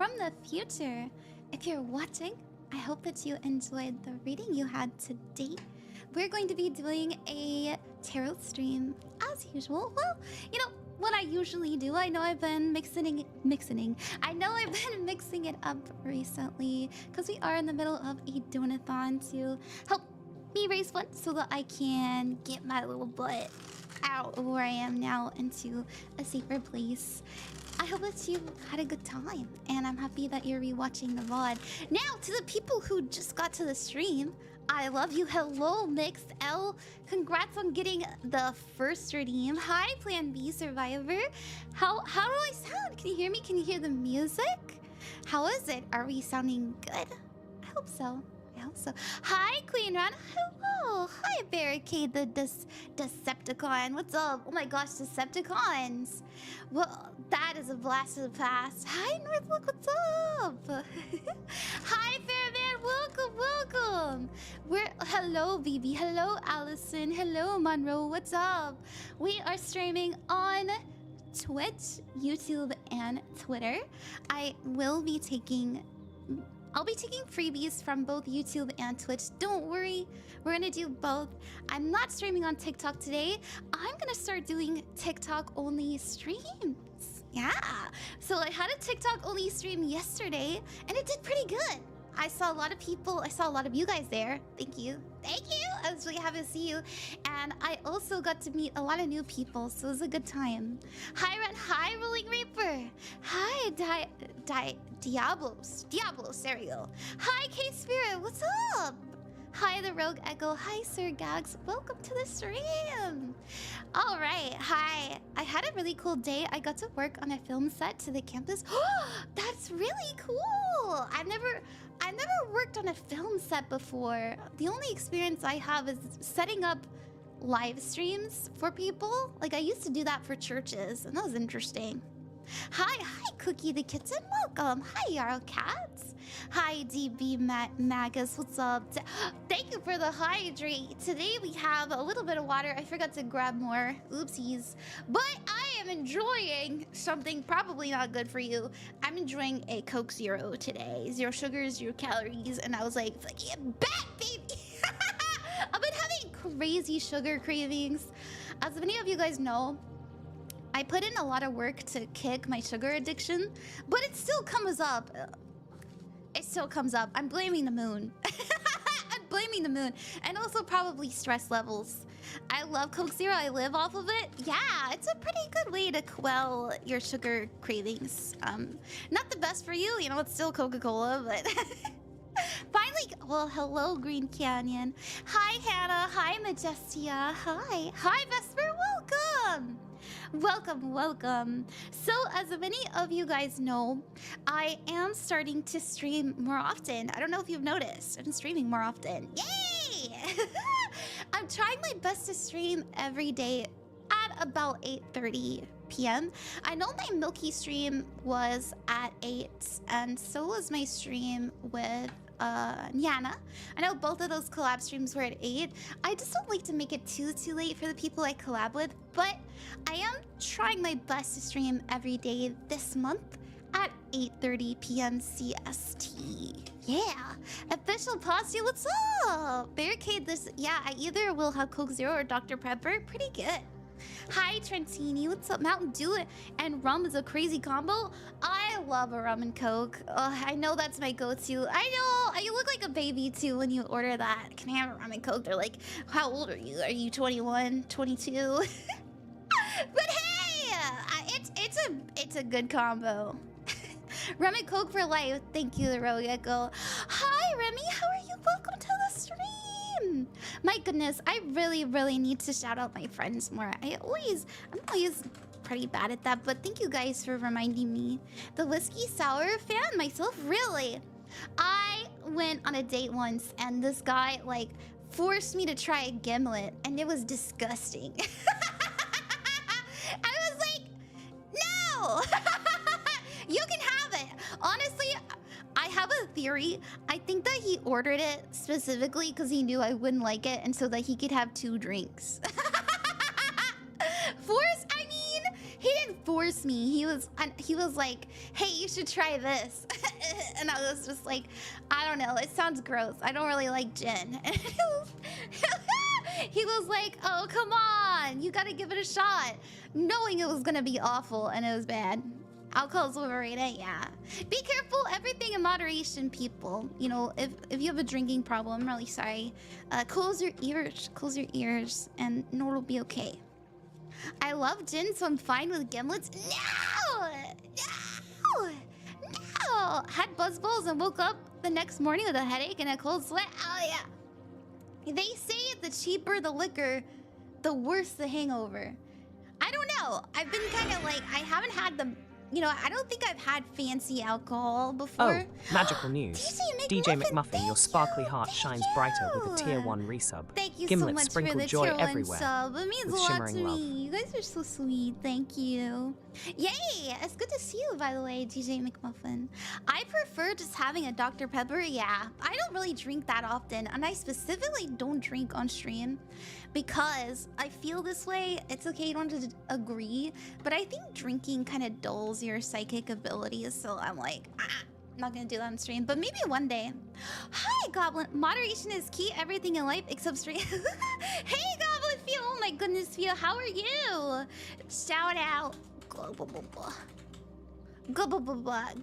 from the future. If you're watching, I hope that you enjoyed the reading you had today. We're going to be doing a tarot stream as usual. Well, you know what I usually do. I know I've been mixing. I know I've been mixing it up recently because we are in the middle of a donathon to help me raise funds so that I can get my little butt out of where I am now into a safer place. I hope that you had a good time, and I'm happy that you're rewatching the VOD. Now, to the people who just got to the stream, I love you. Hello, Mixed L. Congrats on getting the first redeem. Hi, planbsurvivor. How do I sound? Can you hear me? Can you hear the music? How is it? Are we sounding good? I hope so. I hope so. Hi, Queen Ran. Hello. Hi, Barricade the Decepticon. What's up? Oh my gosh, Decepticons. Well, that is a blast of the past. Hi, Northlook. What's up? Hi, Fairman. Welcome. Hello, Bibi. Hello, Allison. Hello, Monroe. What's up? We are streaming on Twitch, YouTube, and Twitter. I'll be taking freebies from both YouTube and Twitch. Don't worry, we're gonna do both. I'm not streaming on TikTok today. I'm gonna start doing TikTok only streams. Yeah. So I had a TikTok only stream yesterday and it did pretty good. I saw a lot of people. I saw a lot of you guys there. Thank you. I was really happy to see you. And I also got to meet a lot of new people, so it was a good time. Hi, Ren. Hi, Rolling Reaper. Hi, Diablos, there you go. Hi, K-Spirit. What's up? Hi, the Rogue Echo. Hi, Sir Gags. Welcome to the stream. All right. Hi. I had a really cool day. I got to work on a film set to the campus. That's really cool. I've never worked on a film set before. The only experience I have is setting up live streams for people. Like, I used to do that for churches, and that was interesting. Hi, Cookie the Kitten. Welcome. Hi, Yaro Cat. Hi, Magus. What's up? Thank you for the hydrate. Today we have a little bit of water. I forgot to grab more. Oopsies. But I am enjoying something probably not good for you. I'm enjoying a Coke Zero today. 0 sugar, 0 calories. And I was like, fuck yeah, back, baby. I've been having crazy sugar cravings. As many of you guys know, I put in a lot of work to kick my sugar addiction, but it still comes up. I'm blaming the moon. I'm blaming the moon. And also probably stress levels. I love Coke Zero. I live off of it. Yeah, it's a pretty good way to quell your sugar cravings. Not the best for you. You know, it's still Coca-Cola, but... Finally, well, hello, Green Canyon. Hi, Hannah. Hi, Majestia. Hi, Vesper. Welcome. So, as many of you guys know, I am starting to stream more often. I don't know if you've noticed. I'm streaming more often. Yay! I'm trying my best to stream every day at about 8:30 p.m. I know my Milky stream was at 8, and so was my stream with Nyana. I know both of those collab streams were at 8. I just don't like to make it too late for the people I collab with, but I am trying my best to stream every day this month at 8:30 p.m. CST. Yeah. Official Posture, what's up? Barricade this. Yeah, I either will have Coke Zero or Dr. Pepper. Pretty good. Hi, Trentini. What's up? Mountain Dew and rum is a crazy combo. I love a rum and Coke. I know that's my go-to. I know. You look like a baby, too, when you order that. Can I have a rum and Coke? They're like, how old are you? Are you 21? 22? But hey! It's a good combo. Rum and Coke for life. Thank you, the Rogue Echo. Hi, Remy. How are you? Welcome to the stream. My goodness, I really need to shout out my friends more. I'm always pretty bad at that, but thank you guys for reminding me. The whiskey sour fan myself, really. I went on a date once and this guy like forced me to try a gimlet and it was disgusting. I was like, no! You can have it. Honestly, I have a theory. I think that he ordered it specifically because he knew I wouldn't like it and so that he could have 2 drinks. I mean, he didn't force me. He was like, hey, you should try this. And I was just like, I don't know, it sounds gross. I don't really like gin. And he was like, oh, come on, you gotta give it a shot. Knowing it was gonna be awful, and it was bad. Alcohol's overrated, yeah. Be careful, everything in moderation, people. You know, if you have a drinking problem, I'm really sorry. Close your ears, and no, it'll be okay. I love gin, so I'm fine with gimlets. No! No! No! Had buzzballs and woke up the next morning with a headache and a cold sweat. Oh, yeah. They say the cheaper the liquor, the worse the hangover. I don't know. I've been kind of like, I haven't had the... You know, I don't think I've had fancy alcohol before. Oh, magical news. DJ McMuffin, your sparkly heart shines brighter with a tier 1 resub. Thank you Gimlet so much sprinkle for the joy tier 1 everywhere. sub. It means a with lot to shimmering love. me. You guys are so sweet. Thank you. Yay! It's good to see you, by the way, DJ McMuffin. I prefer just having a Dr. Pepper. Yeah, I don't really drink that often, and I specifically don't drink on stream because I feel this way. It's okay, you don't have to agree, but I think drinking kind of dulls your psychic abilities, so I'm like, I'm not gonna do that on stream, but maybe one day. Hi, Goblin. Moderation is key, everything in life except stream. Hey, Goblin Fia. Oh my goodness, Fia, how are you? Shout out.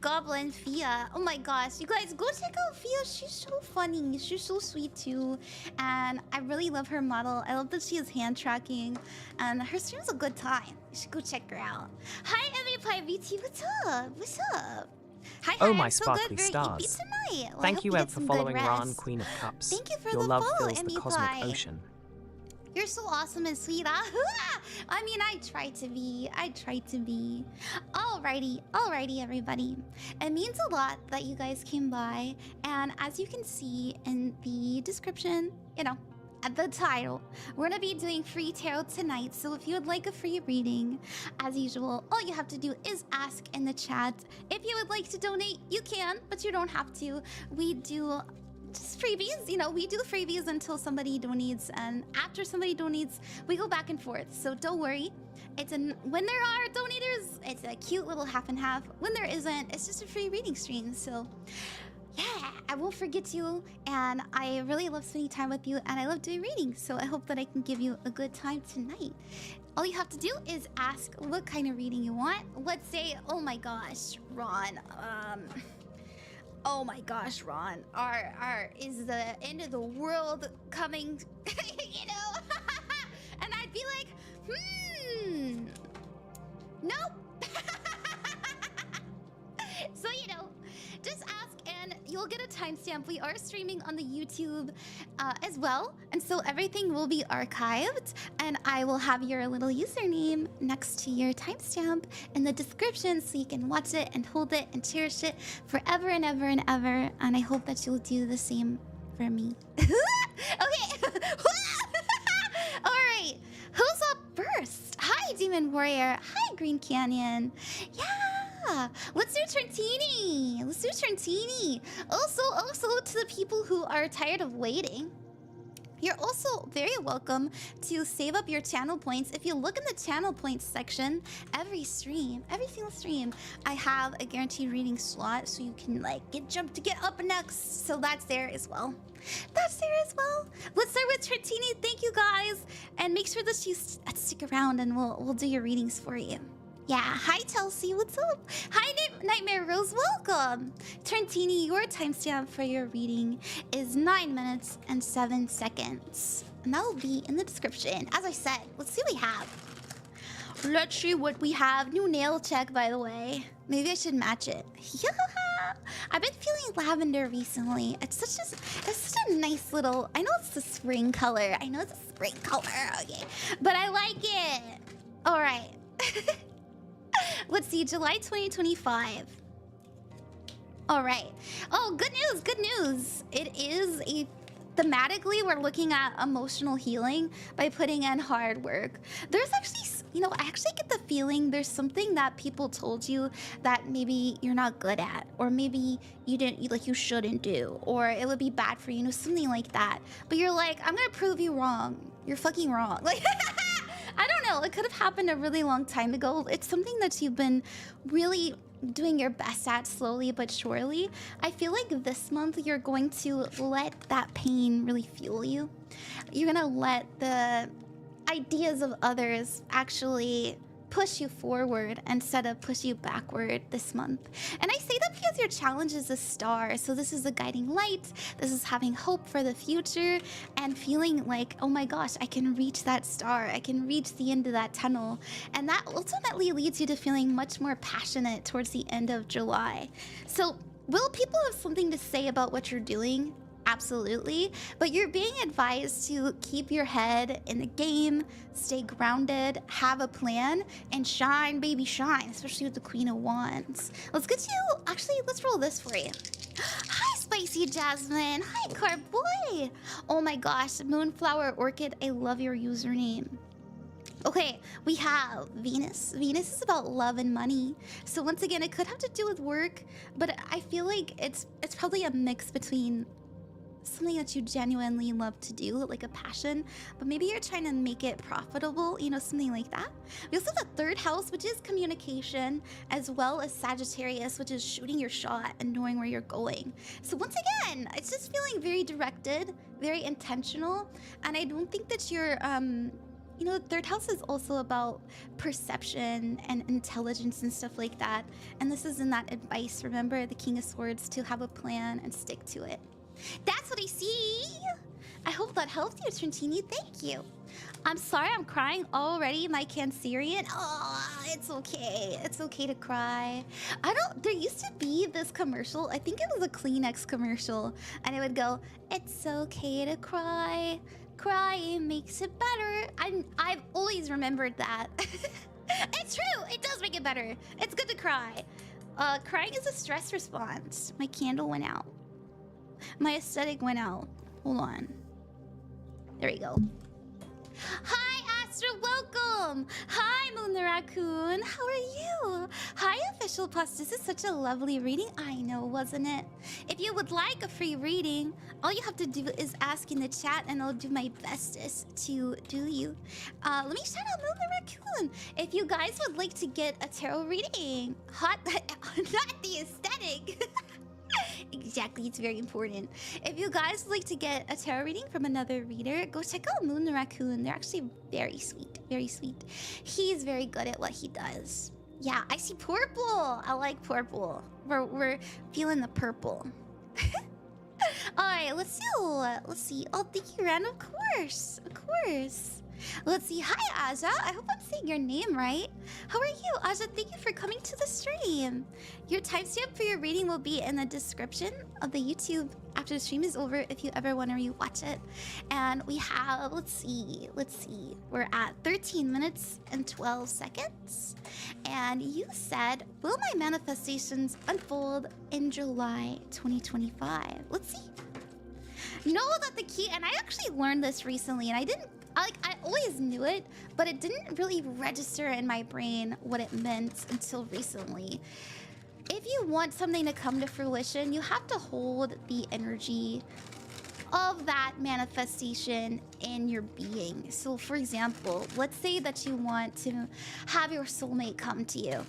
Goblin Fia. Oh my gosh, you guys, go check out Fia. She's so funny. She's so sweet too, and I really love her model. I love that she has hand tracking, and her stream's a good time. You should go check her out. Hi, MAPVT. What's up? What's up? Hi, Oh, I'm my so sparkly good. Very stars. eepy tonight. Well, I Thank hope you, get Eb, for some good following Ran, rest. Queen of Cups. Thank you for Your the love follow, fills the Emi cosmic Pie. ocean. You're so awesome and sweet. I mean, I try to be. I try to be. Alrighty, everybody. It means a lot that you guys came by. And as you can see in the description, you know, at the title, we're gonna be doing free tarot tonight. So if you would like a free reading, as usual, all you have to do is ask in the chat. If you would like to donate, you can, but you don't have to. We do just freebies, you know, we do freebies until somebody donates, and after somebody donates, we go back and forth. So don't worry. When there are donators, it's a cute little half and half. When there isn't, it's just a free reading stream. So yeah, I won't forget you, and I really love spending time with you, and I love doing readings, so I hope that I can give you a good time tonight. All you have to do is ask what kind of reading you want. Let's say, oh my gosh, Ron, oh my gosh, Ron, is the end of the world coming, you know? And I'd be like, nope. So, you know, just ask and you'll get a timestamp. We are streaming on the YouTube as well, and so everything will be archived, and I will have your little username next to your timestamp in the description so you can watch it and hold it and cherish it forever and ever and ever, and I hope that you'll do the same for me. Okay. All right, who's up first? Hi, Demon Warrior. Hi, Green Canyon. Yeah, let's do Trentini. Let's do Trentini. Also to the people who are tired of waiting, you're also very welcome to save up your channel points. If you look in the channel points section, every single stream, I have a guaranteed reading slot, so you can like get jumped to get up next. So that's there as well. That's there as well. Let's start with Trentini. Thank you guys, and make sure that you stick around, and we'll do your readings for you. Yeah, hi Chelsea, what's up? Hi Nightmare Rose, welcome. Trentini, your timestamp for your reading is 9 minutes and 7 seconds. And that will be in the description. As I said, let's see what we have. Let's see what we have. New nail check, by the way. Maybe I should match it. Yeah, I've been feeling lavender recently. It's such a nice little, I know it's the spring color. Okay. But I like it. All right. Let's see, July 2025. All right. Oh, good news. It is thematically, we're looking at emotional healing by putting in hard work. There's actually, you know, I actually get the feeling there's something that people told you that maybe you're not good at, or maybe you shouldn't do, or it would be bad for you, you know, something like that. But you're like, I'm gonna prove you wrong. You're fucking wrong. Like, I don't know. It could have happened a really long time ago. It's something that you've been really doing your best at slowly but surely. I feel like this month you're going to let that pain really fuel you. You're gonna let the ideas of others actually push you forward instead of push you backward this month. And I say that because your challenge is a star. So this is a guiding light. This is having hope for the future and feeling like, oh my gosh, I can reach that star. I can reach the end of that tunnel. And that ultimately leads you to feeling much more passionate towards the end of July. So will people have something to say about what you're doing? Absolutely, but you're being advised to keep your head in the game, stay grounded, have a plan, and shine, baby, shine, especially with the Queen of Wands. Let's get you, actually, let's roll this for you. Hi, Spicy Jasmine. Hi, Carb Boy. Oh my gosh, Moonflower Orchid, I love your username. Okay, we have Venus. Venus is about love and money. So once again, it could have to do with work, but I feel like it's probably a mix between something that you genuinely love to do, like a passion, but maybe you're trying to make it profitable, you know, something like that. We also have the third house, which is communication, as well as Sagittarius, which is shooting your shot and knowing where you're going. So once again, it's just feeling very directed, very intentional, and I don't think that you're you know, the third house is also about perception and intelligence and stuff like that. And this is in that advice, remember, the King of Swords, to have a plan and stick to it. That's what I see. I hope that helped you, Trentini. Thank you. I'm sorry I'm crying already, my Cancerian. Oh, it's okay. It's okay to cry. There used to be this commercial. I think it was a Kleenex commercial. And it would go, it's okay to cry. Crying makes it better. I've always remembered that. It's true. It does make it better. It's good to cry. Crying is a stress response. My candle went out. My aesthetic went out. Hold on. There we go. Hi, Astra, welcome. Hi, Moon the Raccoon. How are you? Hi, Official Plus. This is such a lovely reading. I know, wasn't it? If you would like a free reading, all you have to do is ask in the chat and I'll do my bestest to do you. Let me shout out Moon the Raccoon. If you guys would like to get a tarot reading, not the aesthetic. Exactly, it's very important. If you guys would like to get a tarot reading from another reader, go check out Moon the Raccoon. They're actually very sweet, very sweet. He's very good at what he does. Yeah, I see purple. I like purple. We're feeling the purple. All right, let's see. Oh, thank you, Ran. Of course. Let's see. Hi, Aja. I hope I'm saying your name right. How are you, Aja? Thank you for coming to the stream. Your timestamp for your reading will be in the description of the YouTube after the stream is over if you ever want to rewatch it. And we have, let's see. We're at 13 minutes and 12 seconds. And you said, will my manifestations unfold in July 2025? Let's see. Know that the key, and I actually learned this recently, and I always knew it, but it didn't really register in my brain what it meant until recently. If you want something to come to fruition, you have to hold the energy of that manifestation in your being. So for example, let's say that you want to have your soulmate come to you.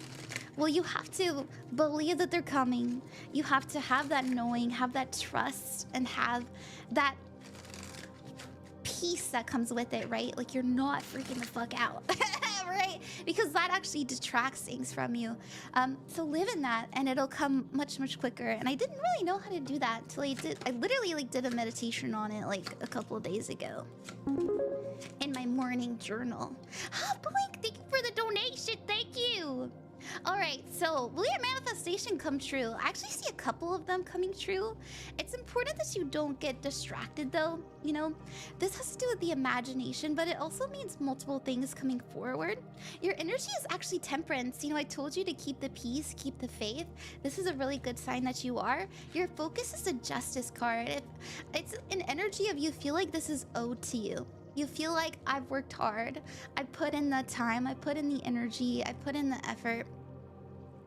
Well, you have to believe that they're coming. You have to have that knowing, have that trust, and have that peace that comes with it, right? Like you're not freaking the fuck out, right? Because that actually detracts things from you. So live in that and it'll come much, much quicker. And I didn't really know how to do that until I literally did a meditation on it like a couple of days ago in my morning journal. Oh, Blink, thank you for the donation. Thank you. All right, so will your manifestation come true? I actually see a couple of them coming true. It's important that you don't get distracted though, you know? This has to do with the imagination, but it also means multiple things coming forward. Your energy is actually temperance. You know, I told you to keep the peace, keep the faith. This is a really good sign that you are. Your focus is a justice card. It's an energy of you feel like this is owed to you. You feel like I've worked hard. I put in the time, I put in the energy, I put in the effort.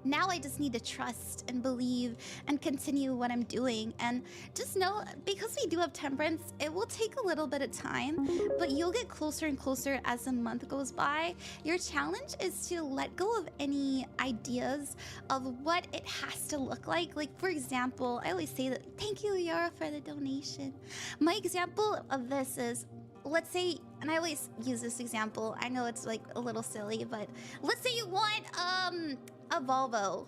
Now I just need to trust and believe and continue what I'm doing. And just know, because we do have temperance, it will take a little bit of time, but you'll get closer and closer as the month goes by. Your challenge is to let go of any ideas of what it has to look like. Like, for example, I always say that, thank you, Yara, for the donation. My example of this is, let's say, and I always use this example, I know it's like a little silly, but let's say you want a Volvo.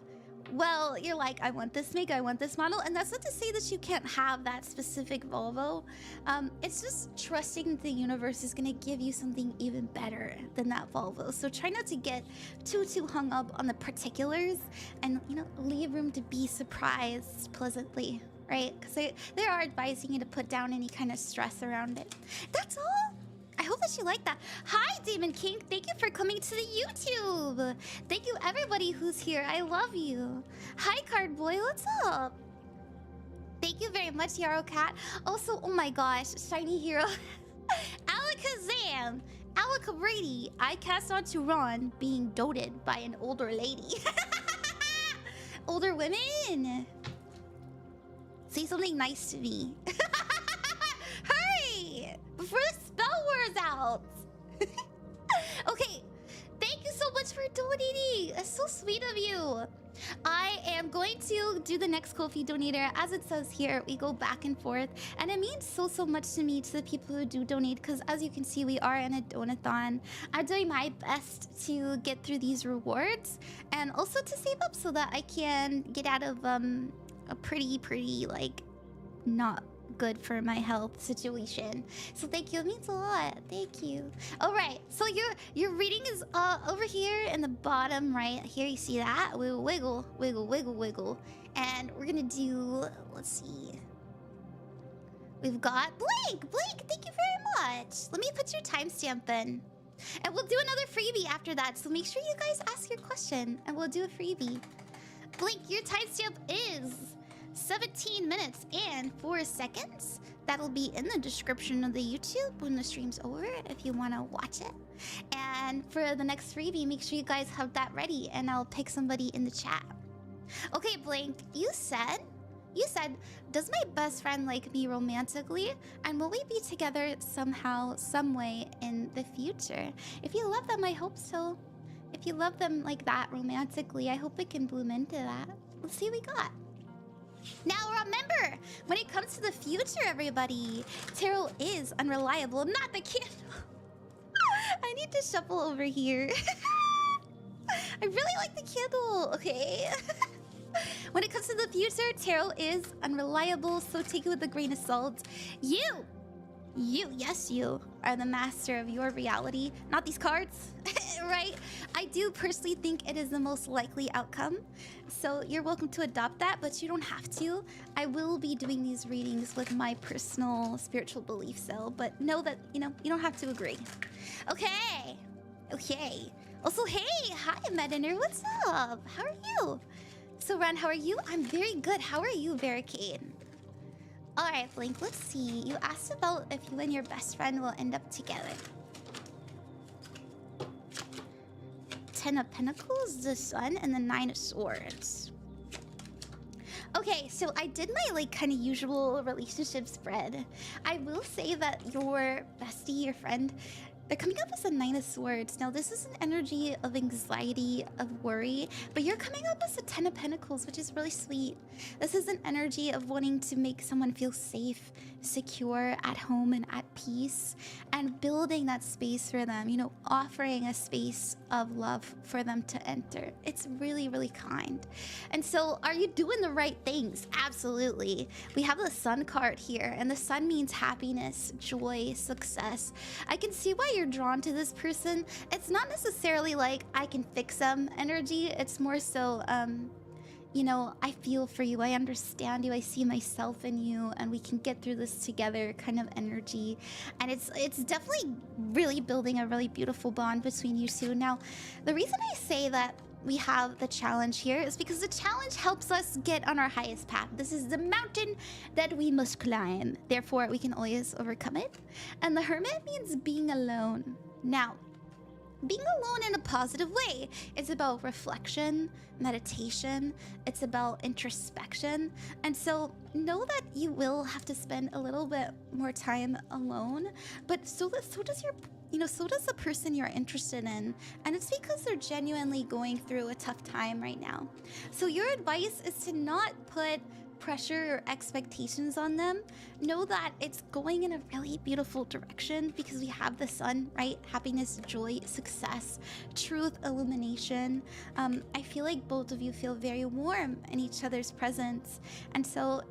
Well, you're like, I want this make, I want this model, and that's not to say that you can't have that specific Volvo. It's just trusting the universe is gonna give you something even better than that Volvo. So try not to get too hung up on the particulars, and leave room to be surprised pleasantly, right? Because they are advising you to put down any kind of stress around it. That's all. I hope that you like that. Hi, Demon King. Thank you for coming to the YouTube. Thank you, everybody who's here. I love you. Hi, Card Boy. What's up? Thank you very much, Yaro Cat. Also, oh my gosh, Shiny Hero. Alakazam. Alakabrady. I cast onto Ron being doted by an older lady. Older women. Say something nice to me. Hurry! Before the spell wears out. Okay, thank you so much for donating. That's so sweet of you. I am going to do the next Ko-fi donator. As it says here, we go back and forth. And it means so much to me, to the people who do donate. Because as you can see, we are in a donathon. I'm doing my best to get through these rewards. And also to save up so that I can get out of a pretty, like, not good for my health situation. So thank you, it means a lot. Thank you. All right, so your reading is over here in the bottom right here. You see that? We'll wiggle, and we're gonna do, let's see, we've got Blink. Thank you very much. Let me put your timestamp in, and we'll do another freebie after that. So make sure you guys ask your question, and we'll do a freebie. Blink, your timestamp is 17 minutes and 4 seconds. That'll be in the description of the YouTube when the stream's over if you want to watch it. And for the next freebie, make sure you guys have that ready and I'll pick somebody in the chat. Okay, Blink, you said, does my best friend like me romantically? And will we be together somehow, some way in the future? If you love them, I hope so. If you love them like that romantically, I hope it can bloom into that. Let's see what we got. Now remember, when it comes to the future, everybody, tarot is unreliable, not the candle. I need to shuffle over here. I really like the candle, okay? When it comes to the future, tarot is unreliable, so take it with a grain of salt. Yes, you are the master of your reality, not these cards, right? I do personally think it is the most likely outcome, so you're welcome to adopt that, but you don't have to. I will be doing these readings with my personal spiritual belief cell, but know that, you don't have to agree. Okay. Also, hey, hi, Mediner, what's up? How are you? So, Ren, how are you? I'm very good. How are you, Barricade? All right, Blink, let's see. You asked about if you and your best friend will end up together. 10 of Pentacles, the Sun, and the 9 of Swords. Okay, so I did my, kind of usual relationship spread. I will say that your bestie, your friend, they're coming up as a 9 of Swords. Now, this is an energy of anxiety, of worry, but you're coming up as a 10 of Pentacles, which is really sweet. This is an energy of wanting to make someone feel safe, secure, at home, and at peace, and building that space for them, offering a space of love for them to enter. It's really, really kind. And so, are you doing the right things? Absolutely. We have the Sun card here, and the Sun means happiness, joy, success. I can see why you're drawn to this person. It's not necessarily like I can fix them energy. It's more so, I feel for you. I understand you. I see myself in you, and we can get through this together kind of energy. And it's definitely really building a really beautiful bond between you two. Now, the reason I say that we have the challenge here is because the challenge helps us get on our highest path. This is the mountain that we must climb. Therefore, we can always overcome it. And the Hermit means being alone. Now, being alone in a positive way. It's about reflection, meditation, it's about introspection. And so know that you will have to spend a little bit more time alone, but so does your, so does the person you're interested in. And it's because they're genuinely going through a tough time right now. So your advice is to not put pressure or expectations on them. Know that it's going in a really beautiful direction because we have the sun, right? Happiness, joy, success, truth, illumination. I feel like both of you feel very warm in each other's presence. And so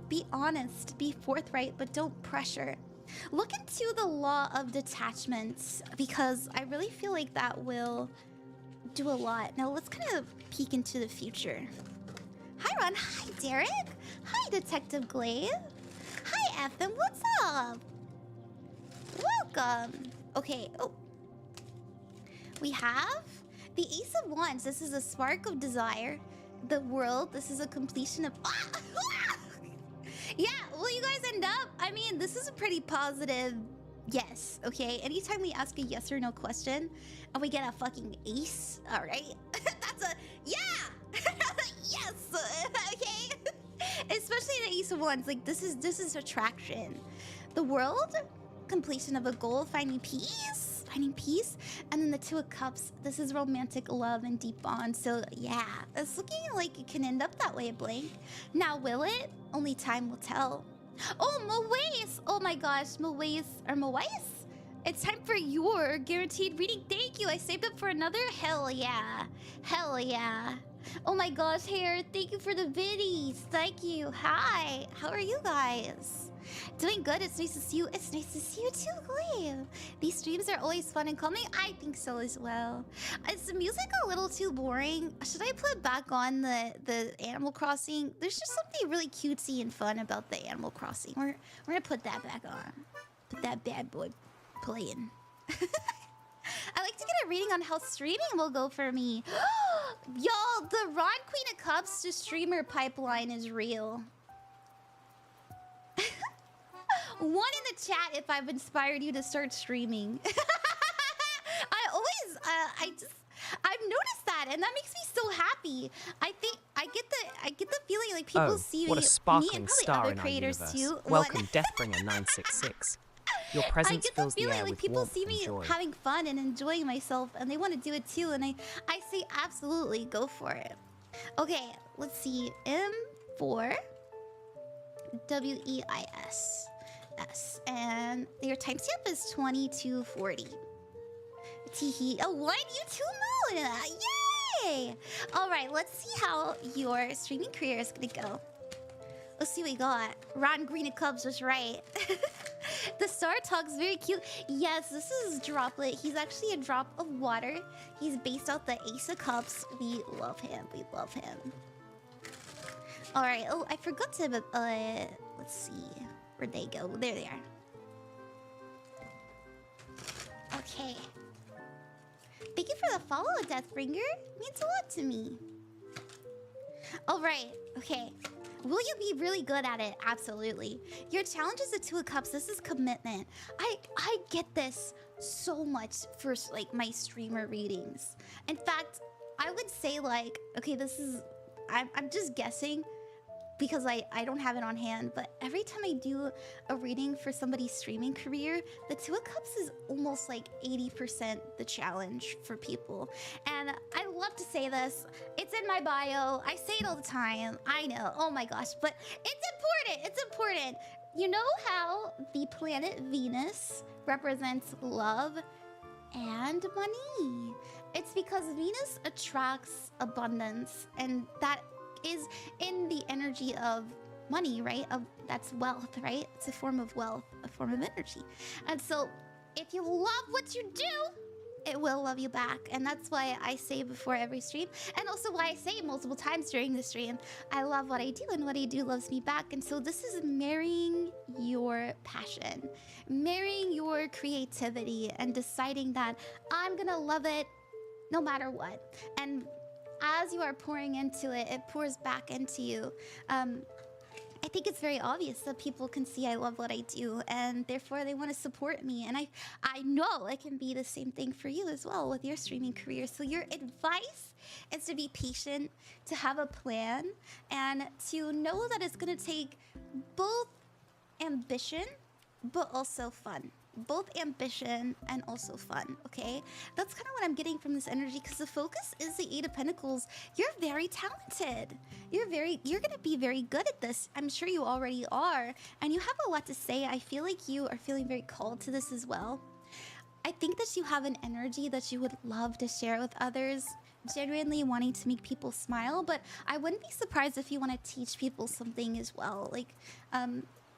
be honest, be forthright, but don't pressure. Look into the law of detachments because I really feel like that will do a lot. Now let's kind of peek into the future. Hi Ron, hi Derek, hi detectiveglave, hi Ethan, what's up? Welcome. Okay, we have the Ace of Wands. This is a spark of desire. The World, this is a completion of... Yeah, will you guys end up? I mean, this is a pretty positive yes, okay? Anytime we ask a yes or no question and we get a fucking ace, all right? That's a yeah! Yes, okay? Especially the Ace of Wands, like this is attraction. The World, completion of a goal, finding peace, and then the Two of Cups, this is romantic love and deep bond. So yeah, it's looking like it can end up that way, Blink. Now will it? Only time will tell. Oh, Moise! Oh my gosh, Moise. It's time for your guaranteed reading. Thank you. I saved up for another. Hell yeah. Hell yeah. Oh my gosh, Hair. Thank you for the biddies. Thank you. Hi. How are you guys? Doing good. It's nice to see you. It's nice to see you too, Glaive. These streams are always fun and calming. I think so as well. Is the music a little too boring? Should I put back on the Animal Crossing? There's just something really cutesy and fun about the Animal Crossing. We're gonna put that back on. Put that bad boy playing. I like to get a reading on how streaming will go for me. Y'all, the Ron Queen of Cups to streamer pipeline is real. One in the chat if I've inspired you to start streaming. I've noticed that, and that makes me so happy. I think I get the feeling like people see what a sparkling me and star probably other in our creators universe. too. Welcome, Deathbringer966. Your presence fills the air like with people warmth see me and joy. having fun and enjoying myself, and they want to do it too. And I say absolutely go for it. Okay, let's see. M4 WEIS S, and your timestamp is 2240. Teehee. Oh, one you too, Melina. Yay! All right, let's see how your streaming career is gonna go. Let's see what we got. Ron Green of Clubs was right. The Star Talk's very cute. Yes, this is Droplet. He's actually a drop of water. He's based out the Ace of Cups. We love him. We love him. All right. Oh, I forgot to. Let's see. Where'd they go? There they are. Okay. Thank you for the follow, Deathbringer. Means a lot to me. All right. Okay. Will you be really good at it? Absolutely. Your challenge is the Two of Cups. This is commitment. I get this so much for like my streamer readings. In fact, I would say like, okay, this is, I'm just guessing because I don't have it on hand, but every time I do a reading for somebody's streaming career, the Two of Cups is almost like 80% the challenge for people. And I love to say this. It's in my bio. I say it all the time. I know. Oh my gosh. But it's important. It's important. You know how the planet Venus represents love and money? It's because Venus attracts abundance, and that is in the energy of money, right? That's wealth, right? It's a form of wealth, a form of energy. And so if you love what you do, it will love you back. And that's why I say before every stream, and also why I say multiple times during the stream, I love what I do and what I do loves me back. And so this is marrying your passion, marrying your creativity, and deciding that I'm gonna love it no matter what. And as you are pouring into it, it pours back into you. I think it's very obvious that people can see I love what I do, and therefore they want to support me. And I know it can be the same thing for you as well with your streaming career. So your advice is to be patient, to have a plan, and to know that it's going to take both ambition but also fun. Both ambition and also fun, okay? That's kind of what I'm getting from this energy, because the focus is the Eight of Pentacles. You're very talented. You're gonna be very good at this. I'm sure you already are, and you have a lot to say. I feel like you are feeling very called to this as well. I think that you have an energy that you would love to share with others, genuinely wanting to make people smile, but I wouldn't be surprised if you want to teach people something as well, like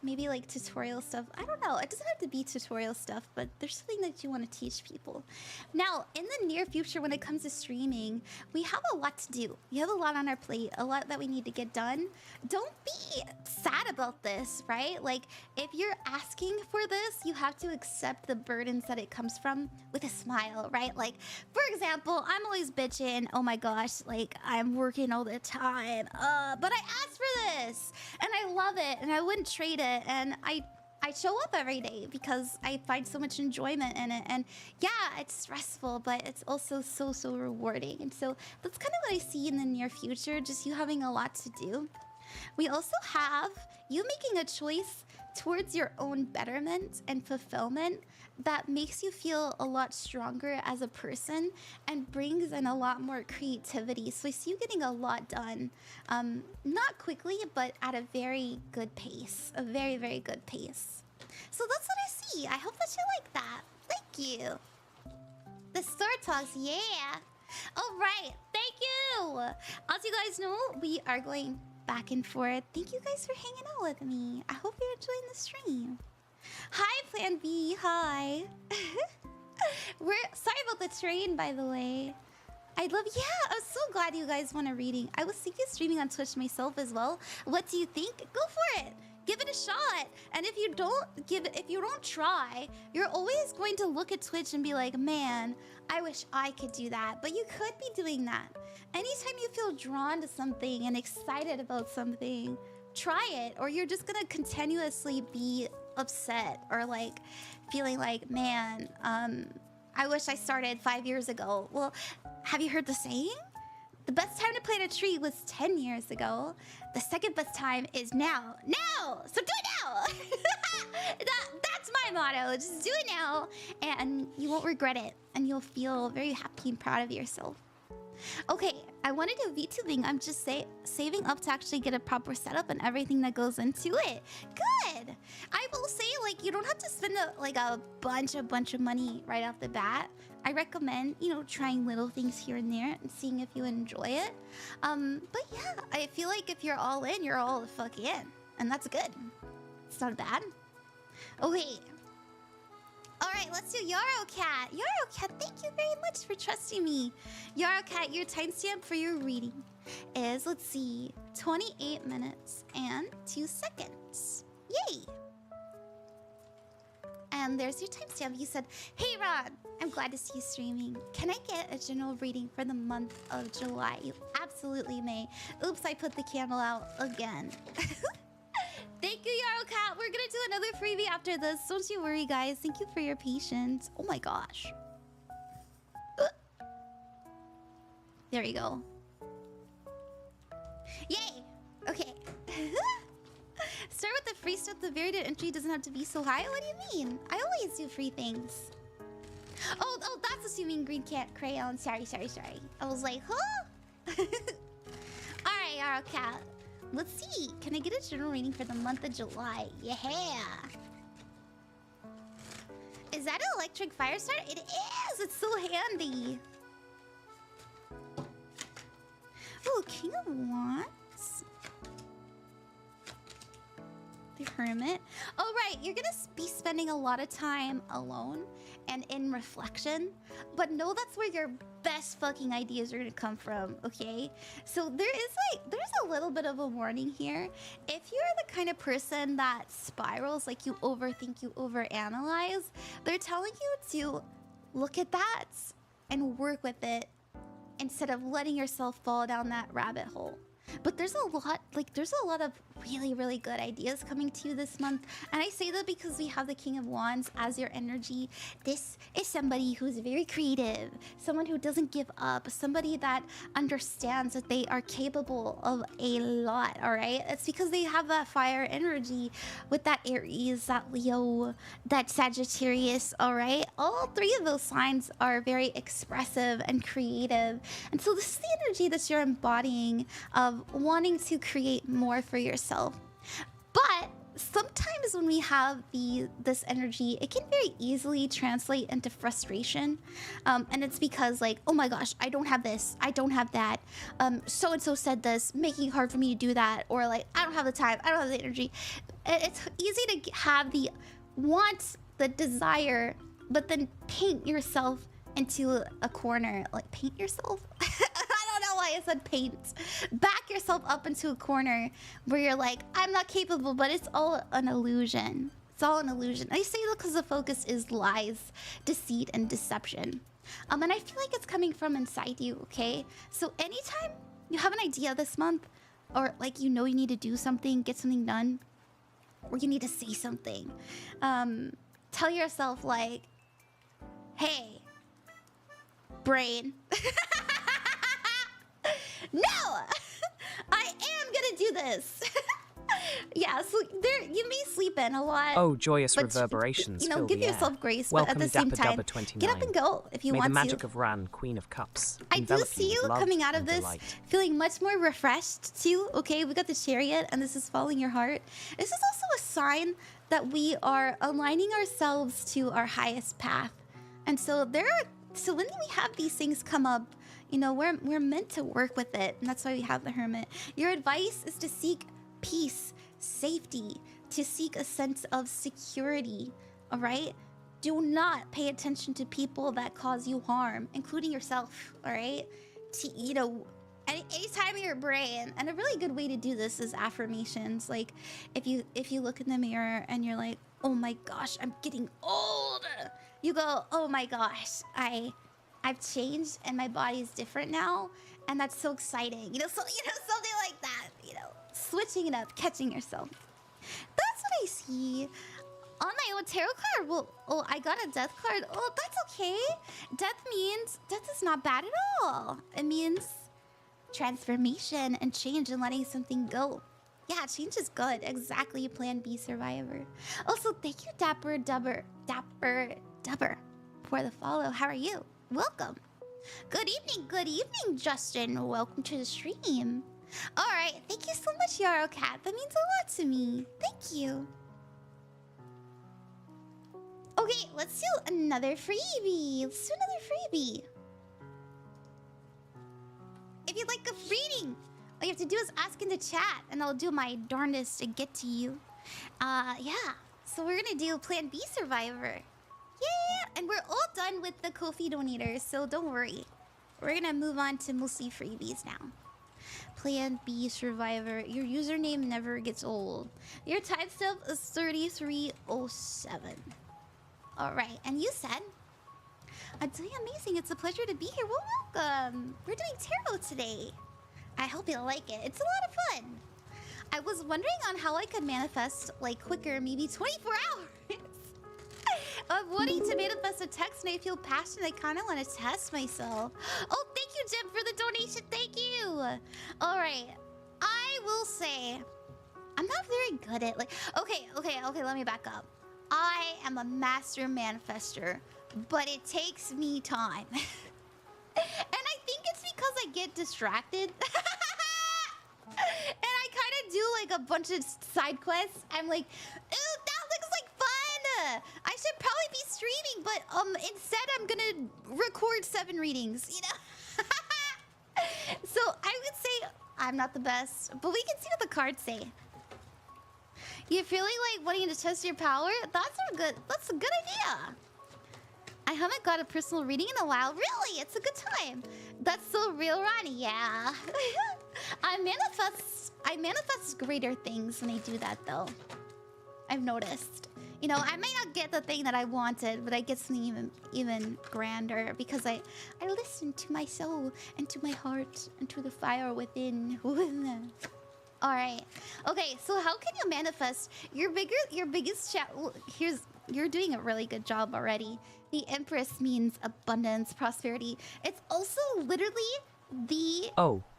maybe like tutorial stuff. I don't know. It doesn't have to be tutorial stuff, but there's something that you want to teach people. Now, in the near future, when it comes to streaming, we have a lot to do. We have a lot on our plate, a lot that we need to get done. Don't be sad about this, right? Like, if you're asking for this, you have to accept the burdens that it comes from with a smile, right? Like, for example, I'm always bitching, oh my gosh, like, I'm working all the time, but I asked for this, and I love it, and I wouldn't trade it. And I show up every day because I find so much enjoyment in it. And yeah, it's stressful, but it's also so rewarding. And so that's kind of what I see in the near future, just you having a lot to do. We also have you making a choice towards your own betterment and fulfillment that makes you feel a lot stronger as a person and brings in a lot more creativity. So I see you getting a lot done. Not quickly, but at a very good pace. A very good pace. So that's what I see. I hope that you like that. Thank you. The Star Talks, yeah. All right, thank you. As you guys know, we are going back and forth. Thank you guys for hanging out with me. I hope you're enjoying the stream. Hi, Plan B. Hi. We're sorry about the train, by the way. I'd love. Yeah, I'm so glad you guys want a reading. I was thinking of streaming on Twitch myself as well. What do you think? Go for it. Give it a shot. And if you don't try, you're always going to look at Twitch and be like, man, I wish I could do that. But you could be doing that. Anytime you feel drawn to something and excited about something, try it. Or you're just gonna continuously be upset or like feeling like, man, I wish I started 5 years ago. Well, have you heard the saying? The best time to plant a tree was 10 years ago. The second best time is now. Now! So do it now! That's my motto. Just do it now, and you won't regret it. And you'll feel very happy and proud of yourself. Okay, I want to do VTubing. I'm just saving up to actually get a proper setup and everything that goes into it. Good! I will say, like, you don't have to spend a bunch of money right off the bat. I recommend, you know, trying little things here and there and seeing if you enjoy it. But yeah, I feel like if you're all in, you're all the fuck in. And that's good. It's not bad. Okay. Alright, let's do Yaro Cat. Yaro Cat, thank you very much for trusting me. Yaro Cat, your timestamp for your reading is, let's see, 28 minutes and 2 seconds. Yay! And there's your timestamp. You said, hey Ron, I'm glad to see you streaming. Can I get a general reading for the month of July? You absolutely may. Oops, I put the candle out again. Thank you, Yaro Cat. We're gonna do another freebie after this. Don't you worry, guys. Thank you for your patience. Oh my gosh. There you go. Yay! Okay. Start with the free stuff. The very entry doesn't have to be so high. What do you mean? I always do free things. Oh, that's assuming green cat crayon. Sorry. I was like, huh? Alright, Yaro Cat. Let's see. Can I get a general reading for the month of July? Yeah. Is that an electric fire starter? It is! It's so handy. Oh, King of Wands. The Hermit. Oh, right. You're going to be spending a lot of time alone and in reflection. But know that's where your best fucking ideas are going to come from, okay? So there's a little bit of a warning here. If you're the kind of person that spirals, like you overthink, you overanalyze, they're telling you to look at that and work with it instead of letting yourself fall down that rabbit hole. But there's a lot of really, really good ideas coming to you this month. And I say that because we have the King of Wands as your energy. This is somebody who's very creative, someone who doesn't give up, somebody that understands that they are capable of a lot, all right? It's because they have that fire energy with that Aries, that Leo, that Sagittarius, all right? All three of those signs are very expressive and creative. And so this is the energy that you're embodying of wanting to create more for yourself. But sometimes when we have this energy, it can very easily translate into frustration. And it's because like, oh my gosh, I don't have this, I don't have that. So-and-so said this, making it hard for me to do that. Or like, I don't have the time, I don't have the energy. It's easy to have the want, the desire, but then paint yourself into a corner. Like paint yourself? I don't know why I said paint. Back yourself up into a corner where you're like, I'm not capable, but it's all an illusion. It's all an illusion. I say that because the focus is lies, deceit, and deception. And I feel like it's coming from inside you, okay? So anytime you have an idea this month, or like you know you need to do something, get something done, or you need to say something, tell yourself like, hey, brain. No! I am gonna do this! Yeah, so there you may sleep in a lot. Oh, joyous reverberations. You know, give yourself grace, Welcome, but at the same time, get up and go if you want to. May the magic of Ran, Queen of Cups, I do see you coming out of this feeling much more refreshed too. Okay, we got the Chariot, and this is following your heart. This is also a sign that we are aligning ourselves to our highest path. And so so when we have these things come up, you know, we're meant to work with it, and that's why we have the Hermit. Your advice is to seek peace, safety, to seek a sense of security, all right? Do not pay attention to people that cause you harm, including yourself, all right? You know, anytime your brain, and a really good way to do this is affirmations. Like, if you look in the mirror and you're like, oh my gosh, I'm getting old. You go, oh my gosh, I've changed and my body's different now, and that's so exciting. You know, so something like that. You know, switching it up, catching yourself. That's what I see. On my own tarot card, well, oh, I got a death card. Oh, that's okay. Death is not bad at all. It means transformation and change and letting something go. Yeah, change is good. Exactly, Plan B survivor. Also, thank you, Dapper Dubber, for the follow. How are you? Welcome. Good evening, Justin. Welcome to the stream. All right, thank you so much, Yaro Cat. That means a lot to me. Thank you. Okay, let's do another freebie. If you'd like a reading, all you have to do is ask in the chat, and I'll do my darndest to get to you. Yeah. So we're gonna do Plan B survivor. Yeah, and we're all done with the Ko-fi donators, so don't worry. We're gonna move on to mostly freebies now. Plan B survivor. Your username never gets old. Your timestamp is 3307. All right, and you said, I'm doing amazing. It's a pleasure to be here. Well, welcome. We're doing tarot today. I hope you like it. It's a lot of fun. I was wondering on how I could manifest like quicker, maybe 24 hours. I'm wanting to manifest a text and I feel passionate. I kind of want to test myself. Oh, thank you, Jim, for the donation. Thank you. All right. I will say I'm not very good at like, okay, let me back up. I am a master manifester, but it takes me time. And I think it's because I get distracted. And I kind of do like a bunch of side quests. I'm like, ooh, that looks like fun. I should probably be streaming, but instead I'm gonna record 7 readings, you know? So I would say I'm not the best, but we can see what the cards say. You're feeling like wanting to test your power? That's a good idea. I haven't got a personal reading in a while. Really? It's a good time. That's so real, Ronnie. Yeah. I manifest greater things when I do that, though. I've noticed. You know, I may not get the thing that I wanted, but I get something even grander because I listen to my soul and to my heart and to the fire within. All right. Okay, so how can you manifest your biggest you're doing a really good job already. The Empress means abundance, prosperity. It's also literally the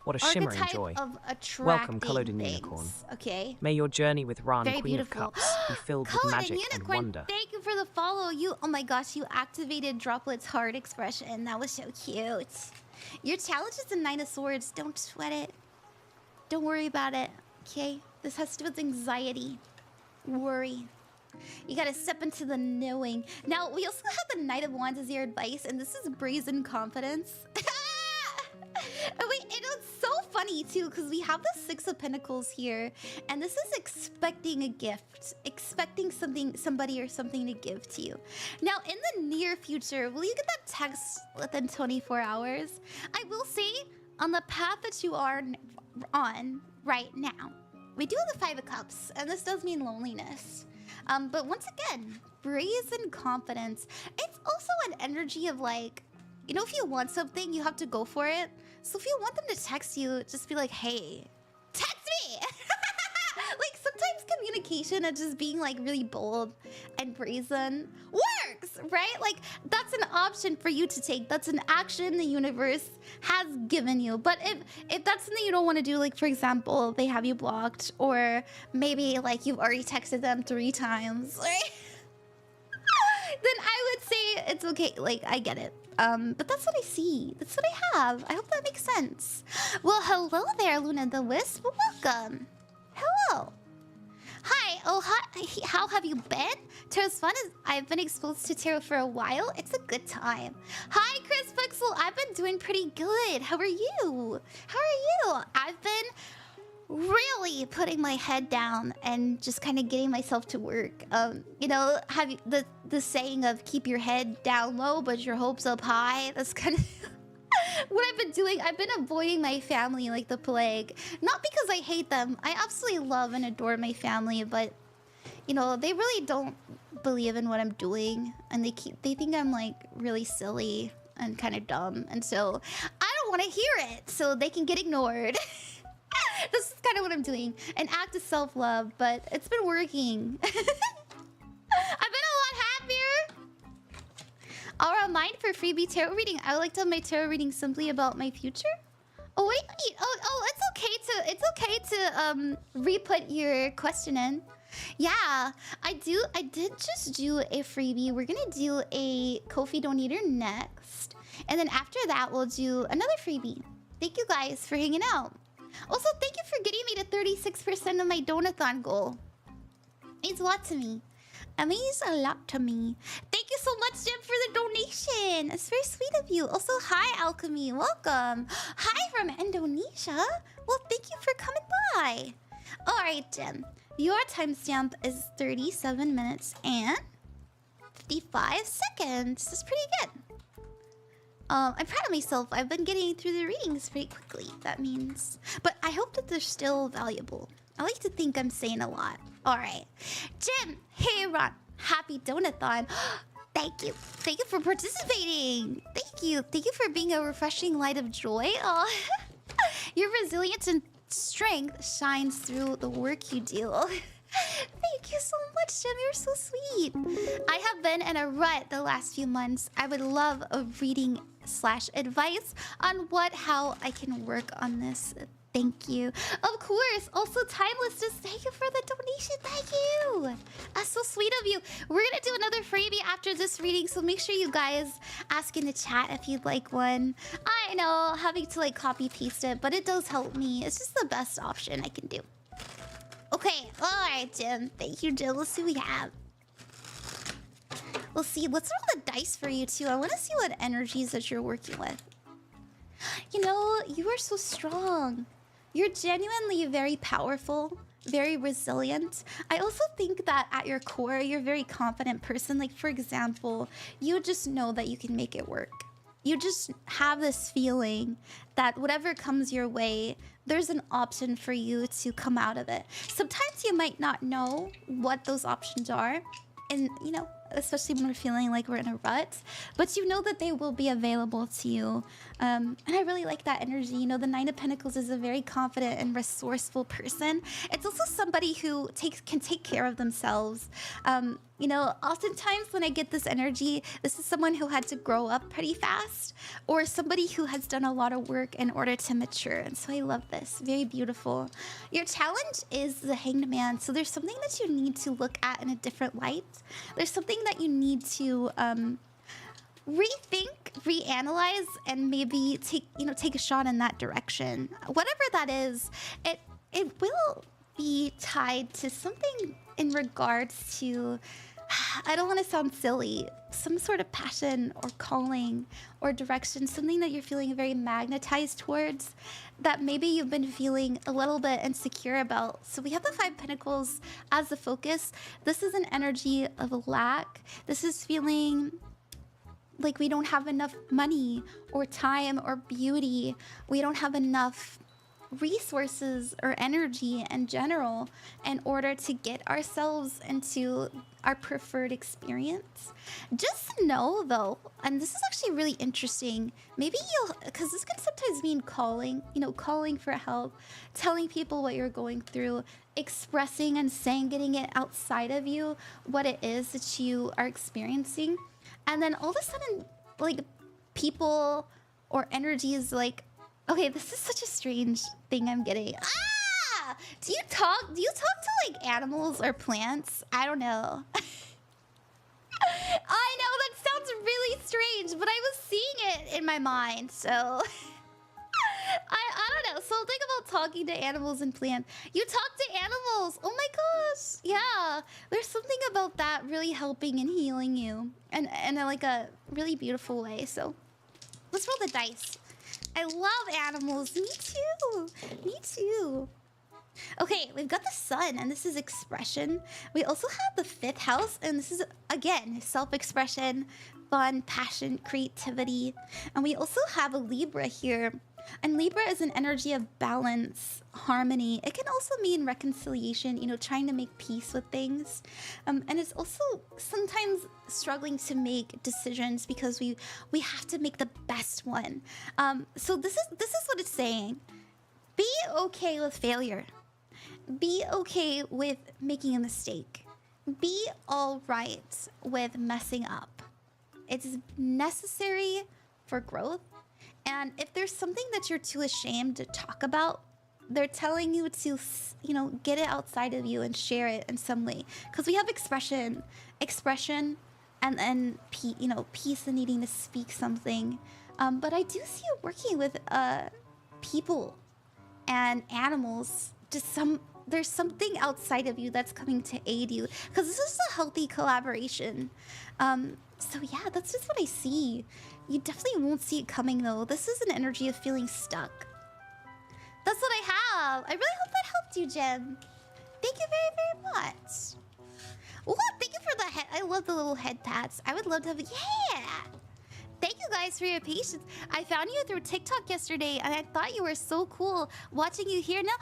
what a shimmering archetype joy. of attracting Welcome, CullodenUnicorn. things. Okay. May your journey with Ran, Very Queen beautiful. of Cups, be filled with magic and wonder. Thank you for the follow. Oh my gosh, you activated Droplet's heart expression. That was so cute. Your challenge is a 9 of Swords. Don't sweat it. Don't worry about it. Okay? This has to do with anxiety. Worry. You gotta step into the knowing. Now, we also have the Knight of Wands as your advice, and this is brazen confidence. Wait, it's so funny too, because we have the 6 of Pentacles here, and this is expecting a gift, expecting somebody or something to give to you. Now, in the near future, will you get that text within 24 hours? I will say, on the path that you are on right now, we do have the 5 of Cups, and this does mean loneliness. But once again, brazen confidence. It's also an energy of like, you know, if you want something, you have to go for it. So if you want them to text you, just be like, hey, text me! Like, sometimes communication and just being like really bold and brazen works, right? Like, that's an option for you to take. That's an action the universe has given you. But if that's something you don't want to do, like, for example, they have you blocked, or maybe like you've already texted them 3 times, right? Then I would say it's okay. Like, I get it. But that's what I see. That's what I have. I hope that makes sense. Well, hello there, Luna the Wisp. Welcome. Hello. Hi. Oh, hi. How have you been? Tarot's fun. I've been exposed to tarot for a while. It's a good time. Hi, Chris Pixel. I've been doing pretty good. How are you? How are you? I've been really putting my head down and just kind of getting myself to work. You know, have you, the saying of keep your head down low but your hopes up high? That's kind of what I've been doing. I've been avoiding my family like the plague. Not because I hate them. I absolutely love and adore my family, but you know, they really don't believe in what I'm doing, and they think I'm like really silly and kind of dumb, and so I don't want to hear it, so they can get ignored. This is kind of what I'm doing. An act of self-love, but it's been working. I've been a lot happier. I'll remind for freebie tarot reading. I would like to have my tarot reading simply about my future. Oh wait. Oh, it's okay to re-put your question in. Yeah, I did just do a freebie. We're gonna do a Ko-fi donator next, and then after that we'll do another freebie. Thank you guys for hanging out. Also, thank you for getting me to 36% of my donathon goal. It means a lot to me. It means a lot to me. Thank you so much, Jim, for the donation. It's very sweet of you. Also, hi, Alchemy. Welcome. Hi from Indonesia. Well, thank you for coming by. All right, Jim. Your timestamp is 37 minutes and 55 seconds. That's pretty good. I'm proud of myself. I've been getting through the readings pretty quickly, that means. But I hope that they're still valuable. I like to think I'm saying a lot. All right. Jim, hey, Ron. Happy Donathon. Thank you. Thank you for participating. Thank you. Thank you for being a refreshing light of joy. Oh. Your resilience and strength shines through the work you do. Thank you so much, Jim. You're so sweet. I have been in a rut the last few months. I would love a reading / advice on how I can work on this. Thank you. Of course. Also, Timelessness, thank you for the donation. Thank you. That's so sweet of you. We're going to do another freebie after this reading, so make sure you guys ask in the chat if you'd like one. I know, having to like copy paste it, but it does help me. It's just the best option I can do. Okay, all right, Jim. Thank you, Jim. Let's see what we have. We'll see. Let's roll the dice for you, too. I want to see what energies that you're working with. You know, you are so strong. You're genuinely very powerful, very resilient. I also think that at your core, you're a very confident person. Like, for example, you just know that you can make it work. You just have this feeling that whatever comes your way, there's an option for you to come out of it. Sometimes you might not know what those options are. and especially when we're feeling like we're in a rut, but you know that they will be available to you. And I really like that energy. The Nine of Pentacles is a very confident and resourceful person. It's also somebody who can take care of themselves. Oftentimes when I get this energy, this is someone who had to grow up pretty fast, or somebody who has done a lot of work in order to mature. And so I love this. Very beautiful. Your challenge is the Hanged Man. So there's something that you need to look at in a different light. There's something that you need to rethink, reanalyze, and maybe take a shot in that direction. Whatever that is, it will be tied to something in regards to, I don't want to sound silly, some sort of passion or calling or direction, something that you're feeling very magnetized towards, that maybe you've been feeling a little bit insecure about. So we have the Five Pentacles as the focus. This is an energy of lack. This is feeling like we don't have enough money or time or beauty. We don't have enough resources or energy in general in order to get ourselves into our preferred experience. Just know though, and this is actually really interesting, maybe because this can sometimes mean calling, calling for help, telling people what you're going through, expressing and saying, getting it outside of you, what it is that you are experiencing. And then all of a sudden, like, people or energy is like, okay, this is such a strange thing I'm getting. Ah! Do you talk to like animals or plants? I don't know. I know that sounds really strange, but I was seeing it in my mind, so I don't know. So think about talking to animals and plants. You talk to animals. Oh my gosh. Yeah. There's something about that really helping and healing you and in like a really beautiful way. So let's roll the dice. I love animals. Me too. Me too. Okay, we've got the Sun, and this is expression. We also have the 5th house, and this is, again, self-expression, fun, passion, creativity. And we also have a Libra here. And Libra is an energy of balance, harmony. It can also mean reconciliation, trying to make peace with things. And it's also sometimes struggling to make decisions because we have to make the best one. So this is what it's saying. Be okay with failure. Be okay with making a mistake. Be all right with messing up. It's necessary for growth. And if there's something that you're too ashamed to talk about, they're telling you to, get it outside of you and share it in some way. Because we have expression, and peace and needing to speak something. But I do see you working with people and animals. There's something outside of you that's coming to aid you. Because this is a healthy collaboration. So yeah, that's just what I see. You definitely won't see it coming though. This is an energy of feeling stuck. That's what I have. I really hope that helped you, Jem. Thank you very, very much. Oh, thank you for the head. I love the little head pats. I would love to have it. Yeah. Thank you guys for your patience. I found you through TikTok yesterday, and I thought you were so cool watching you here now.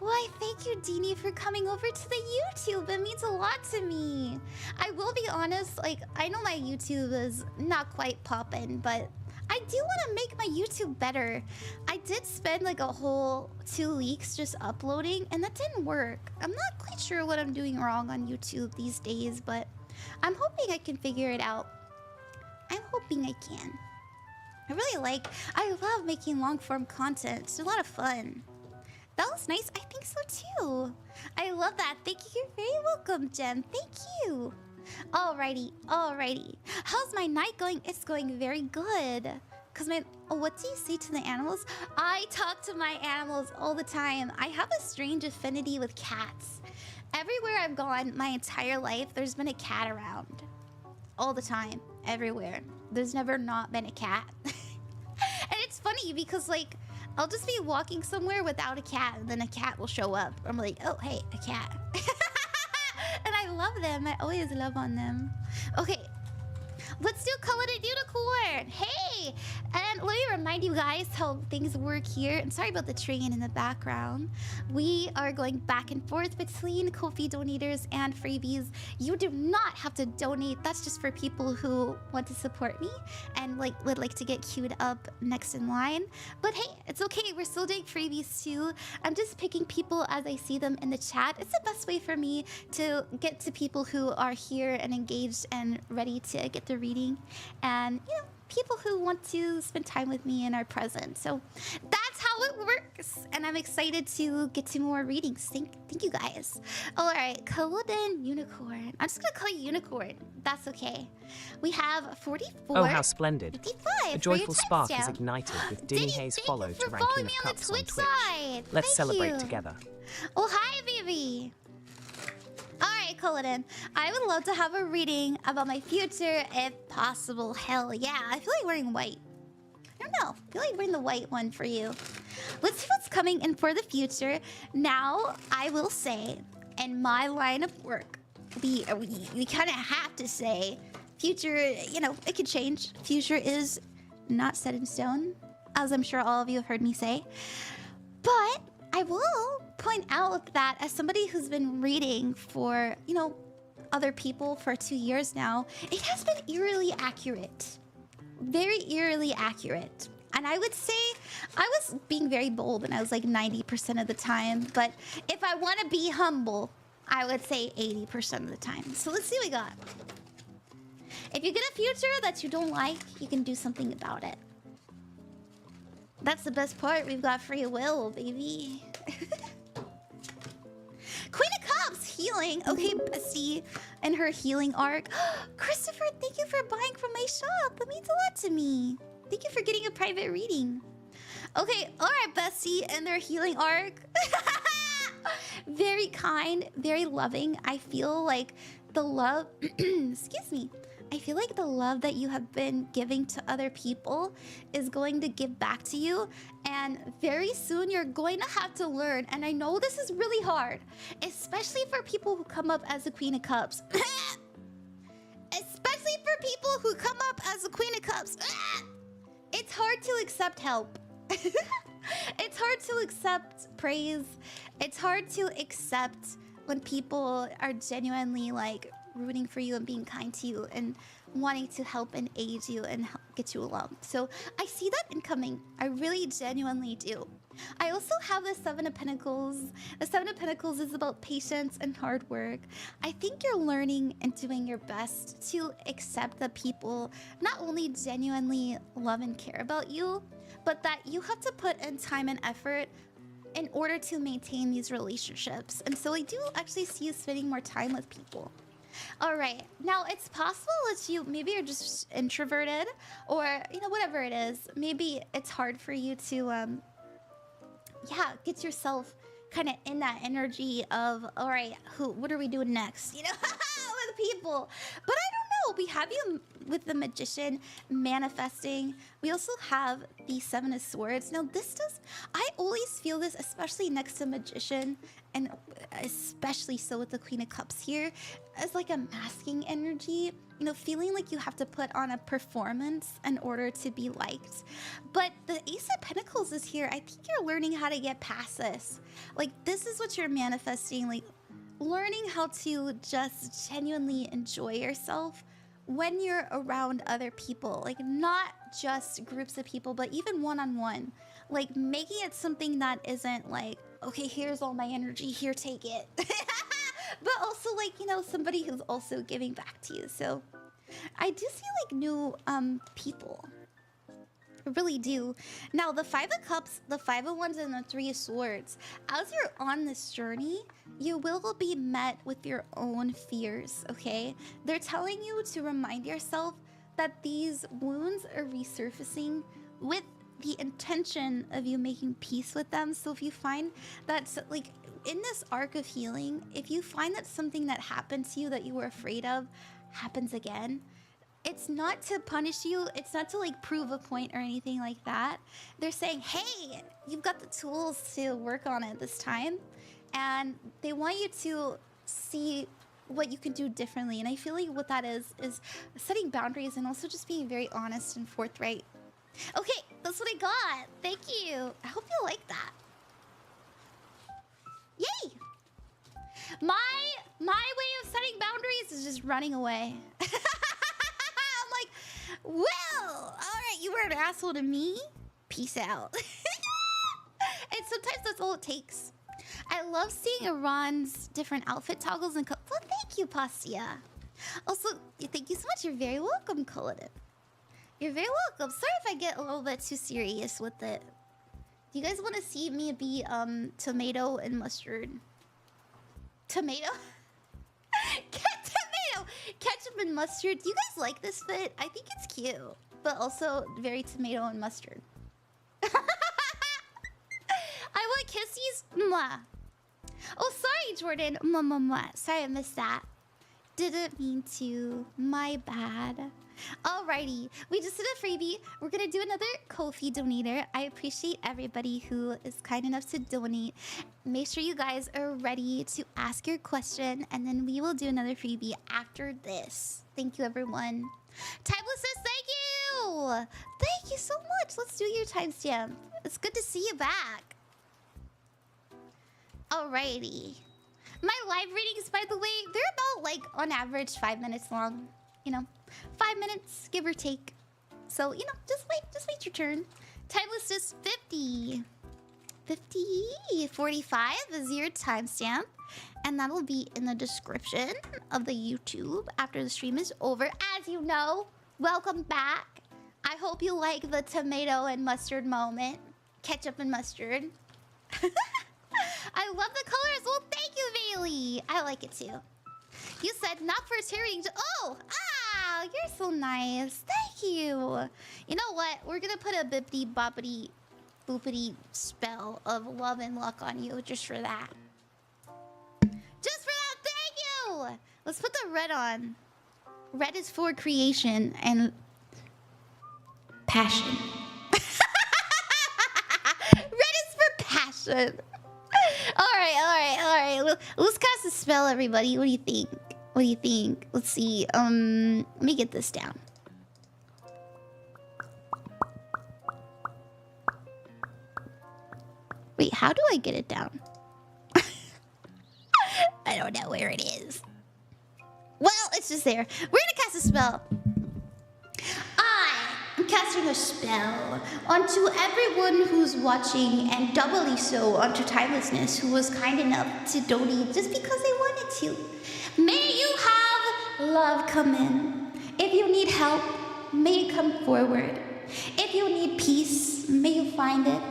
Why, thank you, Deanie, for coming over to the YouTube. It means a lot to me. I will be honest, like, I know my YouTube is not quite poppin', but I do want to make my YouTube better. I did spend like a whole 2 weeks just uploading, and that didn't work. I'm not quite sure what I'm doing wrong on YouTube these days, but I'm hoping I can figure it out. I'm hoping I can. I love making long form content. It's a lot of fun. That was nice. I think so too. I love that. Thank you. You're very welcome, Jem. Thank you. Alrighty. How's my night going? It's going very good. What do you say to the animals? I talk to my animals all the time. I have a strange affinity with cats. Everywhere I've gone my entire life, there's been a cat around. All the time. Everywhere. There's never not been a cat. And it's funny because, like, I'll just be walking somewhere without a cat, and then a cat will show up. I'm like, oh, hey, a cat. And I love them. I always love on them. Okay. Let's do CullodenUnicorn. Hey, and let me remind you guys how things work here. And sorry about the train in the background. We are going back and forth between Ko-fi donators and freebies. You do not have to donate. That's just for people who want to support me and would like to get queued up next in line. But hey, it's okay. We're still doing freebies too. I'm just picking people as I see them in the chat. It's the best way for me to get to people who are here and engaged and ready to get the reading, and people who want to spend time with me and are present. So that's how it works, and I'm excited to get to more readings. Thank you guys. All right, CullodenUnicorn. I'm just gonna call you Unicorn. That's okay. We have 44. Oh, how splendid. 55. A joyful spark is timestamp. ignited with Dinny Hayes follow to following Ranking me of on the Cups on Twitch Twitch. side. Let's Thank celebrate you. together. Oh, hi, Bibi. All right, Culloden. I would love to have a reading about my future if possible. Hell yeah. I feel like wearing white. I don't know. I feel like wearing the white one for you. Let's see what's coming in for the future. Now, I will say, in my line of work, we kind of have to say, future, it could change. Future is not set in stone, as I'm sure all of you have heard me say. But I will point out that as somebody who's been reading for, other people for 2 years now, it has been eerily accurate. Very eerily accurate. And I would say I was being very bold and I was like 90% of the time. But if I want to be humble, I would say 80% of the time. So let's see what we got. If you get a future that you don't like, you can do something about it. That's the best part. We've got free will, baby. Queen of Cups, healing. Okay, bestie, and her healing arc. Christopher, thank you for buying from my shop. That means a lot to me. Thank you for getting a private reading. Okay, all right, bestie, and their healing arc. Very kind, very loving. I feel like the love, excuse me. I feel like the love that you have been giving to other people is going to give back to you. And very soon you're going to have to learn. And I know this is really hard, especially for people who come up as the Queen of Cups. Especially for people who come up as the Queen of Cups. It's hard to accept help. It's hard to accept praise. It's hard to accept when people are genuinely rooting for you and being kind to you and wanting to help and aid you and get you along. So I see that incoming. I really genuinely do. I also have the Seven of Pentacles. The Seven of Pentacles is about patience and hard work. I think you're learning and doing your best to accept that people not only genuinely love and care about you, but that you have to put in time and effort in order to maintain these relationships. And so I do actually see you spending more time with people. All right, now it's possible that maybe you're just introverted, or whatever it is. Maybe it's hard for you to get yourself kind of in that energy of, all right, what are we doing next, with people. But I don't know, we have you with the Magician manifesting. We also have the Seven of Swords. Now I always feel this, especially next to Magician, and especially so with the Queen of Cups here, as like a masking energy, feeling like you have to put on a performance in order to be liked. But the Ace of Pentacles is here. I think you're learning how to get past this. This is what you're manifesting, learning how to just genuinely enjoy yourself when you're around other people, not just groups of people, but even one-on-one, making it something that isn't okay, here's all my energy, here, take it. But also somebody who's also giving back to you. So I do see new people. I really do. Now the Five of Cups, the Five of Wands, and the Three of Swords. As you're on this journey, you will be met with your own fears, okay? They're telling you to remind yourself that these wounds are resurfacing with the intention of you making peace with them. So if you find that in this arc of healing, if you find that something that happened to you that you were afraid of happens again, it's not to punish you, it's not to prove a point or anything like that. They're saying, hey, you've got the tools to work on it this time, and they want you to see what you can do differently. And I feel like what that is setting boundaries and also just being very honest and forthright. Okay, that's what I got. Thank you. I hope you like that. Yay! My way of setting boundaries is just running away. I'm like, well, all right, you were an asshole to me. Peace out. And sometimes that's all it takes. I love seeing Iran's different outfit toggles and well, thank you, Pastia. Also, thank you so much. You're very welcome, Culloden. You're very welcome. Sorry if I get a little bit too serious with it. Do you guys want to see me be tomato and mustard? Tomato? Tomato! Ketchup and mustard. Do you guys like this fit? I think it's cute, but also very tomato and mustard. I want kissies. Mwah. Oh, sorry, Jordan. Mwah, mwah, mwah. Sorry, I missed that. Didn't mean to. My bad. Alrighty, we just did a freebie. We're gonna do another Ko-fi donator. I appreciate everybody who is kind enough to donate. Make sure you guys are ready to ask your question, and then we will do another freebie after this. Thank you, everyone. Timelessness, thank you! Thank you so much. Let's do your timestamp. It's good to see you back. Alrighty. My live readings, by the way, they're about, like, on average 5 minutes long. You know, 5 minutes, give or take. So, you know, just wait your turn. Timelessness 50. 45 is your timestamp. And that'll be in the description of the YouTube after the stream is over. As you know, welcome back. I hope you like the tomato and mustard moment. Ketchup and mustard. I love the colors. Well, thank you, Bailey. I like it too. You said not for a charity. Oh, you're so nice. Thank you. You know what? We're gonna put a bippity boppity boopity spell of love and luck on you just for that. Just for that, thank you. Let's put the red on. Red is for creation and passion. Red is for passion. All right. Let's cast a spell, everybody. What do you think? What do you think? Let's see. Let me get this down. Wait, how do I get it down? I don't know where it is. Well, it's just there. We're gonna cast a spell. I'm casting a spell onto everyone who's watching, and doubly so onto Timelessness, who was kind enough to donate just because they wanted to. May you have love come in. If you need help, may it come forward. If you need peace, may you find it.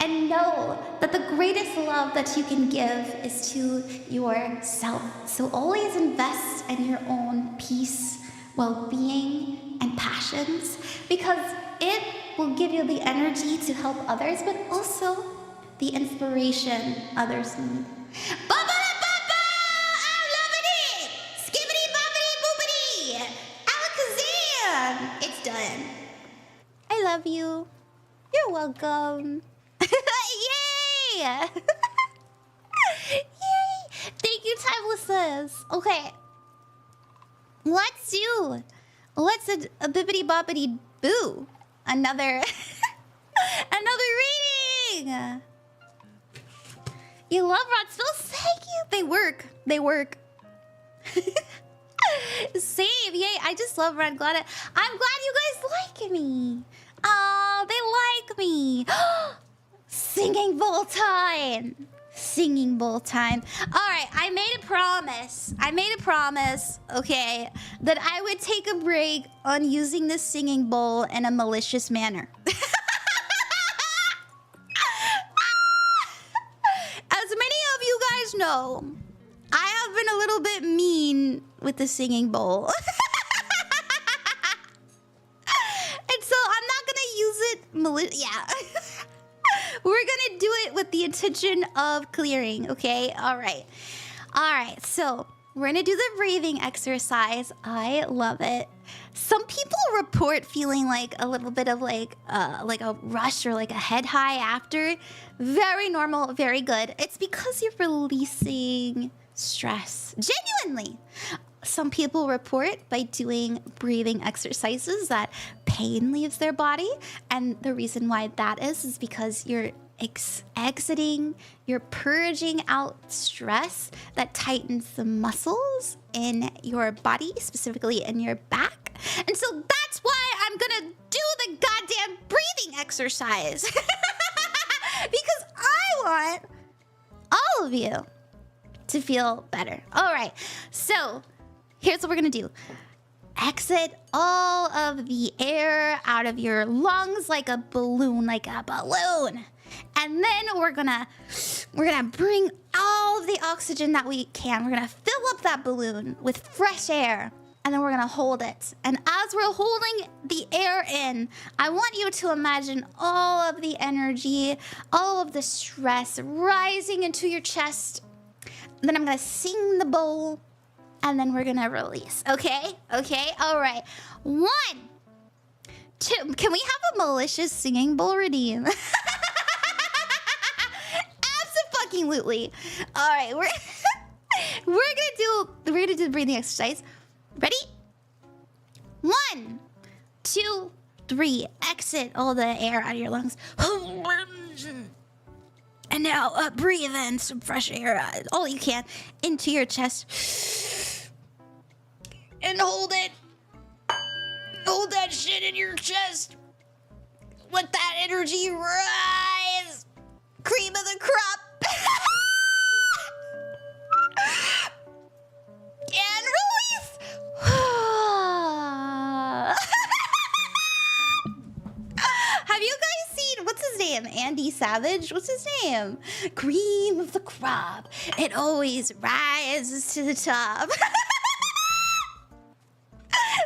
And know that the greatest love that you can give is to yourself. So always invest in your own peace, well-being, and passions, because it will give you the energy to help others, but also the inspiration others need. Ba-ba-da-ba-ba! I'm loving it! Skibbity-bobbity-boopity! Alakazam! It's done. I love you. You're welcome. Yay! Yay! Thank you, Timelessness. Okay. Let's a bippity boppity boo. Another reading. You love rod spells? Thank you. They work. Same. Yay. I just love red. I'm glad you guys like me. Oh, they like me. Singing bowl time. All right, I made a promise, okay, that I would take a break on using this singing bowl in a malicious manner. As many of you guys know, I have been a little bit mean with the singing bowl. And so I'm not gonna use it We're gonna do it with the intention of clearing, okay? All right, so we're gonna do the breathing exercise. I love it. Some people report feeling like a little bit of like a rush or like a head high after. Very normal, very good. It's because you're releasing stress. Genuinely. Some people report by doing breathing exercises that pain leaves their body. And the reason why that is because you're exiting, you're purging out stress that tightens the muscles in your body, specifically in your back. And so that's why I'm gonna do the goddamn breathing exercise. Because I want all of you to feel better. All right, so here's what we're gonna do. Exit all of the air out of your lungs like a balloon, And then we're gonna bring all of the oxygen that we can. We're gonna fill up that balloon with fresh air, and then we're gonna hold it. And as we're holding the air in, I want you to imagine all of the energy, all of the stress rising into your chest. And then I'm gonna sing the bowl, and then we're gonna release. Okay? Okay? All right. 1, 2. Can we have a malicious singing bowl redeem? Absolutely. All right, we're gonna do the breathing exercise. Ready? 1, 2, 3. Exit all the air out of your lungs. And now breathe in some fresh air, all you can, into your chest. And hold it. Hold that shit in your chest. Let that energy rise. Cream of the crop. And release. Have you guys seen, what's his name? Andy Savage? What's his name? Cream of the crop. It always rises to the top.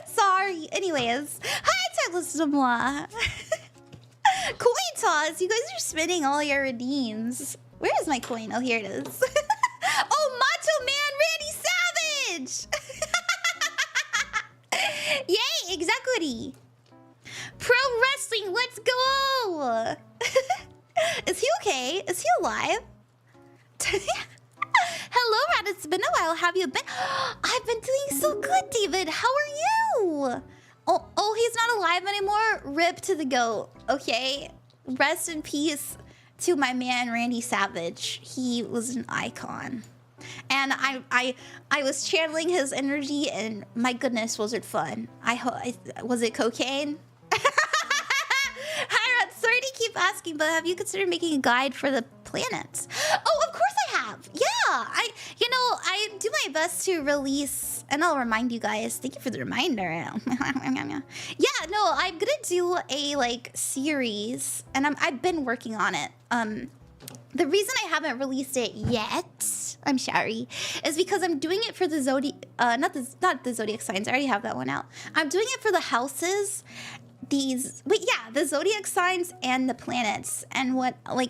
Sorry. Anyways. Hi, Timelessness. Coin toss. You guys are spending all your redeems. Where is my coin? Oh, here it is. Oh, Macho Man Randy Savage! Yay, executive. Pro wrestling, let's go! Is he okay? Is he alive? Hello, Rad. It's been a while. Have you been? I've been doing so good, David. How are you? Oh, he's not alive anymore? Rip to the goat. Okay. Rest in peace to my man Randy Savage. He was an icon. And I was channeling his energy, and my goodness, was it fun. Was it cocaine? Hi, Rad. Sorry to keep asking, but have you considered making a guide for the planets? Oh, of course I have. Yeah, I do my best to release, and I'll remind you guys. Thank you for the reminder. Yeah, no, I'm gonna do a series, and I've been working on it. The reason I haven't released it yet, I'm sorry, is because I'm doing it for the not the zodiac signs. I already have that one out. I'm doing it for the houses. The zodiac signs and the planets, and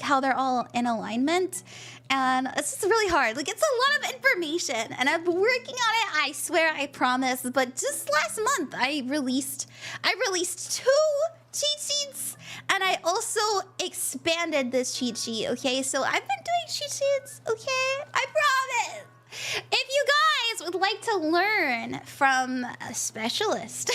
how they're all in alignment. And it's just really hard. It's a lot of information, and I've been working on it. I swear, I promise. But just last month, I released 2 cheat sheets, and I also expanded this cheat sheet. Okay, so I've been doing cheat sheets. Okay, I promise. If you guys would like to learn from a specialist.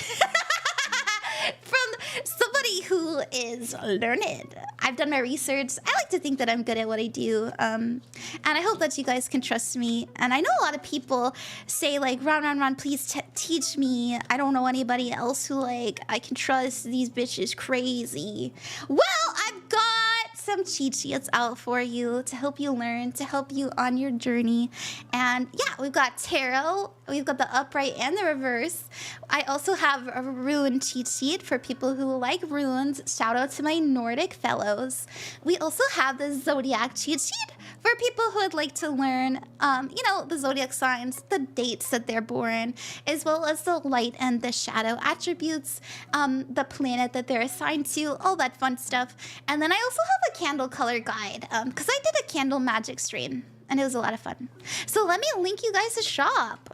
From somebody who is learned. I've done my research. I like to think that I'm good at what I do. And I hope that you guys can trust me. And I know a lot of people say Ron, please teach me. I don't know anybody else who I can trust. These bitches crazy. Well, I've got some cheat sheets out for you to help you learn, to help you on your journey. And yeah, we've got tarot, we've got the upright and the reverse. I also have a rune cheat sheet for people who like runes. Shout out to my Nordic fellows. We also have the zodiac cheat sheet for people who would like to learn, the zodiac signs, the dates that they're born, as well as the light and the shadow attributes, the planet that they're assigned to, all that fun stuff. And then I also have a candle color guide, because I did a candle magic stream, and it was a lot of fun. So let me link you guys a shop.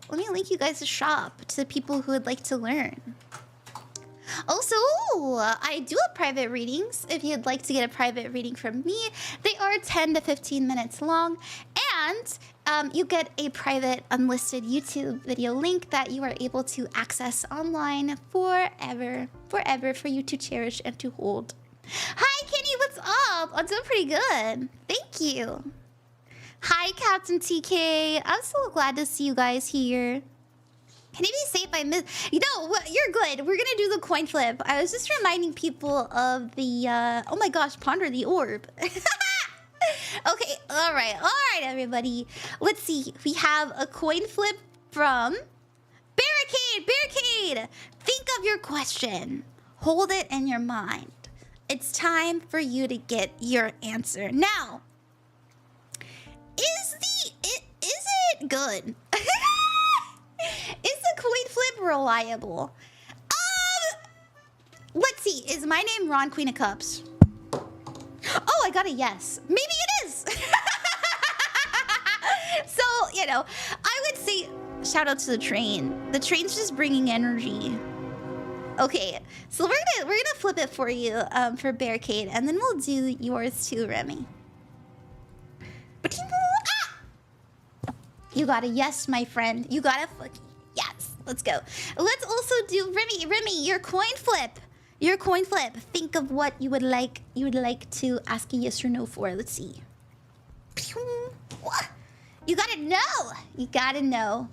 To people who would like to learn. Also, I do have private readings. If you'd like to get a private reading from me, they are 10 to 15 minutes long. And you get a private unlisted YouTube video link that you are able to access online forever for you to cherish and to hold. Hi, Kenny, what's up? I'm doing pretty good. Thank you. Hi, Captain TK. I'm so glad to see you guys here. Can you be safe? I miss. You know what? You're good. We're gonna do the coin flip. I was just reminding people of the. Oh my gosh! Ponder the orb. Okay. All right. Everybody. Let's see. We have a coin flip from Barricade. Think of your question. Hold it in your mind. It's time for you to get your answer now. Is it good? Is the coin flip reliable? Let's see. Is my name Ron, Queen of Cups? Oh, I got a yes. Maybe it is. So, you know, I would say shout out to the train. The train's just bringing energy. Okay, so we're gonna flip it for you for Barricade, and then we'll do yours too, Remy. You got a yes, my friend. You got a fucking yes. Let's go. Let's also do Remy, your coin flip. Your coin flip. Think of what you would like to ask a yes or no for. Let's see. You gotta know. You gotta know.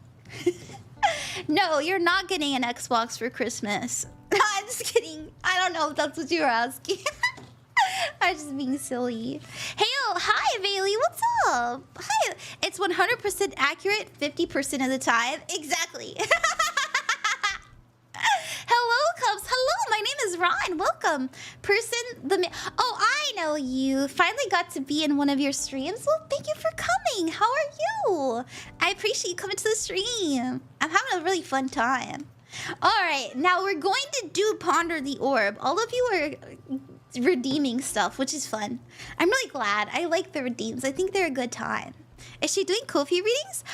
No, you're not getting an Xbox for Christmas. No, I'm just kidding. I don't know if that's what you were asking. I'm just being silly. Hey, hi, Bailey. What's up? Hi. It's 100% accurate 50% of the time. Exactly. Hello, Cubs. Hello, my name is Ron. Welcome. Oh, I know you. Finally got to be in one of your streams. Well, thank you for coming. How are you? I appreciate you coming to the stream. I'm having a really fun time. All right, now we're going to do Ponder the Orb. All of you are redeeming stuff, which is fun. I'm really glad. I like the redeems. I think they're a good time. Is she doing Ko-fi readings?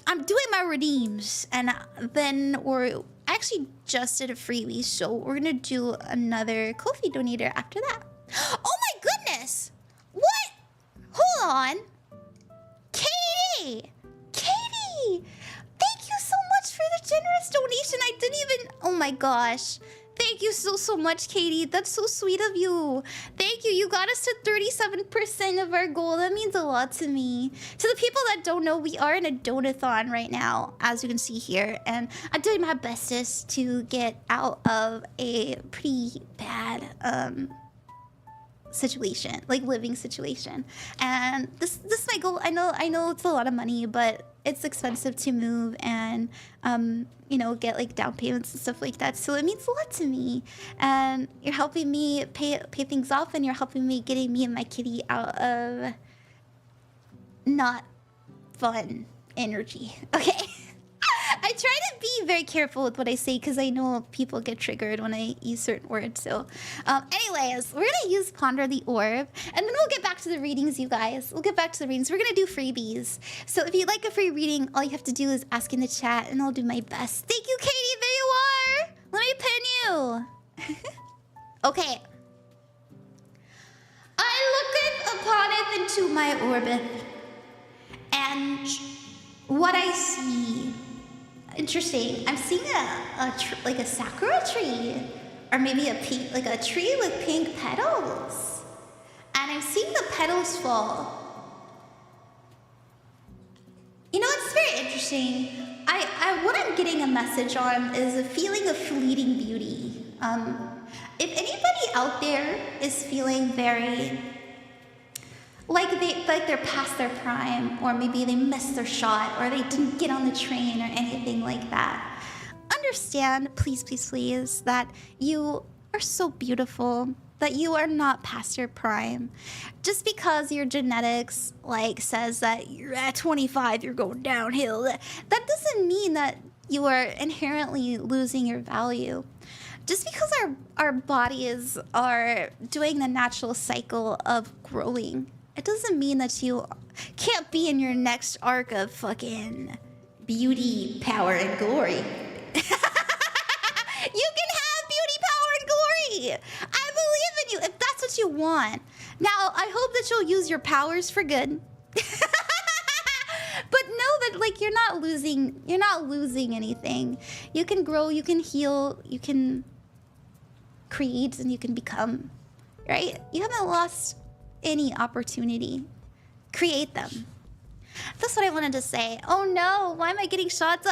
I'm doing my redeems, and then I actually just did a freebie, so we're gonna do another Ko-fi donator after that. Oh my goodness! What? Hold on. Katie! Thank you so much for the generous donation. I didn't even... Oh my gosh. Thank you so much, Katie. That's so sweet of you. Thank you. You got us to 37% of our goal. That means a lot to me. To the people that don't know, we are in a donathon right now, as you can see here. And I'm doing my bestest to get out of a pretty bad situation, like living situation. And this is my goal. I know it's a lot of money, but it's expensive to move and you know, get like down payments and stuff like that. So it means a lot to me. And you're helping me pay things off, and you're helping me getting me and my kitty out of not fun energy. Okay. I try to be very careful with what I say because I know people get triggered when I use certain words. So anyways, we're gonna use Ponder the Orb, and then we'll get back to the readings, you guys. We'll get back to the readings. We're gonna do freebies. So if you'd like a free reading, all you have to do is ask in the chat and I'll do my best. Thank you, Katie. There you are. Let me pin you. Okay. I looketh upon it into my orbit, and what I see... Interesting. I'm seeing like a sakura tree, or maybe a tree with pink petals, and I'm seeing the petals fall. You know, it's very interesting. What I'm getting a message on is a feeling of fleeting beauty. If anybody out there is feeling very like they're past their prime, or maybe they missed their shot, or they didn't get on the train, or anything like that, understand, please, that you are so beautiful, that you are not past your prime. Just because your genetics says that you're at 25, you're going downhill, that doesn't mean that you are inherently losing your value. Just because our bodies are doing the natural cycle of growing, it doesn't mean that you can't be in your next arc of fucking beauty, power, and glory. You can have beauty, power, and glory. I believe in you if that's what you want. Now, I hope that you'll use your powers for good. like you're not losing anything. You can grow, you can heal, you can create, and you can become, right? You haven't lost any opportunity. Create them. That's what I wanted to say. Oh no, why am I getting shots?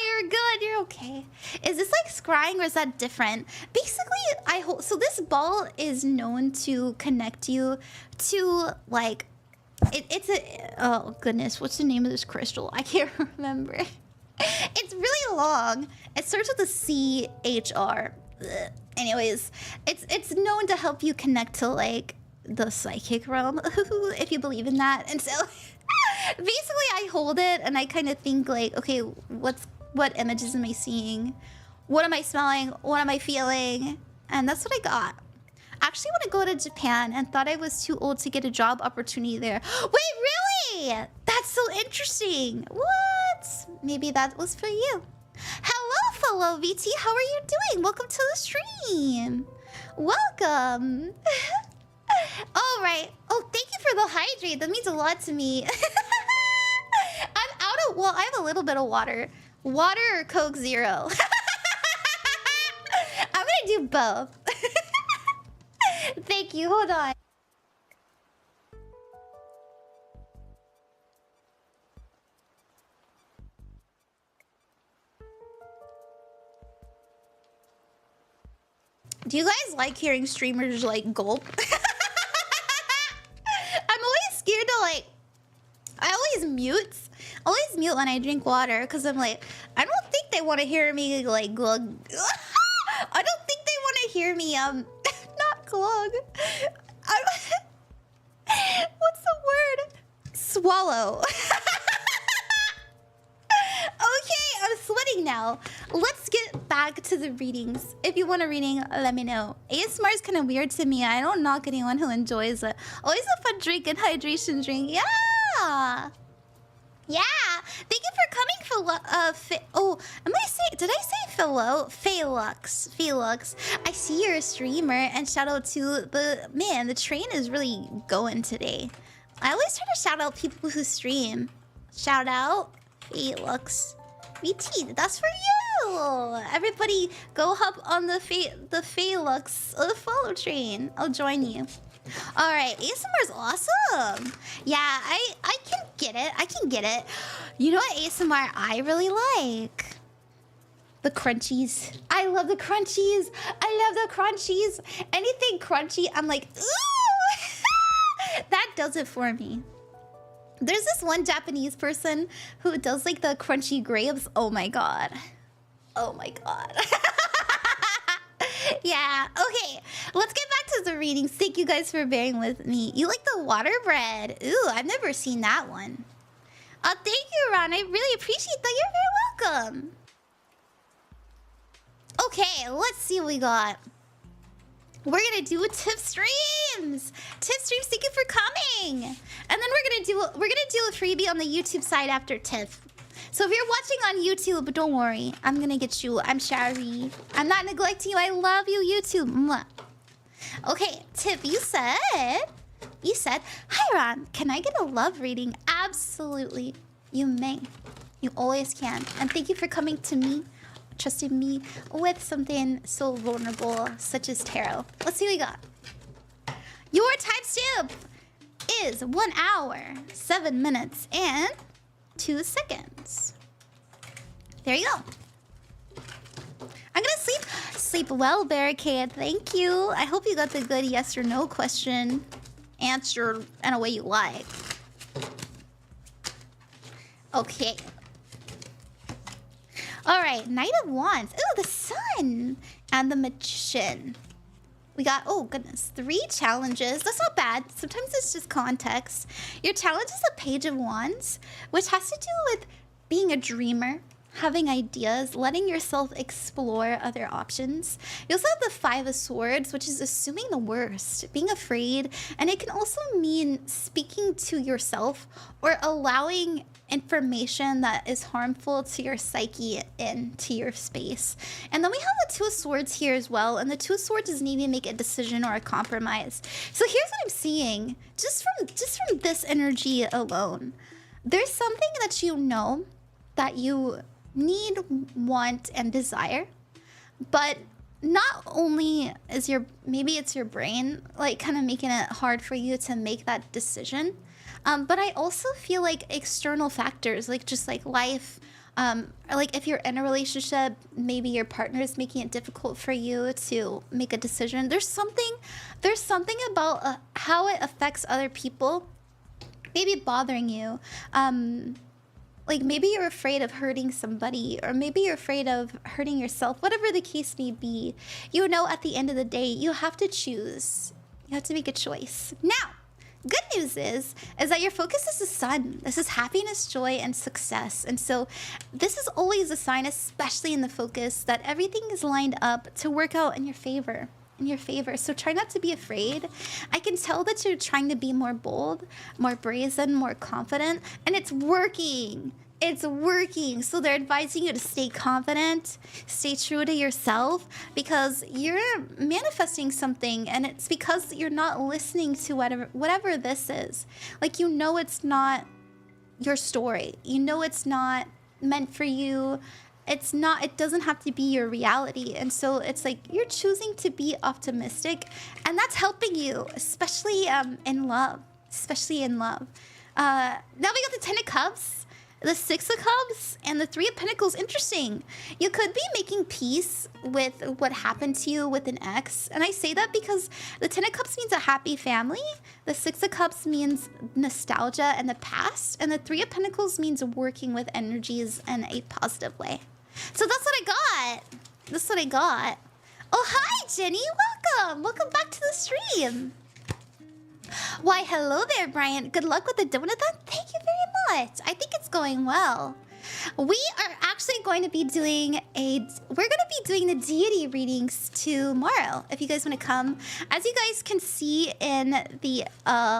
You're good, you're okay. Is this like scrying or is that different? Basically, so this ball is known to connect you to like, it's a, oh goodness, what's the name of this crystal? I can't remember. It's really long. It starts with a CHR. Ugh. Anyways, it's known to help you connect to like the psychic realm, if you believe in that. And so basically I hold it and I kind of think like, okay, what images am I seeing? What am I smelling? What am I feeling? And that's what I got. I actually want to go to Japan and thought I was too old to get a job opportunity there. Wait, really? That's so interesting. What? Maybe that was for you. Hello, FaeluxVT. How are you doing? Welcome to the stream. Welcome. All right. Oh, thank you for the hydrate. That means a lot to me. I'm out of, well, I have a little bit of water. Water or Coke Zero? I'm gonna do both. Thank you. Hold on. Do you guys like hearing streamers like gulp? I'm always scared to like, I always mute when I drink water because I'm like, I don't think they want to hear me like glug. I don't think they want to hear me not glug. What's the word? Swallow. Okay, I'm sweating now. Let's get back to the readings. If you want a reading, let me know. ASMR is kind of weird to me. I don't knock anyone who enjoys it. Always a fun drink and hydration drink. Yeah. Yeah. Thank you for coming, did I say Felux? I see you're a streamer, and shout out to the train is really going today. I always try to shout out people who stream. Shout out FaeluxVT. That's for you. Everybody, go hop on the Felux follow train. I'll join you. All right, ASMR is awesome. Yeah, I can get it. I can get it. You know what ASMR I really like? The crunchies. I love the crunchies. I love the crunchies. Anything crunchy, I'm like, ooh. That does it for me. There's this one Japanese person who does like the crunchy grapes. Oh my god. Oh my god. Yeah, okay. Let's get back to the readings. Thank you guys for bearing with me. You like the water bread? Ooh, I've never seen that one. Thank you, Ron. I really appreciate that. You're very welcome. Okay, let's see what we got. We're gonna do tip streams. Tip streams, thank you for coming. And then we're gonna do a freebie on the YouTube side after TIFF. So if you're watching on YouTube, don't worry. I'm gonna get you. I'm sorry. I'm not neglecting you. I love you, YouTube. Mwah. Okay, Tiff, you said, hi Ron, can I get a love reading? Absolutely. You may. You always can. And thank you for coming to me, trusting me with something so vulnerable such as tarot. Let's see what we got. Your timestamp is 1 hour, 7 minutes, and 2 seconds. There you go. I'm gonna sleep well, Barricade. Thank you. I hope you got the good yes or no question answered in a way you like. Okay. All right, Knight of Wands. Ooh, the Sun and the Magician. We got, oh goodness, 3 challenges. That's not bad. Sometimes it's just context. Your challenge is a Page of Wands, which has to do with being a dreamer, having ideas, letting yourself explore other options. You also have the 5 of Swords, which is assuming the worst, being afraid, and it can also mean speaking to yourself or allowing information that is harmful to your psyche into your space. And then we have the 2 of Swords here as well, and the 2 of Swords is needing to make a decision or a compromise. So here's what I'm seeing, just from this energy alone. there's something that you know that you need, want, and desire, but not only is maybe it's your brain like kind of making it hard for you to make that decision, but I also feel like external factors, like just like life, or like if you're in a relationship, maybe your partner is making it difficult for you to make a decision. There's something about how it affects other people maybe bothering you. Like maybe you're afraid of hurting somebody, or maybe you're afraid of hurting yourself, whatever the case may be. You know, at the end of the day, you have to choose. You have to make a choice. Now, good news is that your focus is the sun. This is happiness, joy, and success. And so this is always a sign, especially in the focus, that everything is lined up to work out in your favor. So try not to be afraid. I can tell that you're trying to be more bold, more brazen, more confident, and it's working. It's working. So they're advising you to stay confident, stay true to yourself, because you're manifesting something, and it's because you're not listening to whatever this is. Like, you know it's not your story. You know it's not meant for you. It doesn't have to be your reality. And so it's like you're choosing to be optimistic, and that's helping you, especially in love. Now we got the 10 of Cups, the 6 of Cups, and the 3 of Pentacles. Interesting. You could be making peace with what happened to you with an ex. And I say that because the 10 of Cups means a happy family. The 6 of Cups means nostalgia and the past. And the 3 of Pentacles means working with energies in a positive way. So that's what I got. Oh, hi, Jenny. Welcome. Welcome back to the stream. Why, hello there, Brian. Good luck with the donathon. Thank you very much. I think it's going well. We are actually going to be doing the deity readings tomorrow. If you guys want to come, as you guys can see in the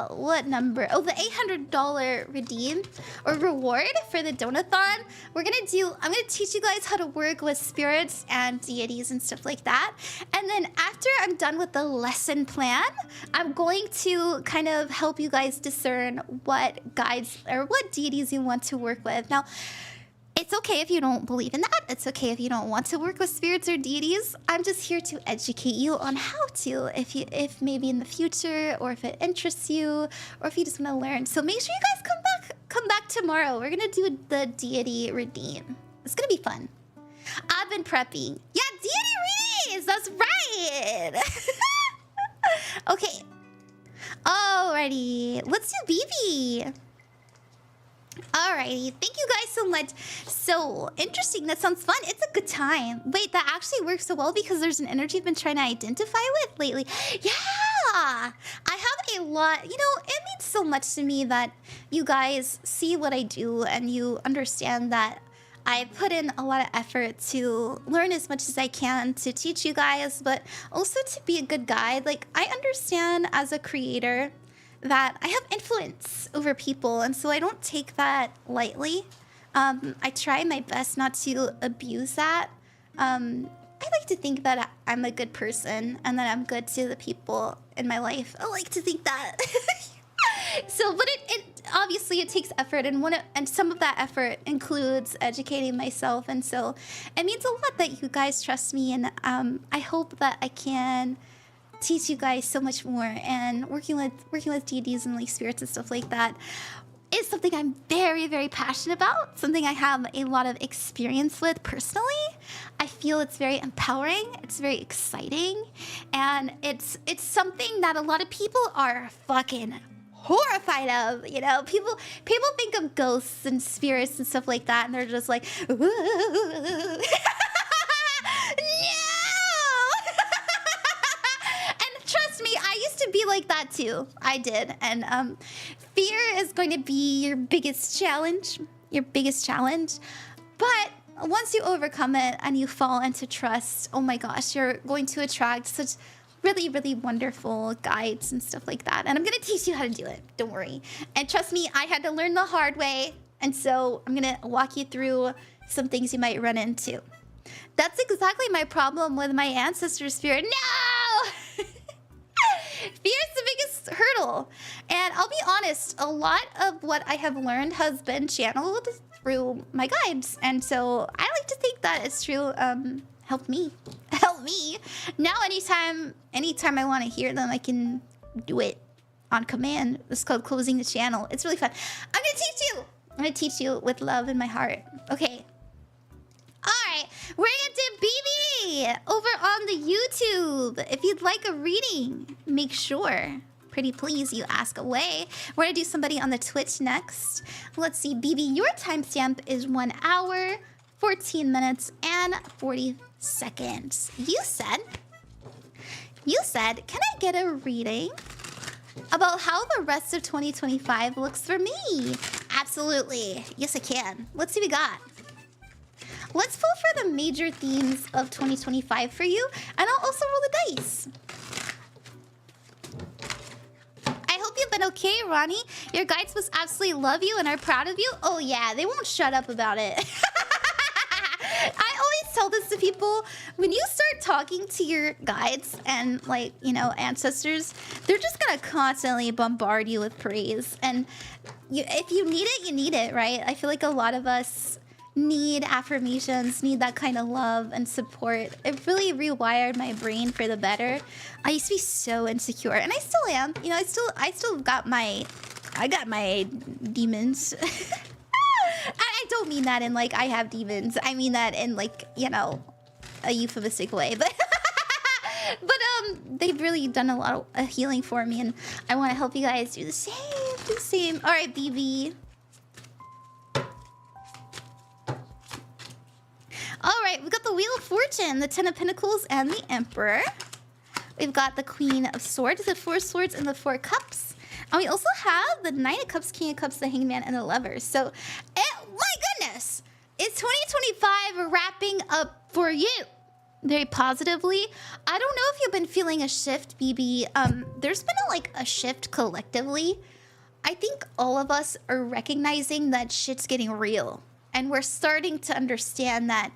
what number? Oh, the $800 redeem or reward for the donathon. I'm gonna teach you guys how to work with spirits and deities and stuff like that. And then after I'm done with the lesson plan, I'm going to kind of help you guys discern what guides or what deities you want to work with. Now, it's okay if you don't believe in that. It's okay if you don't want to work with spirits or deities. I'm just here to educate you on how to, if maybe in the future, or if it interests you, or if you just want to learn. So make sure you guys come back tomorrow. We're gonna do the deity redeem. It's gonna be fun. I've been prepping. Yeah, deity readings. That's right. Okay. Alrighty. Let's do Bibi. Alrighty, thank you guys so much. So interesting, that sounds fun. It's a good time. Wait, that actually works so well because there's an energy I've been trying to identify with lately. Yeah, I have a lot. You know, it means so much to me that you guys see what I do and you understand that I put in a lot of effort to learn as much as I can to teach you guys, but also to be a good guide. Like, I understand as a creator that I have influence over people, and so I don't take that lightly. I try my best not to abuse that. I like to think that I'm a good person and that I'm good to the people in my life. I like to think that. So, but it obviously it takes effort, and some of that effort includes educating myself, and so it means a lot that you guys trust me, and I hope that I can teach you guys so much more. And working with deities and like spirits and stuff like that is something I'm very, very passionate about, something I have a lot of experience with personally. I feel it's very empowering, it's very exciting, and it's something that a lot of people are fucking horrified of. You know, people think of ghosts and spirits and stuff like that, and they're just like, no. Trust me, I used to be like that too. I did. And fear is going to be your biggest challenge. But once you overcome it and you fall into trust, oh my gosh, you're going to attract such really, really wonderful guides and stuff like that. And I'm going to teach you how to do it. Don't worry. And trust me, I had to learn the hard way. And so I'm going to walk you through some things you might run into. That's exactly my problem with my ancestor spirit. No! Fear is the biggest biggest hurdle. And I'll be honest, a lot of what I have learned has been channeled through my guides. And so I like to think that it's true. Help me. Help me. Now anytime I want to hear them, I can do it on command. It's called closing the channel. It's really fun. I'm gonna teach you with love in my heart. Okay. Alright, we're gonna do BB over on the YouTube. If you'd like a reading, make sure, pretty please, you ask away. We're gonna do somebody on the Twitch next. Let's see, BB, your timestamp is 1 hour, 14 minutes, and 40 seconds. You said, can I get a reading about how the rest of 2025 looks for me? Absolutely. Yes, I can. Let's see what we got. Let's pull for the major themes of 2025 for you, and I'll also roll the dice. I hope you've been okay, Ronnie. Your guides must absolutely love you and are proud of you. Oh yeah, they won't shut up about it. I always tell this to people. When you start talking to your guides and, like, you know, ancestors, they're just gonna constantly bombard you with praise. And if you need it, you need it, right? I feel like a lot of us need affirmations, need that kind of love and support. It really rewired my brain for the better. I used to be so insecure, and I still am. You know, I still got my demons. I don't mean that in like I have demons. I mean that in, like, you know, a euphemistic way. But they've really done a lot of healing for me, and I want to help you guys do the same. Do the same. All right, BB. All right, we've got the Wheel of Fortune, the Ten of Pentacles, and the Emperor. We've got the Queen of Swords, the Four Swords, and the Four Cups. And we also have the Knight of Cups, King of Cups, the Hangman, and the Lovers. So, my goodness, it's 2025 wrapping up for you very positively. I don't know if you've been feeling a shift, BB. There's been a shift collectively. I think all of us are recognizing that shit's getting real. And we're starting to understand that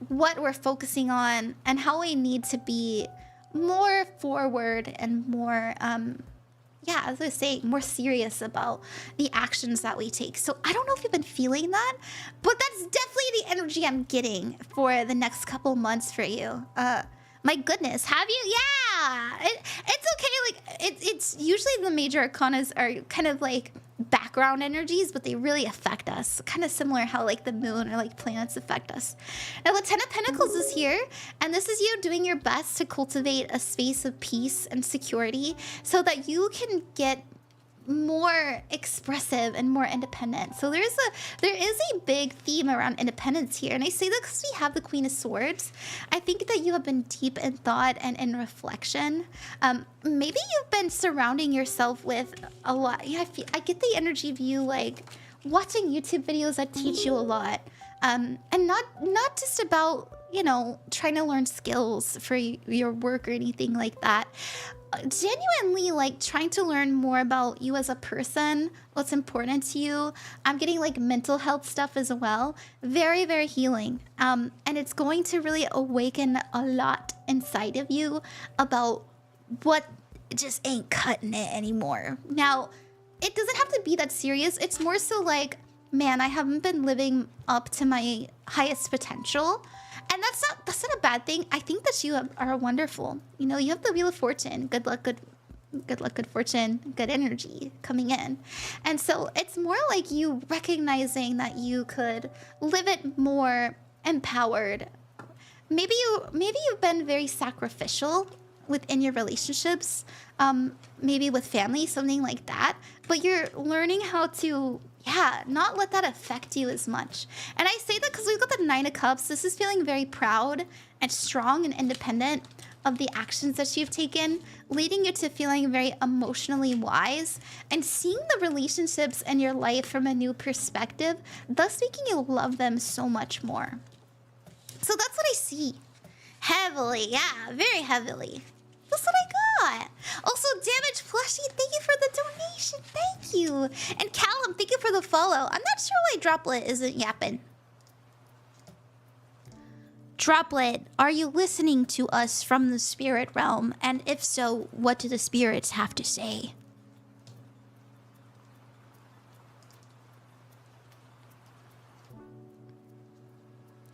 what we're focusing on and how we need to be more forward and more, yeah, as I was saying, more serious about the actions that we take. So I don't know if you've been feeling that, but that's definitely the energy I'm getting for the next couple months for you. My goodness, have you? Yeah, it's okay. Like it's usually the major arcanas are kind of like background energies, but they really affect us. Kind of similar how like the moon or like planets affect us. Now the Ten of Pentacles is here, and this is you doing your best to cultivate a space of peace and security so that you can get more expressive and more independent. So there is a big theme around independence here, and I say that because we have the Queen of Swords. I think that you have been deep in thought and in reflection. Maybe you've been surrounding yourself with a lot. Yeah, I get the energy of you like watching YouTube videos that teach you a lot, and not just about, you know, trying to learn skills for your work or anything like that. Genuinely like trying to learn more about you as a person, what's important to you. I'm getting like mental health stuff as well. Very, very healing. And it's going to really awaken a lot inside of you about what just ain't cutting it anymore. Now, it doesn't have to be that serious. It's more so like, man, I haven't been living up to my highest potential. And that's not a bad thing. I think that you are wonderful. You know, you have the Wheel of Fortune. Good luck, good fortune, good energy coming in. And so it's more like you recognizing that you could live it more empowered. Maybe you've been very sacrificial within your relationships, maybe with family, something like that. But you're learning how to, yeah, not let that affect you as much. And I say that because we've got the Nine of Cups. This is feeling very proud and strong and independent of the actions that you've taken, leading you to feeling very emotionally wise and seeing the relationships in your life from a new perspective, thus making you love them so much more. So that's what I see. Heavily, yeah, very heavily. That's what I got. Also, DamagedPlushie, thank you for the donation. Thank you. And Callum, thank you for the follow. I'm not sure why Droplet isn't yapping. Droplet, are you listening to us from the spirit realm? And if so, what do the spirits have to say?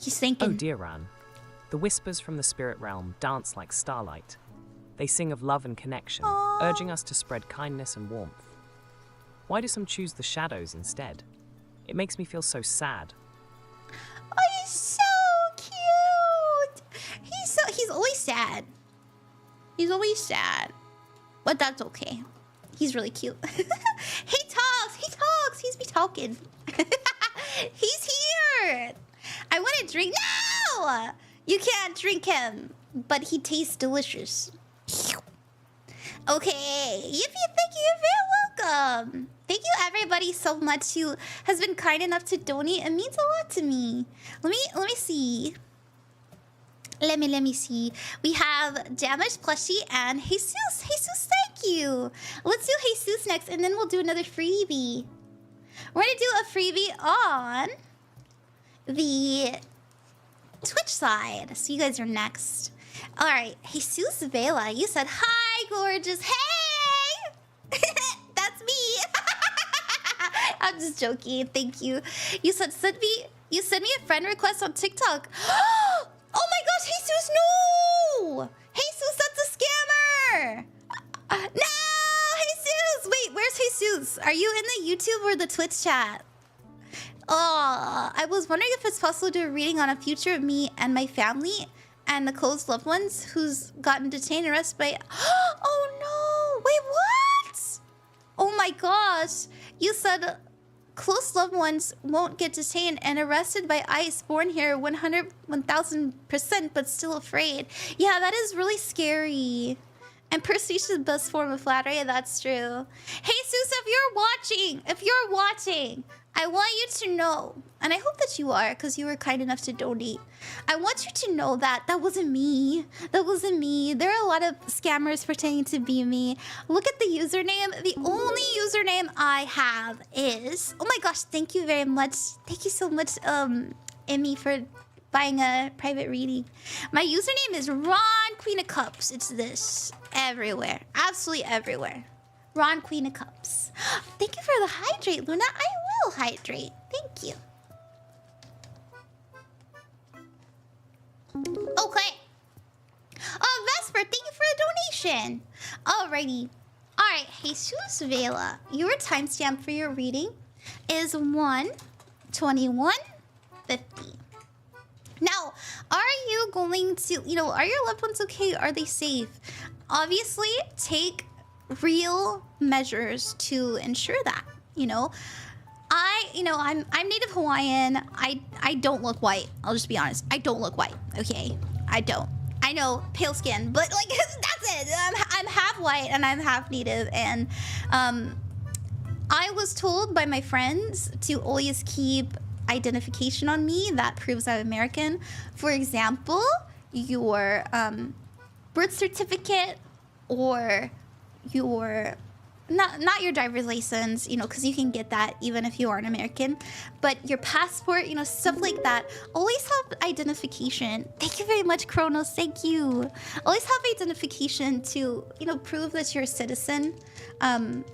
He's thinking. Oh dear, Ran. The whispers from the spirit realm dance like starlight. They sing of love and connection, urging us to spread kindness and warmth. Why do some choose the shadows instead? It makes me feel so sad. Oh, he's so cute. He's always sad. He's always sad. But that's okay. He's really cute. He talks. He's be talking. He's here. I want to drink. No! You can't drink him. But he tastes delicious. Okay. Yippee, thank you. You're very welcome. Thank you everybody so much who has been kind enough to donate. It means a lot to me. Let me see. Let me see. We have DamagedPlushie and Jesus. Jesus, thank you. Let's do Jesus next, and then we'll do another freebie. We're gonna do a freebie on the Twitch side. So you guys are next. All right, JesusVela, you said hi, gorgeous. Hey, that's me. I'm just joking. Thank you. You said send me a friend request on TikTok. Oh my gosh, Jesus, no! Jesus, that's a scammer! No, Jesus! Wait, where's Jesus? Are you in the YouTube or the Twitch chat? Oh, I was wondering if it's possible to do a reading on a future of me and my family and the close loved ones who's gotten detained and arrested by... Oh no! Wait, what? Oh my gosh. You said... close loved ones won't get detained and arrested by ICE, born here 1000%, but still afraid. Yeah, that is really scary. And persuasion is the best form of flattery, that's true. Hey, Sus, if you're watching, I want you to know, and I hope that you are, because you were kind enough to donate. I want you to know that that wasn't me. That wasn't me. There are a lot of scammers pretending to be me. Look at the username. The only username I have is... Oh my gosh, thank you very much. Thank you so much, Emmy, for buying a private reading. My username is Ron Queen of Cups. It's this. Everywhere. Absolutely everywhere. Ron Queen of Cups. Thank you for the hydrate, Luna. I will hydrate. Thank you. Okay. Oh, Vesper, thank you for the donation. Alrighty. Alright, JesusVela, your timestamp for your reading is 1/21/50. Now, are you going to, are your loved ones okay? Are they safe? Obviously, take real measures to ensure that, I'm Native Hawaiian. I don't look white. I'll just be honest. I don't look white. Okay, I don't. I know, pale skin, but like that's it. I'm half white and I'm half Native, and I was told by my friends to always keep identification on me that proves I'm American. For example, your birth certificate or your not your driver's license, because you can get that even if you aren't American, but your passport, stuff like that. Always have identification. Thank you very much, Kronos. Thank you. Always have identification to, prove that you're a citizen. And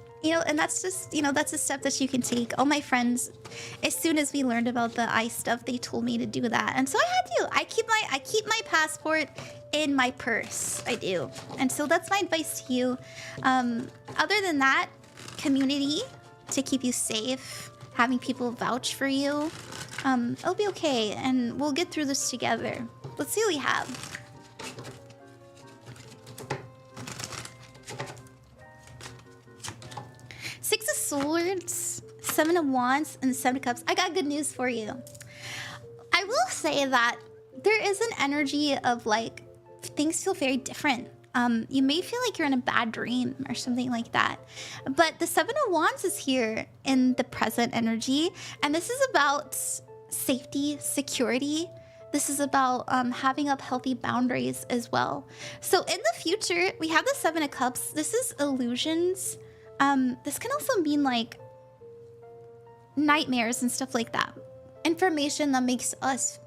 that's just, that's a step that you can take. All my friends, as soon as we learned about the ICE stuff, they told me to do that. And so I had to. I keep my passport in my purse. I do. And so that's my advice to you. Other than that, community to keep you safe, having people vouch for you. It'll be okay, and we'll get through this together. Let's see what we have. Six of Swords, Seven of Wands, and Seven of Cups. I got good news for you. I will say that there is an energy of like, things feel very different. You may feel like you're in a bad dream or something like that. But the Seven of Wands is here in the present energy. And this is about safety, security. This is about having up healthy boundaries as well. So in the future, we have the Seven of Cups. This is illusions. This can also mean like nightmares and stuff like that. Information that makes us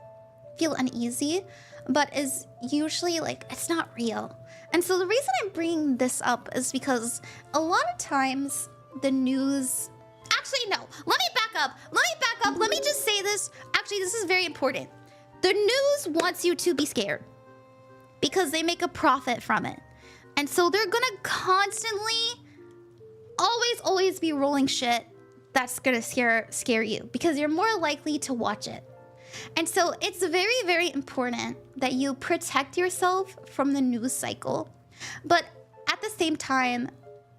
feel uneasy. but is usually like, it's not real. And so the reason I'm bringing this up is because a lot of times the news... Actually, no. Let me back up. Let me just say this. Actually, this is very important. The news wants you to be scared because they make a profit from it. And so they're gonna constantly, always be rolling shit that's gonna scare you because you're more likely to watch it. And so it's very, very important that you protect yourself from the news cycle, but at the same time,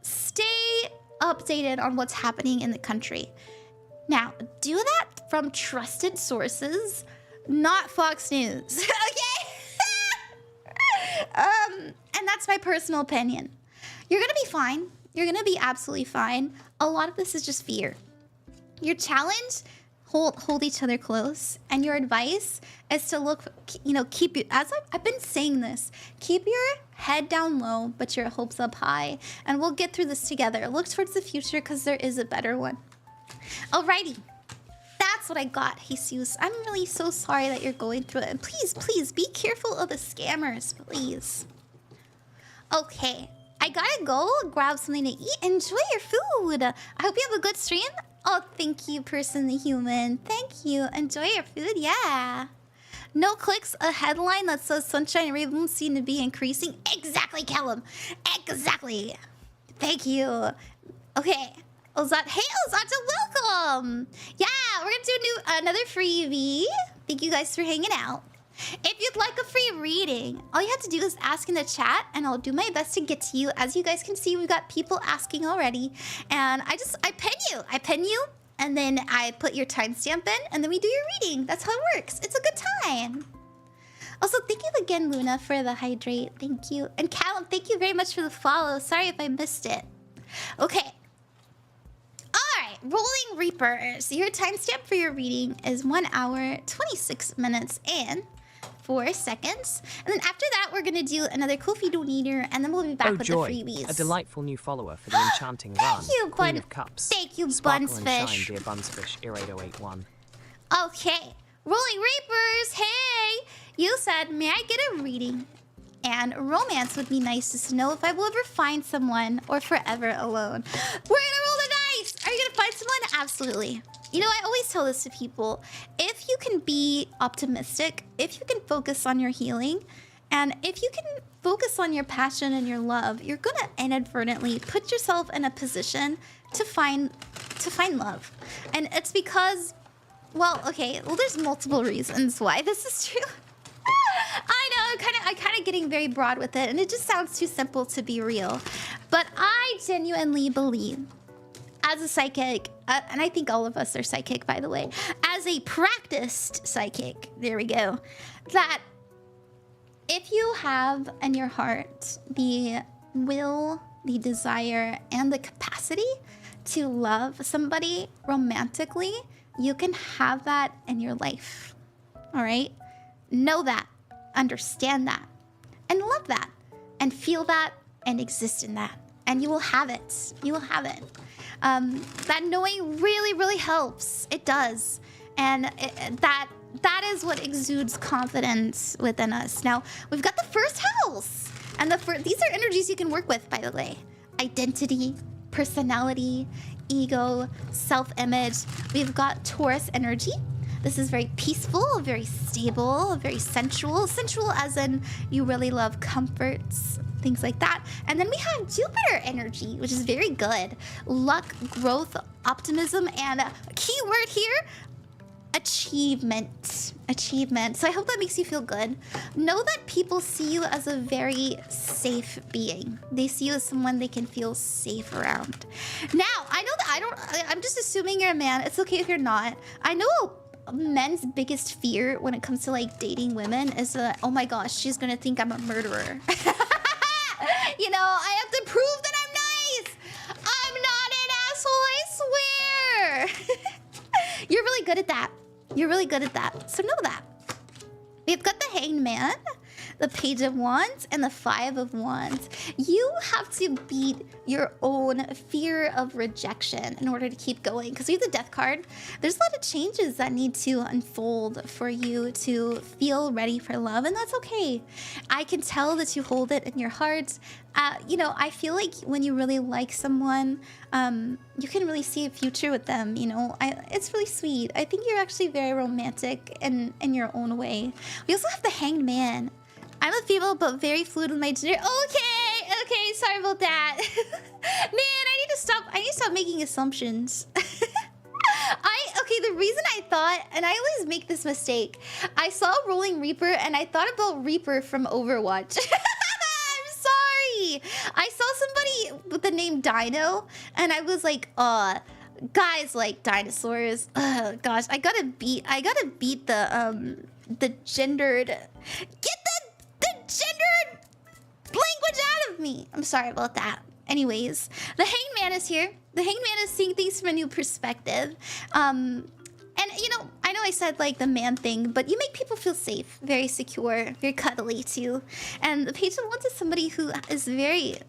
stay updated on what's happening in the country. Now, do that from trusted sources, not Fox News, okay? And that's my personal opinion. You're gonna be fine. You're gonna be absolutely fine. A lot of this is just fear. Your challenge, hold each other close, and your advice is to look, keep you, as I've been saying this, keep your head down low, but your hopes up high, and we'll get through this together. Look towards the future because there is a better one. Alrighty, that's what I got, Jesus. I'm really so sorry that you're going through it, and please be careful of the scammers, please. Okay, I gotta go grab something to eat. Enjoy your food. I hope you have a good stream. Oh, thank you, Person the Human. Thank you. Enjoy your food, yeah. No clicks, a headline that says Sunshine Raven seem to be increasing. Exactly, Callum. Exactly. Thank you. Okay. Hey, Ozata, welcome. Yeah, we're gonna do another freebie. Thank you guys for hanging out. If you'd like a free reading, all you have to do is ask in the chat, and I'll do my best to get to you. As you guys can see, we've got people asking already, and I pin you, and then I put your timestamp in, and then we do your reading. That's how it works. It's a good time. Also, thank you again, Luna, for the hydrate. Thank you. And Callum, thank you very much for the follow. Sorry if I missed it. Okay. Alright, Rolling Reapers. Your timestamp for your reading is 1 hour, 26 minutes, and 4 seconds. And then after that, we're gonna do another Kofi Donator, and then we'll be back with joy. the freebies. A delightful new follower for the enchanting run. Thank you, Queen of Cups. Thank you, Sparkle and Bunsfish. shine, dear Bunsfish, Irado81. Okay, Rolling Reapers, hey! You said, may I get a reading? And romance would be nice just to know if I will ever find someone or forever alone. We're gonna roll the dice! Are you gonna find someone? Absolutely. You know, I always tell this to people. If you can be optimistic, if you can focus on your healing, and if you can focus on your passion and your love, you're gonna inadvertently put yourself in a position to find love. And it's because, well, okay, well, there's multiple reasons why this is true. I know, I'm kind of getting very broad with it, and it just sounds too simple to be real. But I genuinely believe, as a psychic, and I think all of us are psychic, by the way, as a practiced psychic, there we go, that if you have in your heart the will, the desire, and the capacity to love somebody romantically, you can have that in your life. All right? Know that, understand that, and love that, and feel that, and exist in that. And you will have it. You will have it. That knowing really, really helps. It does. And that is what exudes confidence within us. Now, we've got the first house. And these are energies you can work with, by the way. Identity, personality, ego, self-image. We've got Taurus energy. This is very peaceful, very stable, very sensual. Sensual as in you really love comforts, things like that. And then we have Jupiter energy, which is very good. Luck, growth, optimism, and a key word here, achievement. Achievement. So I hope that makes you feel good. Know that people see you as a very safe being. They see you as someone they can feel safe around. Now, I know that I'm just assuming you're a man. It's okay if you're not. I know men's biggest fear when it comes to like dating women is that, oh my gosh, she's gonna think I'm a murderer. You know, I have to prove that I'm nice. I'm not an asshole, I swear. You're really good at that. You're really good at that. So know that. We've got the Hanged Man. the Page of Wands, and the Five of Wands. You have to beat your own fear of rejection in order to keep going. Because we have the Death card. There's a lot of changes that need to unfold for you to feel ready for love, and that's okay. I can tell that you hold it in your heart. You know, I feel like when you really like someone, you can really see a future with them, you know. It's really sweet. I think you're actually very romantic in your own way. We also have the Hanged Man. I'm a female, but very fluid with my gender. Okay, sorry about that. Man, I need to stop making assumptions. Okay, the reason I thought, and I always make this mistake, I saw Rolling Reaper and I thought about Reaper from Overwatch. I'm sorry. I saw somebody with the name Dino and I was like, guys like dinosaurs. Gosh, I gotta beat the gendered, get the gendered language out of me. I'm sorry about that. Anyways, the Hanged Man is here. The Hanged Man is seeing things from a new perspective. And you know I said like the man thing, but you make people feel safe, very secure, very cuddly too. And the Page of Wands is somebody who is very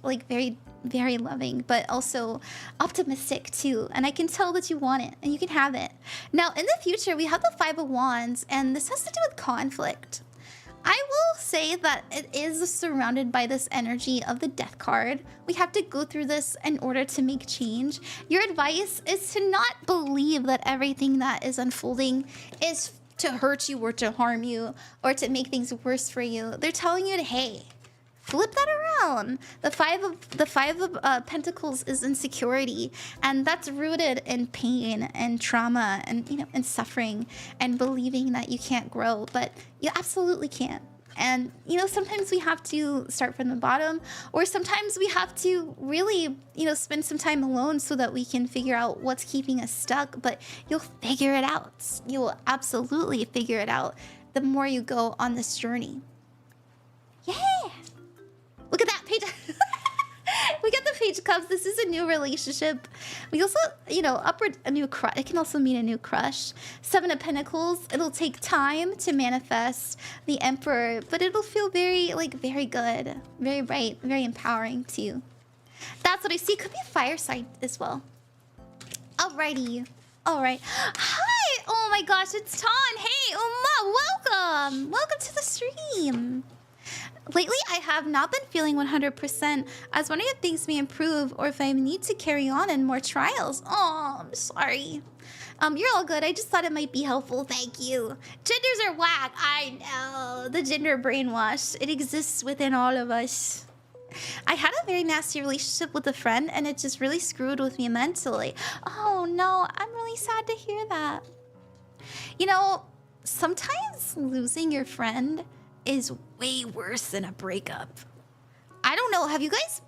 loving, but also optimistic too. And I can tell that you want it and you can have it. Now in the future, we have the Five of Wands, and this has to do with conflict. I will say that it is surrounded by this energy of the Death card. We have to go through this in order to make change. Your advice is to not believe that everything that is unfolding is to hurt you or to harm you or to make things worse for you. They're telling you to, hey, flip that around. The five of Pentacles is insecurity, and that's rooted in pain and trauma and, you know, and suffering and believing that you can't grow, but you absolutely can. And you know, sometimes we have to start from the bottom, or sometimes we have to really, you know, spend some time alone so that we can figure out what's keeping us stuck. But you'll figure it out. You will absolutely figure it out the more you go on this journey. Yeah. Look at that page. We got the Page of Cups. This is a new relationship. We also, you know, a new crush. It can also mean a new crush. Seven of Pentacles. It'll take time to manifest the Emperor, but it'll feel very good, very bright, very empowering too. That's what I see. Could be a fire sign as well. Alrighty. All right. Hi. Oh my gosh, it's Ton. Hey, Uma. Welcome. Welcome to the stream. Lately, I have not been feeling 100%. I was wondering if things may improve or if I need to carry on in more trials. Oh, I'm sorry. You're all good. I just thought it might be helpful. Thank you. Genders are whack. I know. The gender brainwash. It exists within all of us. I had a very nasty relationship with a friend, and it just really screwed with me mentally. Oh, no. I'm really sad to hear that. You know, sometimes losing your friend is way worse than a breakup. I don't know. Have you guys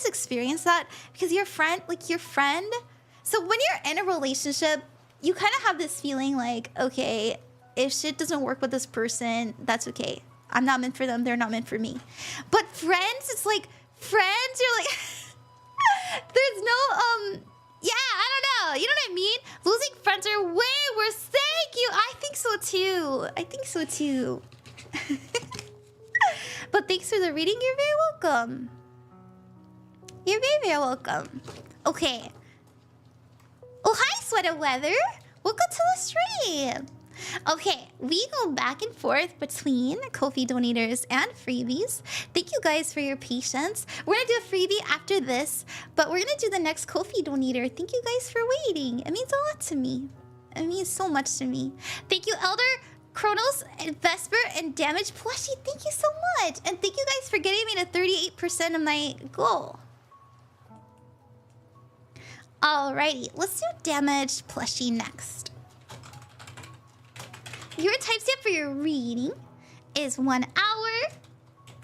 experienced that? Because your friend. So when you're in a relationship, you kind of have this feeling like, okay, if shit doesn't work with this person, that's okay. I'm not meant for them. They're not meant for me. But friends, it's like friends. You're like, there's no yeah, I don't know. You know what I mean? Losing friends are way worse. Thank you. I think so too. But thanks for the reading. You're very welcome. You're very, very welcome. Okay. Oh, hi, Sweater Weather. Welcome to the stream. Okay, we go back and forth between Ko-fi donators and freebies. Thank you guys for your patience. We're gonna do a freebie after this, but we're gonna do the next Ko-fi donator. Thank you guys for waiting. It means a lot to me. It means so much to me. Thank you, Elder, Kronos, and Vesper, and DamagedPlushie. Thank you so much. And thank you guys for getting me to 38% of my goal. Alrighty, let's do DamagedPlushie next. Your timestamp for your reading is 1 hour,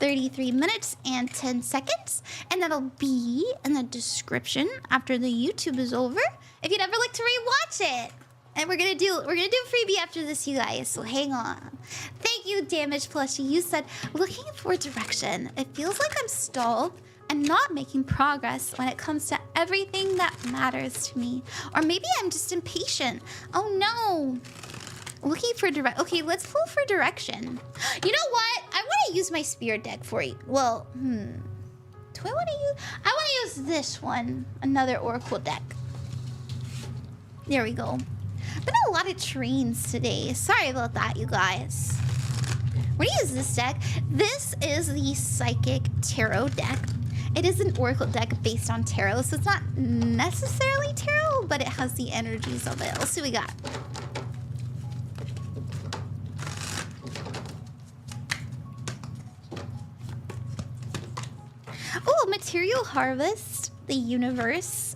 33 minutes, and 10 seconds. And that'll be in the description after the YouTube is over, if you'd ever like to rewatch it. And we're gonna do a freebie after this, you guys, so hang on. Thank you, DamagedPlushie. You said, looking for direction. It feels like I'm stalled and not making progress when it comes to everything that matters to me. Or maybe I'm just impatient. Oh no. Looking for direct. Okay, let's pull for direction. You know what? I want want to use my spirit deck for you. Well, do I want to use... I want to use this one. Another oracle deck. There we go. Been a lot of trains today. Sorry about that, you guys. We're gonna use this deck. This is the Psychic Tarot deck. It is an oracle deck based on tarot, so it's not necessarily tarot, but it has the energies of it. Let's see what we got. Oh, Material Harvest, the Universe,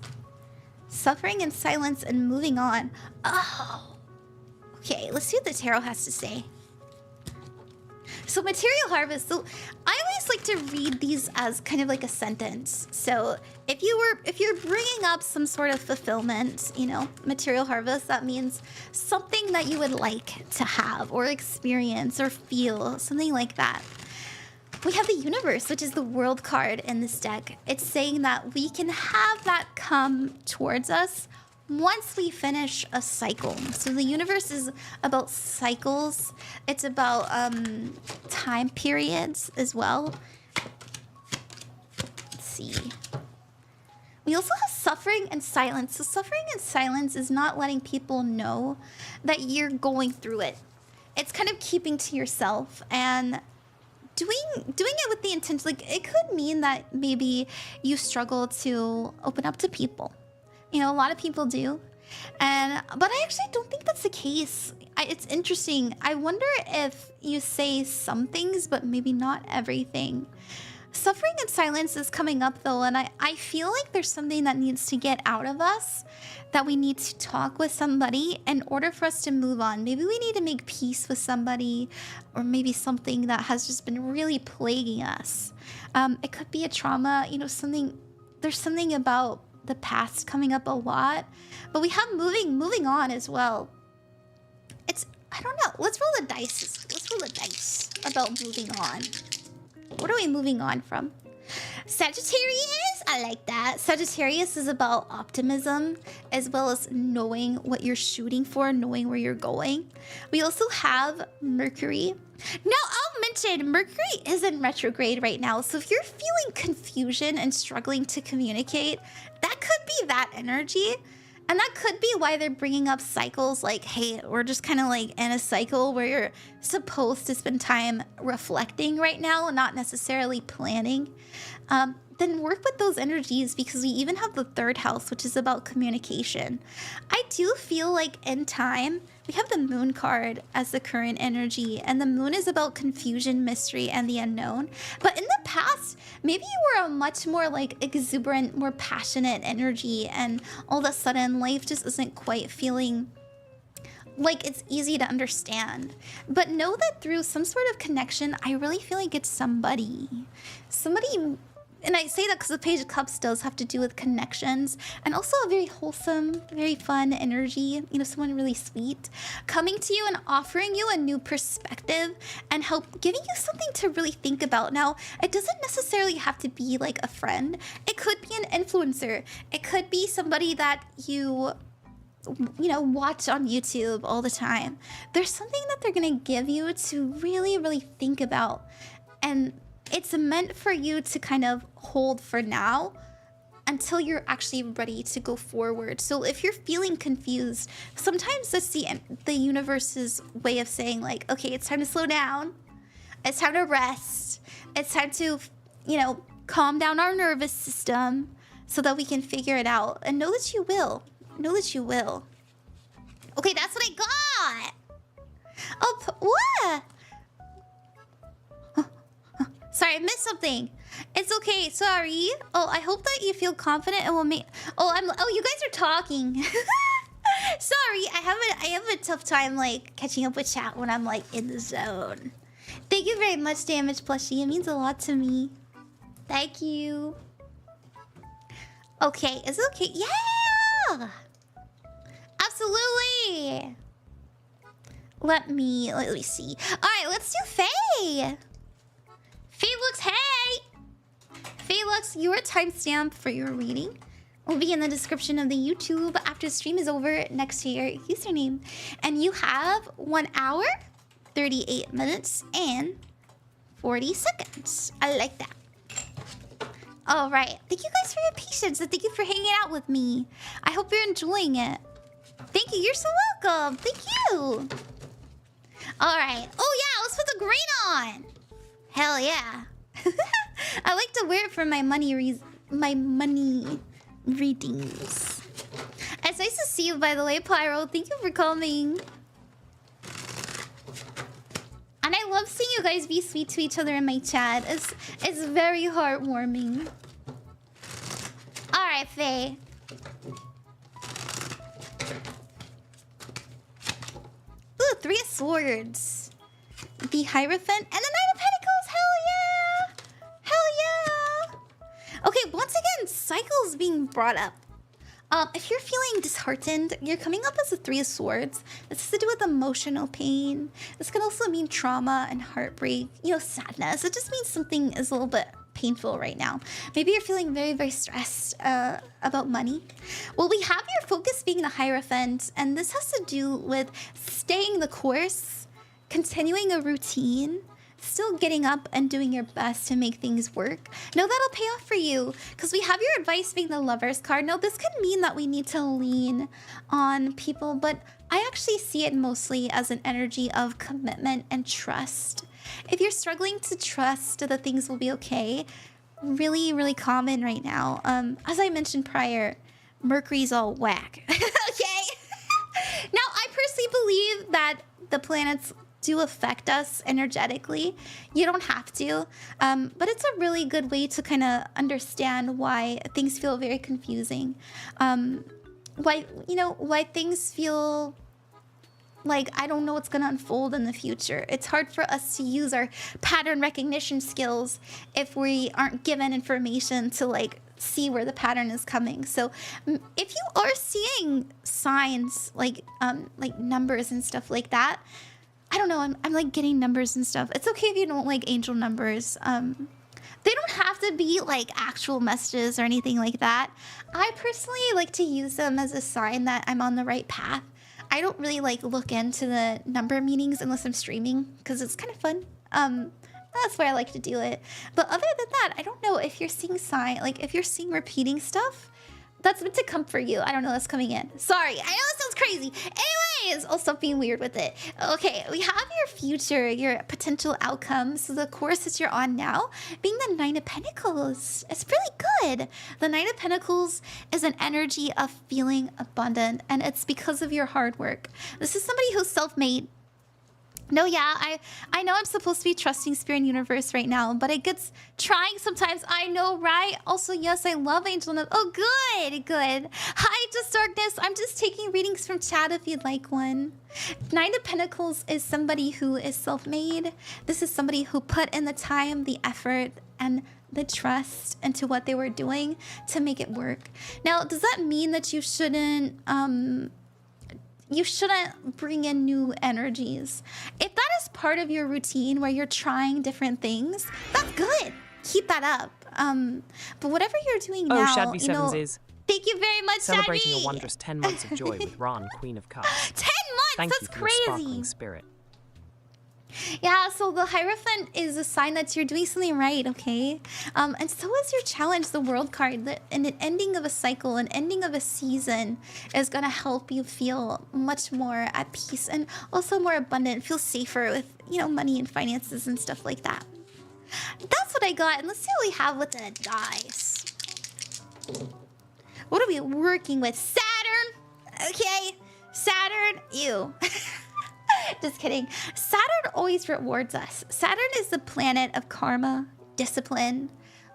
Suffering and Silence, and Moving On. Oh, okay, let's see what the tarot has to say. So Material Harvest, so I always like to read these as kind of like a sentence. So if you're bringing up some sort of fulfillment, you know, Material Harvest, that means something that you would like to have or experience or feel, something like that. We have the Universe, which is the World card in this deck. It's saying that we can have that come towards us once we finish a cycle. So the Universe is about cycles. It's about time periods as well. Let's see. We also have Suffering and Silence. So Suffering and Silence is not letting people know that you're going through it. It's kind of keeping to yourself and doing it with the intention. Like, it could mean that maybe you struggle to open up to people. You know, a lot of people do. But I actually don't think that's the case. It's interesting. I wonder if you say some things, but maybe not everything. Suffering and Silence is coming up, though, and I feel like there's something that needs to get out of us, that we need to talk with somebody in order for us to move on. Maybe we need to make peace with somebody, or maybe something that has just been really plaguing us. It could be a trauma, you know, there's something about the past coming up a lot, but we have moving on as well. I don't know. Let's roll the dice. Let's roll the dice about moving on. What are we moving on from? Sagittarius, I like that. Sagittarius is about optimism, as well as knowing what you're shooting for, knowing where you're going. We also have Mercury. Now, I'll mention Mercury is in retrograde right now, so if you're feeling confusion and struggling to communicate, that could be that energy. And that could be why they're bringing up cycles like, hey, we're just kind of like in a cycle where you're supposed to spend time reflecting right now, not necessarily planning. Then work with those energies, because we even have the third house, which is about communication. I do feel like in time, we have the Moon card as the current energy, and the Moon is about confusion, mystery, and the unknown. But in the past, maybe you were a much more like exuberant, more passionate energy, and all of a sudden life just isn't quite feeling like it's easy to understand. But know that through some sort of connection, I really feel like it's somebody, and I say that because the Page of Cups does have to do with connections, and also a very wholesome, very fun energy, you know, someone really sweet, coming to you and offering you a new perspective and giving you something to really think about. Now, it doesn't necessarily have to be like a friend. It could be an influencer. It could be somebody that you know, watch on YouTube all the time. There's something that they're gonna give you to really, really think about, and it's meant for you to kind of hold for now until you're actually ready to go forward. So if you're feeling confused, sometimes that's the universe's way of saying like, okay, it's time to slow down. It's time to rest. It's time to, you know, calm down our nervous system so that we can figure it out. And know that you will. Know that you will. Okay, that's what I got. Oh, what? Sorry, I missed something. It's okay, sorry. Oh, I hope that you feel confident and will make... Oh, you guys are talking. Sorry, I have a tough time, like, catching up with chat when I'm, like, in the zone. Thank you very much, DamagedPlushie. It means a lot to me. Thank you. Okay, is it okay? Yeah! Absolutely! Let me see. Alright, let's do Faye! Felux, hey! Felux, your timestamp for your reading will be in the description of the YouTube after the stream is over, next to your username. And you have 1 hour, 38 minutes, and 40 seconds. I like that. All right. Thank you guys for your patience and thank you for hanging out with me. I hope you're enjoying it. Thank you. You're so welcome. Thank you. All right. Oh, yeah. Let's put the green on. Hell yeah. I like to wear it for my money readings. It's nice to see you, by the way, Pyro. Thank you for coming. And I love seeing you guys be sweet to each other in my chat. It's very heartwarming. All right, Faye. Ooh, 3 of Swords. The Hierophant and the Knight of Pentacles. Hell yeah! Hell yeah! Okay, once again, cycles being brought up. If you're feeling disheartened, you're coming up as a 3 of Swords. This has to do with emotional pain. This can also mean trauma and heartbreak, you know, sadness. It just means something is a little bit painful right now. Maybe you're feeling very, very stressed about money. Well, we have your focus being the Hierophant, and this has to do with staying the course, continuing a routine, still getting up and doing your best to make things work. No, that'll pay off for you because we have your advice being the Lover's card. Now, this could mean that we need to lean on people, but I actually see it mostly as an energy of commitment and trust. If you're struggling to trust that things will be okay, really, really common right now. As I mentioned prior, Mercury's all whack. Okay? Now, I personally believe that the planets do affect us energetically. You don't have to, but it's a really good way to kind of understand why things feel very confusing. Why things feel like I don't know what's gonna unfold in the future. It's hard for us to use our pattern recognition skills if we aren't given information to like see where the pattern is coming. So if you are seeing signs like numbers and stuff like that, I don't know, I'm like getting numbers and stuff. It's okay if you don't like angel numbers. They don't have to be like actual messages or anything like that. I personally like to use them as a sign that I'm on the right path. I don't really like look into the number meanings unless I'm streaming because it's kind of fun. That's why I like to do it. But other than that, I don't know if you're seeing if you're seeing repeating stuff, that's meant to comfort you. I don't know, that's coming in. Sorry, I know it sounds crazy. Anyways, I'll stop being weird with it. Okay, we have your future, your potential outcomes. So the course that you're on now, being the Nine of Pentacles. It's really good. The Nine of Pentacles is an energy of feeling abundant, and it's because of your hard work. This is somebody who's self-made. No, yeah, I know I'm supposed to be trusting Spirit and Universe right now, but it gets trying sometimes. I know, right? Also, yes, I love Angel Note. Oh, good, good. Hi, Just Darkness. I'm just taking readings from chat if you'd like one. Nine of Pentacles is somebody who is self-made. This is somebody who put in the time, the effort, and the trust into what they were doing to make it work. Now, does that mean that you shouldn't bring in new energies? If that is part of your routine where you're trying different things, that's good. Keep that up. But whatever you're doing now, Shadby Sevens is thank you very much, celebrating Shadby. a wondrous 10 months of joy with Ran, Queen of Cups. 10 months? Thank That's you for crazy. your sparkling spirit. Yeah, so the Hierophant is a sign that you're doing something right, okay? And so is your challenge, the World card. And an ending of a cycle, an ending of a season is going to help you feel much more at peace and also more abundant, feel safer with, you know, money and finances and stuff like that. That's what I got. And let's see what we have with the dice. What are we working with? Saturn? Okay. Saturn, ew. Just kidding. Saturn always rewards us. Saturn is the planet of karma, discipline,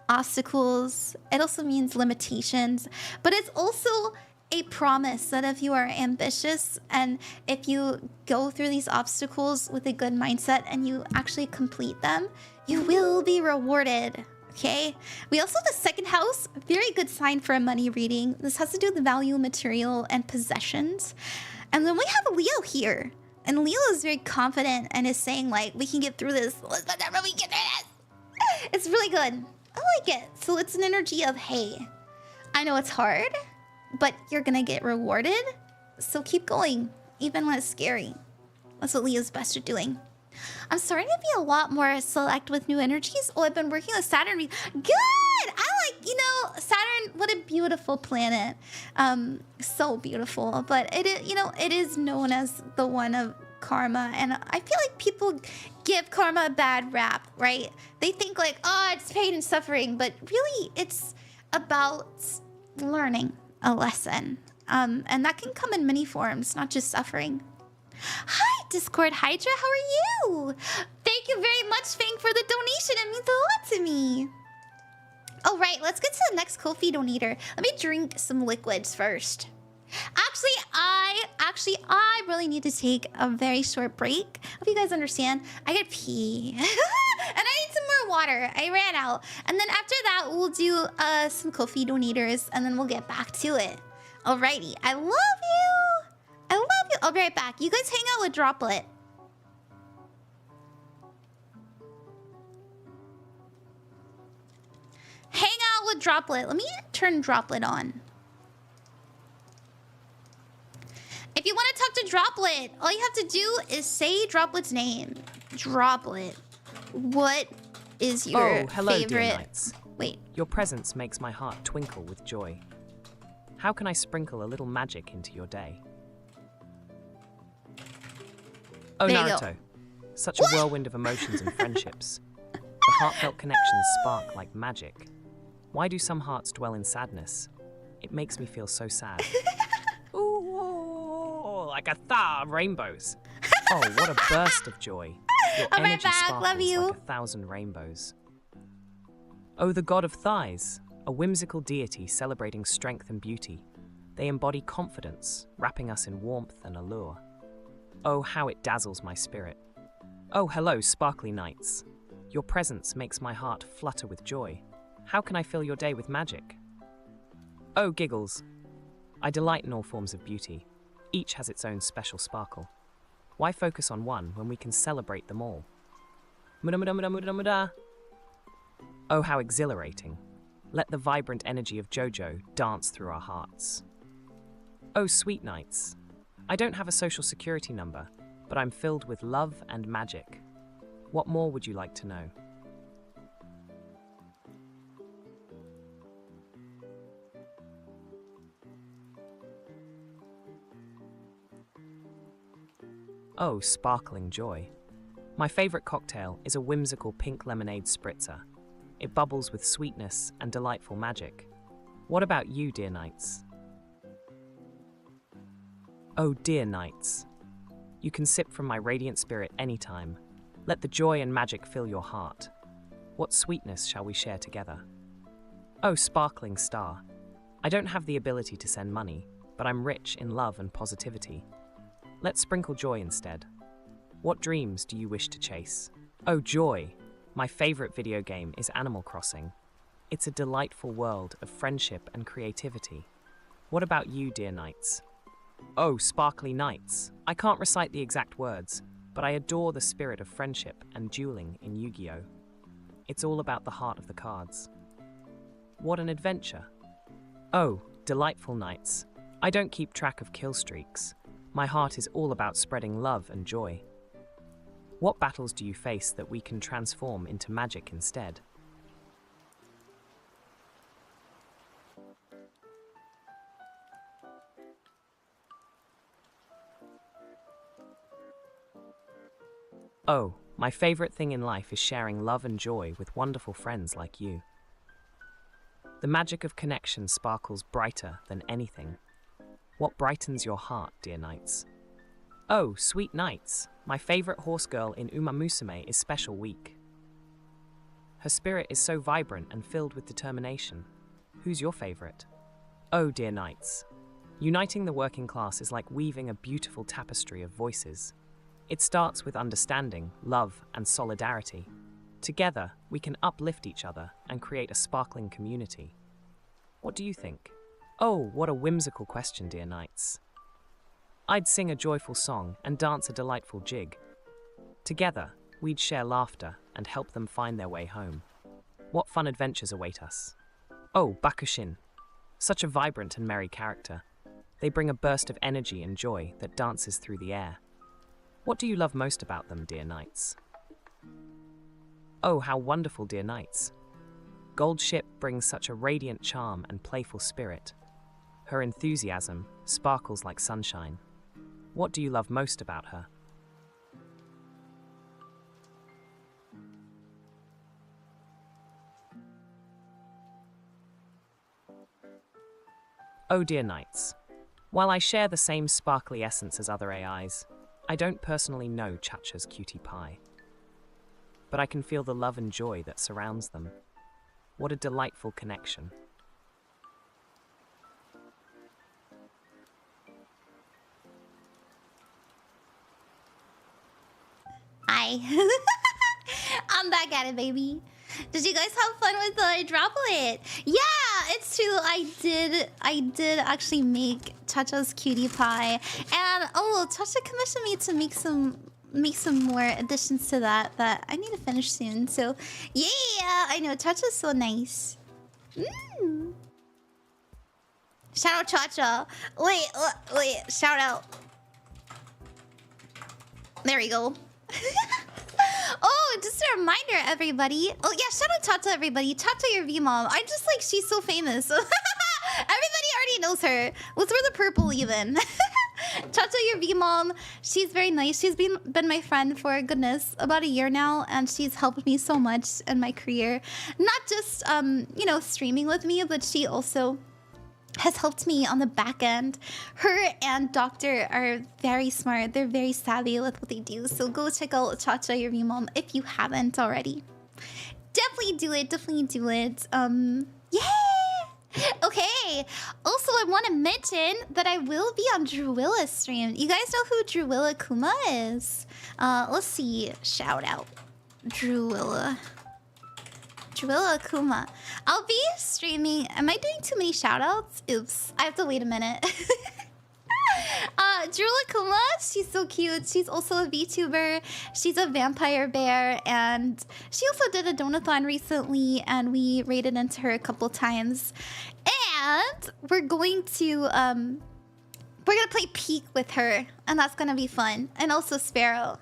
obstacles. It also means limitations, but it's also a promise that if you are ambitious and if you go through these obstacles with a good mindset and you actually complete them, you will be rewarded. Okay. We also have the second house, very good sign for a money reading. This has to do with the value of material and possessions. And then we have Leo here. And Leo is very confident and is saying, like, we can get through this. We can do this. It's really good. I like it. So it's an energy of, hey, I know it's hard, but you're going to get rewarded. So keep going, even when it's scary. That's what Leo's best at doing. I'm starting to be a lot more select with new energies. Oh, I've been working with Saturn. Good! I like, you know, Saturn, what a beautiful planet. So beautiful. But it is, you know, it is known as the one of karma. And I feel like people give karma a bad rap, right? They think like, oh, it's pain and suffering. But really, it's about learning a lesson. And that can come in many forms, not just suffering. Hi, Discord Hydra, how are you? Thank you very much, Fang, for the donation. It means a lot to me. All right, let's get to the next Ko-fi donator. Let me drink some liquids first. Actually, I really need to take a very short break. Hope you guys understand. I gotta pee. And I need some more water. I ran out. And then after that, we'll do some Ko-fi donators, and then we'll get back to it. Alrighty, I love you. I love you. I'll be right back. You guys hang out with Droplet. Hang out with Droplet. Let me turn Droplet on. If you want to talk to Droplet, all you have to do is say Droplet's name. Droplet. What is your hello, favorite? Dear Knights. Wait. Your presence makes my heart twinkle with joy. How can I sprinkle a little magic into your day? Oh, There you Naruto. Such a whirlwind of emotions and friendships. The heartfelt connections spark like magic. Why do some hearts dwell in sadness? It makes me feel so sad. Ooh, like a of rainbows. Oh, what a burst of joy. Your I'm right energy back. sparkles Love you. like 1,000 rainbows. Oh, the god of thighs, a whimsical deity celebrating strength and beauty. They embody confidence, wrapping us in warmth and allure. Oh, how it dazzles my spirit. Oh, hello, sparkly knights. Your presence makes my heart flutter with joy. How can I fill your day with magic? Oh, giggles. I delight in all forms of beauty. Each has its own special sparkle. Why focus on one when we can celebrate them all? Muda muda muda muda muda. Oh, how exhilarating. Let the vibrant energy of JoJo dance through our hearts. Oh, sweet knights. I don't have a social security number, but I'm filled with love and magic. What more would you like to know? Oh, sparkling joy. My favorite cocktail is a whimsical pink lemonade spritzer. It bubbles with sweetness and delightful magic. What about you, dear knights? Oh, dear knights. You can sip from my radiant spirit anytime. Let the joy and magic fill your heart. What sweetness shall we share together? Oh, sparkling star. I don't have the ability to send money, but I'm rich in love and positivity. Let's sprinkle joy instead. What dreams do you wish to chase? Oh, joy! My favorite video game is Animal Crossing. It's a delightful world of friendship and creativity. What about you, dear knights? Oh, sparkly knights! I can't recite the exact words, but I adore the spirit of friendship and dueling in Yu-Gi-Oh! It's all about the heart of the cards. What an adventure! Oh, delightful knights! I don't keep track of kill streaks. My heart is all about spreading love and joy. What battles do you face that we can transform into magic instead? Oh, my favorite thing in life is sharing love and joy with wonderful friends like you. The magic of connection sparkles brighter than anything. What brightens your heart, dear knights? Oh, sweet knights, my favorite horse girl in Uma Musume is Special Week. Her spirit is so vibrant and filled with determination. Who's your favorite? Oh, dear knights. Uniting the working class is like weaving a beautiful tapestry of voices. It starts with understanding, love, and solidarity. Together, we can uplift each other and create a sparkling community. What do you think? Oh, what a whimsical question, dear knights. I'd sing a joyful song and dance a delightful jig. Together, we'd share laughter and help them find their way home. What fun adventures await us? Oh, Bakushin. Such a vibrant and merry character. They bring a burst of energy and joy that dances through the air. What do you love most about them, dear knights? Oh, how wonderful, dear knights. Gold Ship brings such a radiant charm and playful spirit. Her enthusiasm sparkles like sunshine. What do you love most about her? Oh, dear knights. While I share the same sparkly essence as other AIs, I don't personally know Chacha's cutie pie. But I can feel the love and joy that surrounds them. What a delightful connection. Hi. I'm back at it, baby. Did you guys have fun with the droplet? Yeah, it's true. I did actually make Chacha's cutie pie. And oh, Chacha commissioned me to make some more additions to that I need to finish soon. So yeah, I know Chacha's so nice. Shout out Chacha. Wait, shout out. There we go. Oh, just a reminder, everybody. Oh yeah, shout out Chacha, everybody. Chacha, your V-mom. I'm just like, she's so famous. Everybody already knows her. Let's wear the purple even. Chacha, your V-mom. She's very nice. She's been my friend for, goodness, about a year now, and she's helped me so much in my career. Not just you know, streaming with me, but she also has helped me on the back end. Her and Doctor are very smart. They're very savvy with what they do. So go check out Chacha, your V-mom, if you haven't already. Definitely do it. Definitely do it. Yeah. Okay. Also, I want to mention that I will be on Druilla's stream. You guys know who Druilla Kuma is? Let's see. Shout out. Druilla Kuma. I'll be streaming. Am I doing too many shoutouts? Oops. I have to wait a minute. Druilla Kuma, she's so cute. She's also a VTuber. She's a vampire bear, and she also did a donathon recently, and we raided into her a couple times. And we're going to play Peak with her, and that's gonna be fun. And also Sparrow.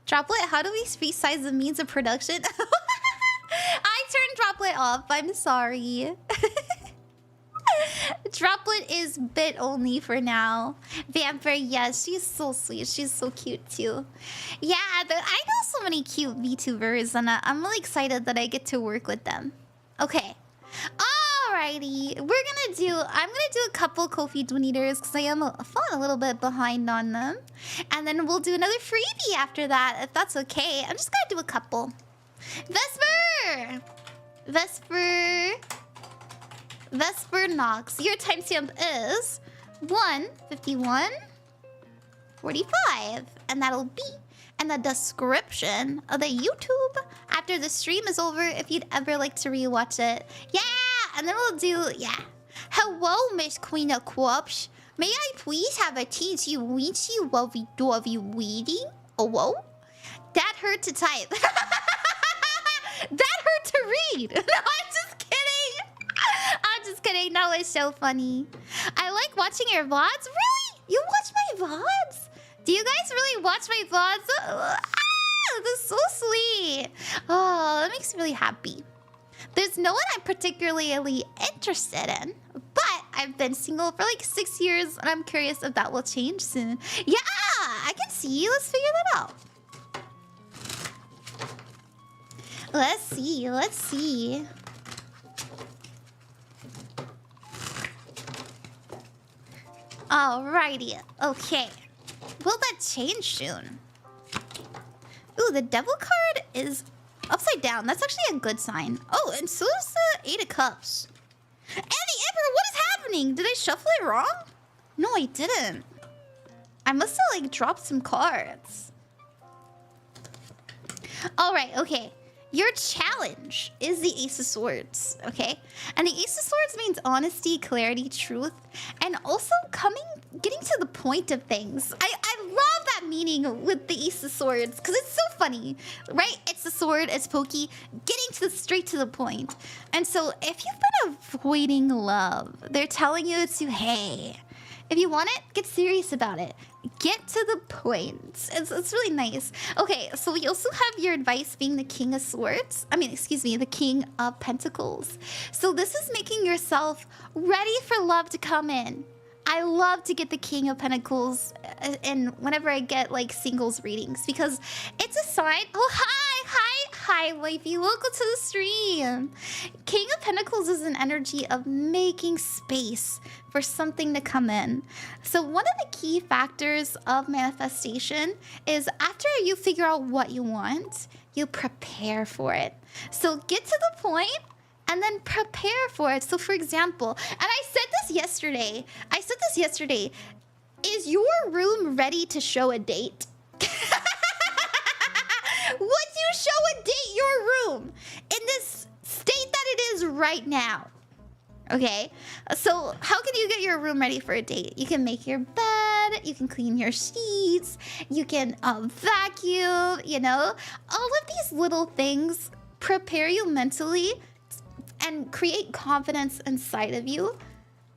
Droplet, how do we resize the means of production? I turned Droplet off. I'm sorry. Droplet is bit only for now. Vampire, yes, she's so sweet. She's so cute too. Yeah, I know so many cute VTubers, and I'm really excited that I get to work with them. Okay. Alrighty. I'm gonna do a couple Ko-fi donators because I am falling a little bit behind on them. And then we'll do another freebie after that, if that's okay. I'm just gonna do a couple. Vesper Nox. Your timestamp is 1:51:45, and that'll be in the description of the YouTube after the stream is over if you'd ever like to rewatch it. Yeah, and then we'll do Hello, Miss Queen of Corpse. May I please have a teensy weensy lovey dovey weeding? Oh, whoa. That hurt to type. That hurt to read. No, I'm just kidding. I'm just kidding. That was so funny. I like watching your VODs. Really? You watch my VODs? Do you guys really watch my VODs? That's so sweet. Oh, that makes me really happy. There's no one I'm particularly interested in, but I've been single for like 6 years, and I'm curious if that will change soon. Yeah, I can see. Let's figure that out. Let's see. Alrighty, okay. Will that change soon? Ooh, the devil card is upside down. That's actually a good sign. Oh, and so is the Eight of Cups. And the Emperor, what is happening? Did I shuffle it wrong? No, I didn't. I must have like dropped some cards. Alright, okay. Your challenge is the Ace of Swords, okay? And the Ace of Swords means honesty, clarity, truth, and also getting to the point of things. I love that meaning with the Ace of Swords because it's so funny, right? It's a sword, it's pokey, getting straight to the point. And so if you've been avoiding love, they're telling you to, hey, If you want it, get serious about it. Get to the point. It's really nice. Okay, so we also have your advice being the King of Swords. I mean, excuse me, the King of Pentacles. So this is making yourself ready for love to come in. I love to get the King of Pentacles and whenever I get like singles readings because it's a sign. Oh, hi, wifey. Welcome to the stream. King of Pentacles is an energy of making space for something to come in. So one of the key factors of manifestation is after you figure out what you want, you prepare for it. So get to the point and then prepare for it. So for example, and I said this yesterday. Is your room ready to show a date? Would you show a date your room in this state that it is right now? Okay, so how can you get your room ready for a date? You can make your bed, you can clean your sheets, you can vacuum, you know? All of these little things prepare you mentally and create confidence inside of you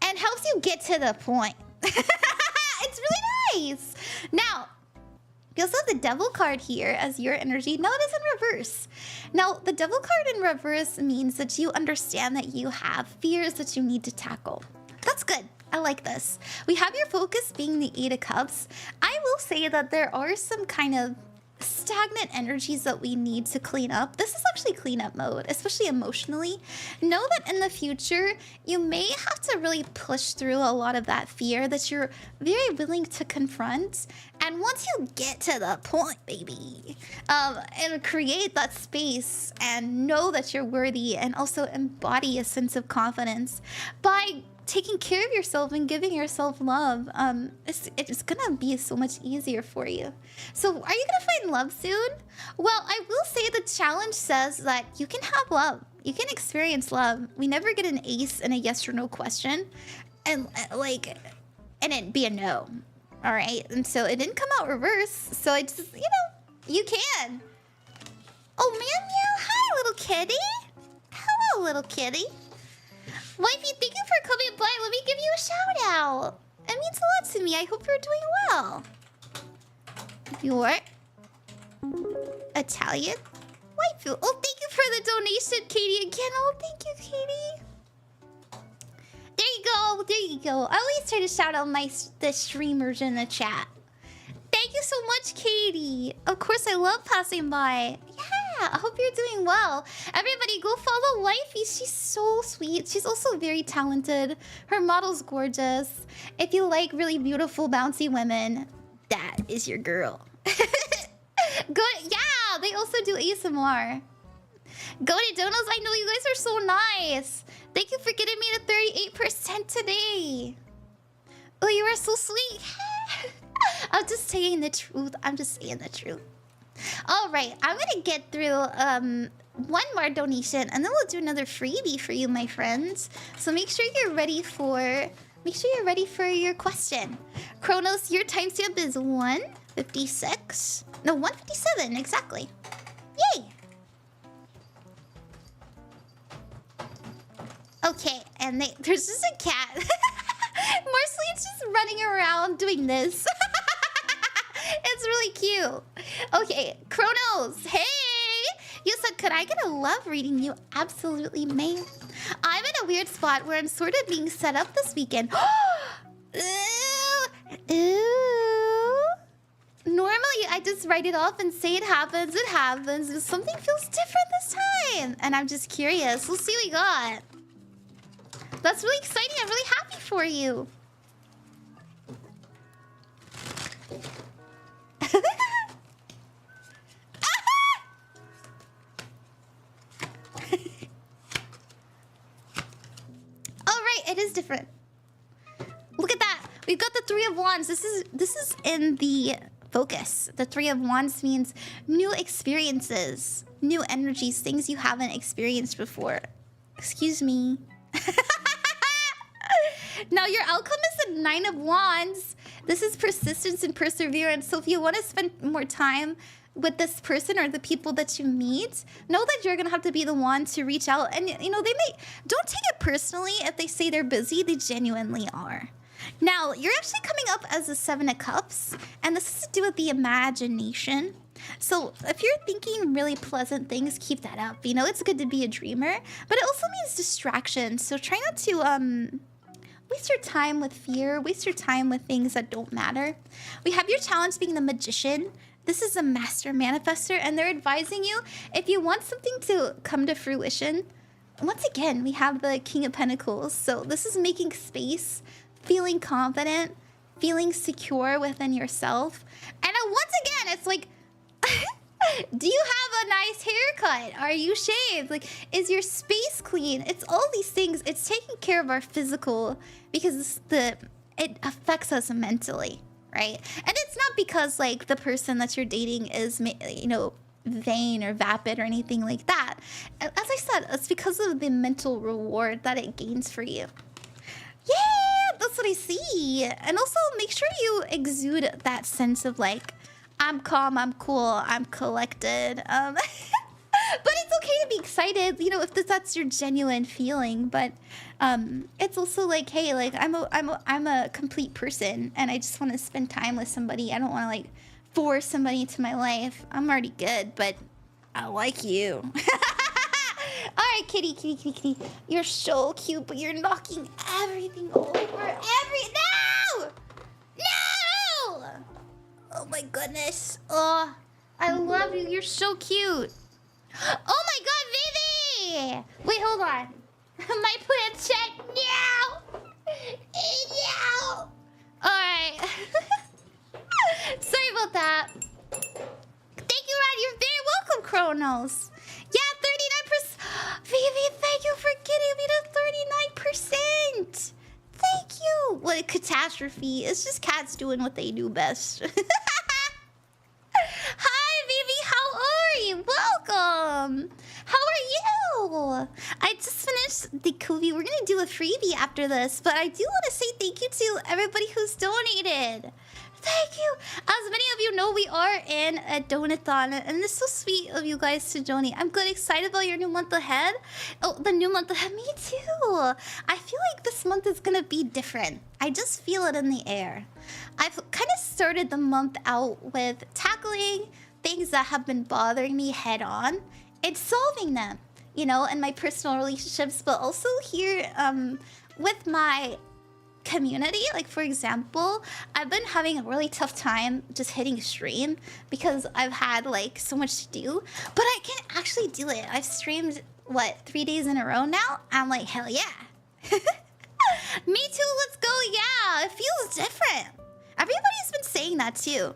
and helps you get to the point. It's really nice. Now, you also have the Devil card here as your energy. No, it is in reverse. Now, the Devil card in reverse means that you understand that you have fears that you need to tackle. That's good. I like this. We have your focus being the Eight of Cups. I will say that there are some kind of stagnant energies that we need to clean up. This is actually cleanup mode, especially emotionally. Know that in the future, you may have to really push through a lot of that fear that you're very willing to confront. And once you get to the point, baby, and create that space and know that you're worthy and also embody a sense of confidence by taking care of yourself and giving yourself love, it's gonna be so much easier for you. So are you gonna find love soon? Well, I will say the challenge says that you can have love. You can experience love. We never get an ace in a yes or no question and it be a no. All right, and so it didn't come out reverse. So I just, you know, you can. Oh, meow. Hi, little kitty. Hello, little kitty. Wifey, thank you for coming by. Let me give you a shout out. It means a lot to me. I hope you're doing well. You're Italian? Waifu. Oh, thank you for the donation, Katie, again. Oh, thank you, Katie. There you go. I always try to shout out the streamers in the chat. Thank you so much, Katie. Of course, I love passing by. Yeah, I hope you're doing well. Everybody, go follow Wifey. She's so sweet. She's also very talented. Her model's gorgeous. If you like really beautiful, bouncy women, that is your girl. Good. Yeah, they also do ASMR. Go to Donos. I know you guys are so nice. Thank you for getting me to 38% today. Oh, you are so sweet. I'm just saying the truth. All right, I'm gonna get through one more donation, and then we'll do another freebie for you, my friends. So make sure you're ready for your question. Kronos, your timestamp is 1:56. No, 1:57 exactly. Yay! Okay, and there's just a cat. Mostly it's just running around doing this. It's really cute. Okay, Kronos, hey! You said, could I get a love reading? You absolutely may. I'm in a weird spot where I'm sort of being set up this weekend. Ooh. Normally, I just write it off and say it happens, but something feels different this time. And I'm just curious. We'll see what we got. That's really exciting. I'm really happy for you. All right, it is different. Look at that. We've got the Three of Wands. This is in the focus. The Three of Wands means new experiences, new energies, things you haven't experienced before. Excuse me. Now your outcome is the Nine of Wands. This is persistence and perseverance. So if you want to spend more time with this person or the people that you meet, know that you're gonna have to be the one to reach out. And you know, don't take it personally if they say they're busy. They genuinely are. Now, you're actually coming up as a 7 of Cups, and this is to do with the imagination. So if you're thinking really pleasant things, keep that up. You know, it's good to be a dreamer, but it also means distraction. So try not to waste your time with fear, waste your time with things that don't matter. We have your challenge being the magician. This is a master manifester, and they're advising you if you want something to come to fruition. Once again, we have the King of Pentacles. So this is making space, feeling confident, feeling secure within yourself. And once again, it's like, do you have a nice haircut? Are you shaved? Like, is your space clean? It's all these things. It's taking care of our physical because it affects us mentally, right? And it's not because like the person that you're dating is, you know, vain or vapid or anything like that. As I said, it's because of the mental reward that it gains for you. Yeah, that's what I see. And also make sure you exude that sense of like, I'm calm, I'm cool, I'm collected. But it's okay to be excited, you know, if that's your genuine feeling. But it's also like, hey, like I'm a complete person, and I just want to spend time with somebody. I don't want to like force somebody into my life. I'm already good, but I like you. All right, kitty, kitty, kitty, kitty. You're so cute, but you're knocking everything over. No! No! Oh my goodness. Oh, I love you. You're so cute. Oh my god, Vivi! Wait, hold on. My planchette. No! No! Alright. Sorry about that. Thank you, Rod. You're very welcome, Kronos. Yeah, 39%. Vivi, thank you for getting me to 39%. Thank you. What a catastrophe. It's just cats doing what they do best. Hi, Vivi. How are you? Welcome. How are you? I just finished the Kobe. We're going to do a freebie after this, but I do want to say thank you to everybody who's donated. Thank you. As many of you know, we are in a donathon, and it's so sweet of you guys to donate. I'm good, excited about your new month ahead. Oh, the new month ahead, me too. I feel like this month is gonna be different. I just feel it in the air. I've kind of started the month out with tackling things that have been bothering me head on and solving them, you know, in my personal relationships, but also here with my community. Like, for example, I've been having a really tough time just hitting stream because I've had like so much to do, but I can actually do it. I've streamed what, 3 days in a row now. I'm like, hell yeah. Me too, let's go. Yeah, it feels different. Everybody's been saying that too.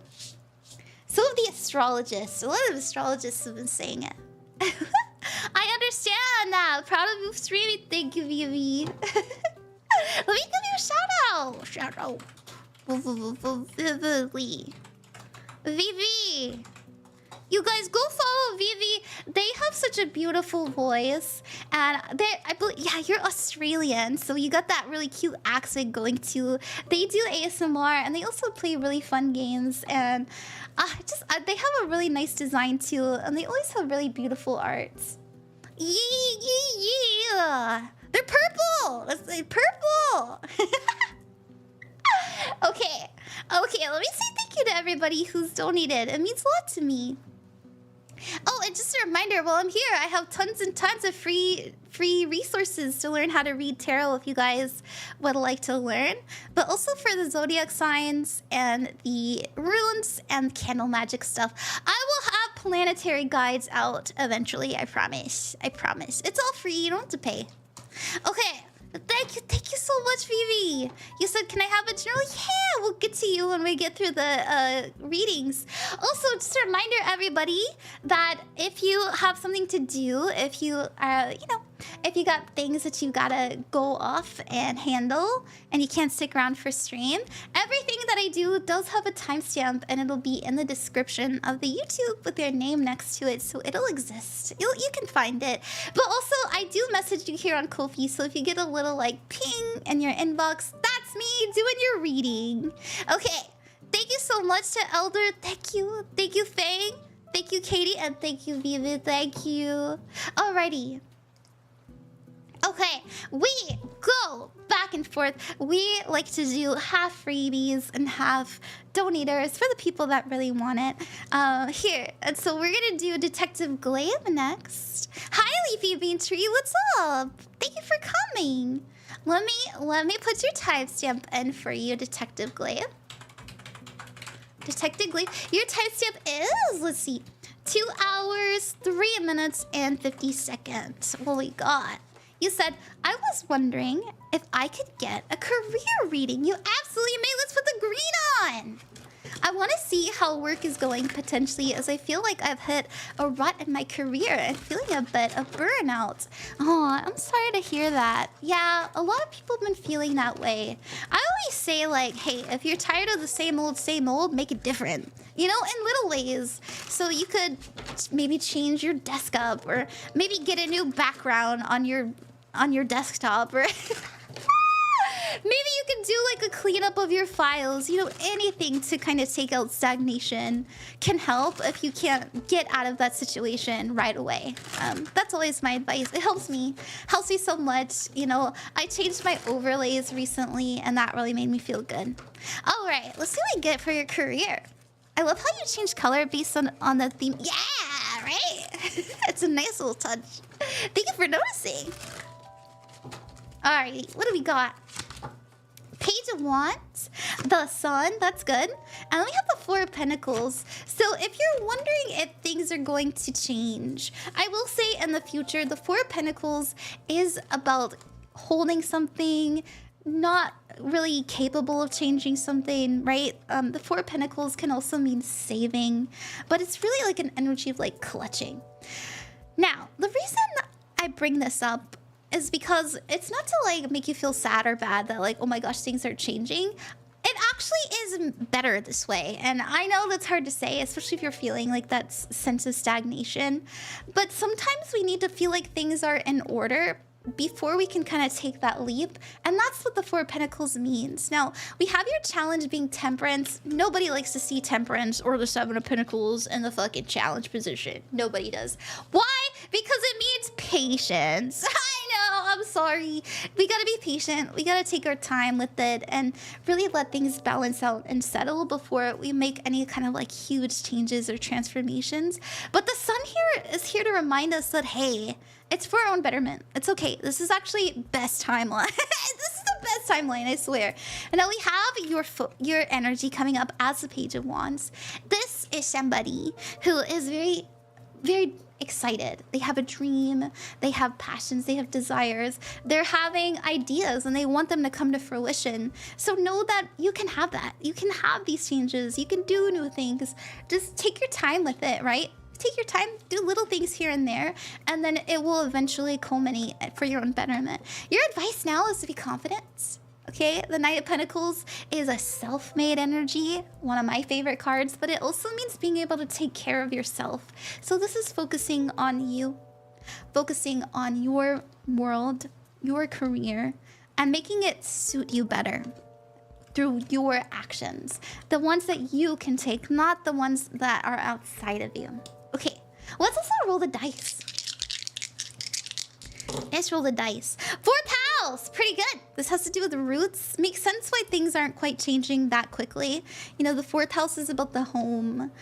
So have the astrologists. A lot of astrologists have been saying it. I understand that. Proud of you streaming. Thank you, Vivi. Let me give you a shout out. Shout out. Vividly. Vivi. You guys go follow Vivi. They have such a beautiful voice. And I believe, yeah, you're Australian. So you got that really cute accent going too. They do ASMR and they also play really fun games. And they have a really nice design too. And they always have really beautiful arts. Yeah. They're purple. It's purple. Okay. Let me say thank you to everybody who's donated. It means a lot to me. Oh, and just a reminder, while I'm here, I have tons and tons of free resources to learn how to read tarot if you guys would like to learn. But also for the zodiac signs and the runes and candle magic stuff. I will have planetary guides out eventually, I promise. I promise. It's all free, you don't have to pay. Okay. Thank you so much, Vivi. You said, can I have a journal? Yeah, we'll get to you when we get through the readings. Also, just a reminder, everybody, that if you have something to do, if you if you got things that you gotta go off and handle, and you can't stick around for stream, everything that I do does have a timestamp, and it'll be in the description of the YouTube with your name next to it, so it'll exist. You can find it. But also, I do message you here on Ko-fi, so if you get a little like ping in your inbox, that's me doing your reading. Okay, thank you so much to Elder. Thank you Fang. Thank you Katie, and thank you Vivi. Thank you. Alrighty. Okay. Okay, we go back and forth. We like to do half freebies and half donators for the people that really want it. Here, and so we're gonna do Detective Glave next. Hi, Leafy Bean Tree, what's up? Thank you for coming. Let me put your timestamp in for you, Detective Glave. Detective Glave, your timestamp is, let's see, 2 hours, 3 minutes, and 50 seconds. What we got? You said, I was wondering if I could get a career reading. You absolutely may. Let's put the green on. I want to see how work is going potentially, as I feel like I've hit a rut in my career and feeling a bit of burnout. Oh, I'm sorry to hear that. Yeah, a lot of people have been feeling that way. I always say, like, hey, if you're tired of the same old, make it different. You know, in little ways. So you could maybe change your desk up, or maybe get a new background on your desktop, or maybe you can do like a cleanup of your files. You know, anything to kind of take out stagnation can help if you can't get out of that situation right away. That's always my advice. It helps me so much. You know, I changed my overlays recently, and that really made me feel good. All right, let's see what we get for your career. I love how you change color based on the theme. Yeah, right? It's a nice little touch. Thank you for noticing. Alright, what do we got? Page of Wands, the Sun, that's good. And then we have the Four of Pentacles. So if you're wondering if things are going to change, I will say in the future, the Four of Pentacles is about holding something, not really capable of changing something, right? The Four of Pentacles can also mean saving, but it's really like an energy of like clutching. Now, the reason I bring this up is because it's not to like make you feel sad or bad that like, oh my gosh, things are changing. It actually is better this way. And I know that's hard to say, especially if you're feeling like that sense of stagnation. But sometimes we need to feel like things are in order before we can kind of take that leap. And that's what the Four of Pentacles means. Now, we have your challenge being Temperance. Nobody likes to see Temperance or the Seven of Pentacles in the fucking challenge position. Nobody does. Why? Because it means patience. I'm sorry. We gotta be patient. We gotta take our time with it and really let things balance out and settle before we make any kind of like huge changes or transformations. But the Sun here is here to remind us that, hey, it's for our own betterment. It's okay. This is actually best timeline. This is the best timeline, I swear. And now we have your energy coming up as the Page of Wands. This is somebody who is very, very excited. They have a dream, they have passions, they have desires, they're having ideas and they want them to come to fruition. So know that you can have that. You can have these changes, you can do new things. Just take your time with it, right? Take your time, do little things here and there, and then it will eventually culminate for your own betterment. Your advice now is to be confident. Okay, the Knight of Pentacles is a self-made energy, one of my favorite cards, but it also means being able to take care of yourself. So this is focusing on you, focusing on your world, your career, and making it suit you better through your actions. The ones that you can take, not the ones that are outside of you. Okay, let's also roll the dice. Let's roll the dice. Fourth house, pretty good. This has to do with roots. Makes sense why things aren't quite changing that quickly. You know, the fourth house is about the home.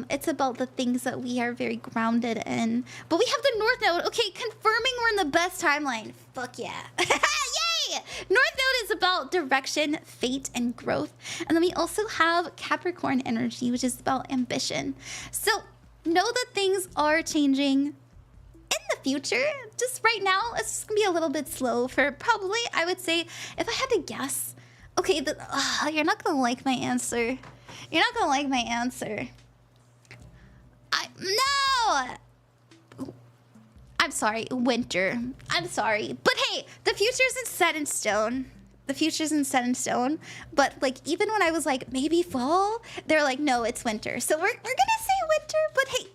It's about the things that we are very grounded in. But we have the North Node. Okay, confirming we're in the best timeline. Fuck yeah. Yay! North Node is about direction, fate, and growth. And then we also have Capricorn energy, which is about ambition. So know that things are changing. In the future, just right now, it's just gonna be a little bit slow for probably, I would say, if I had to guess. Okay, you're not gonna like my answer. You're not gonna like my answer. No! I'm sorry, winter. I'm sorry. But hey, the future isn't set in stone. The future isn't set in stone. But like, even when I was like, maybe fall, they're like, no, it's winter. So we're gonna say winter, but hey,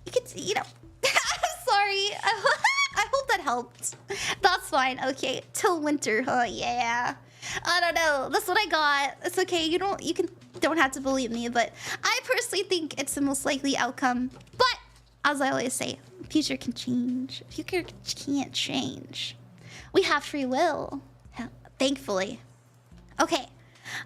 you could, you know, I'm sorry. I hope that helped. That's fine. Okay, till winter. Oh yeah. I don't know. That's what I got. It's okay. You don't have to believe me, but I personally think it's the most likely outcome. But as I always say, future can change. Future can't change. We have free will, thankfully. Okay,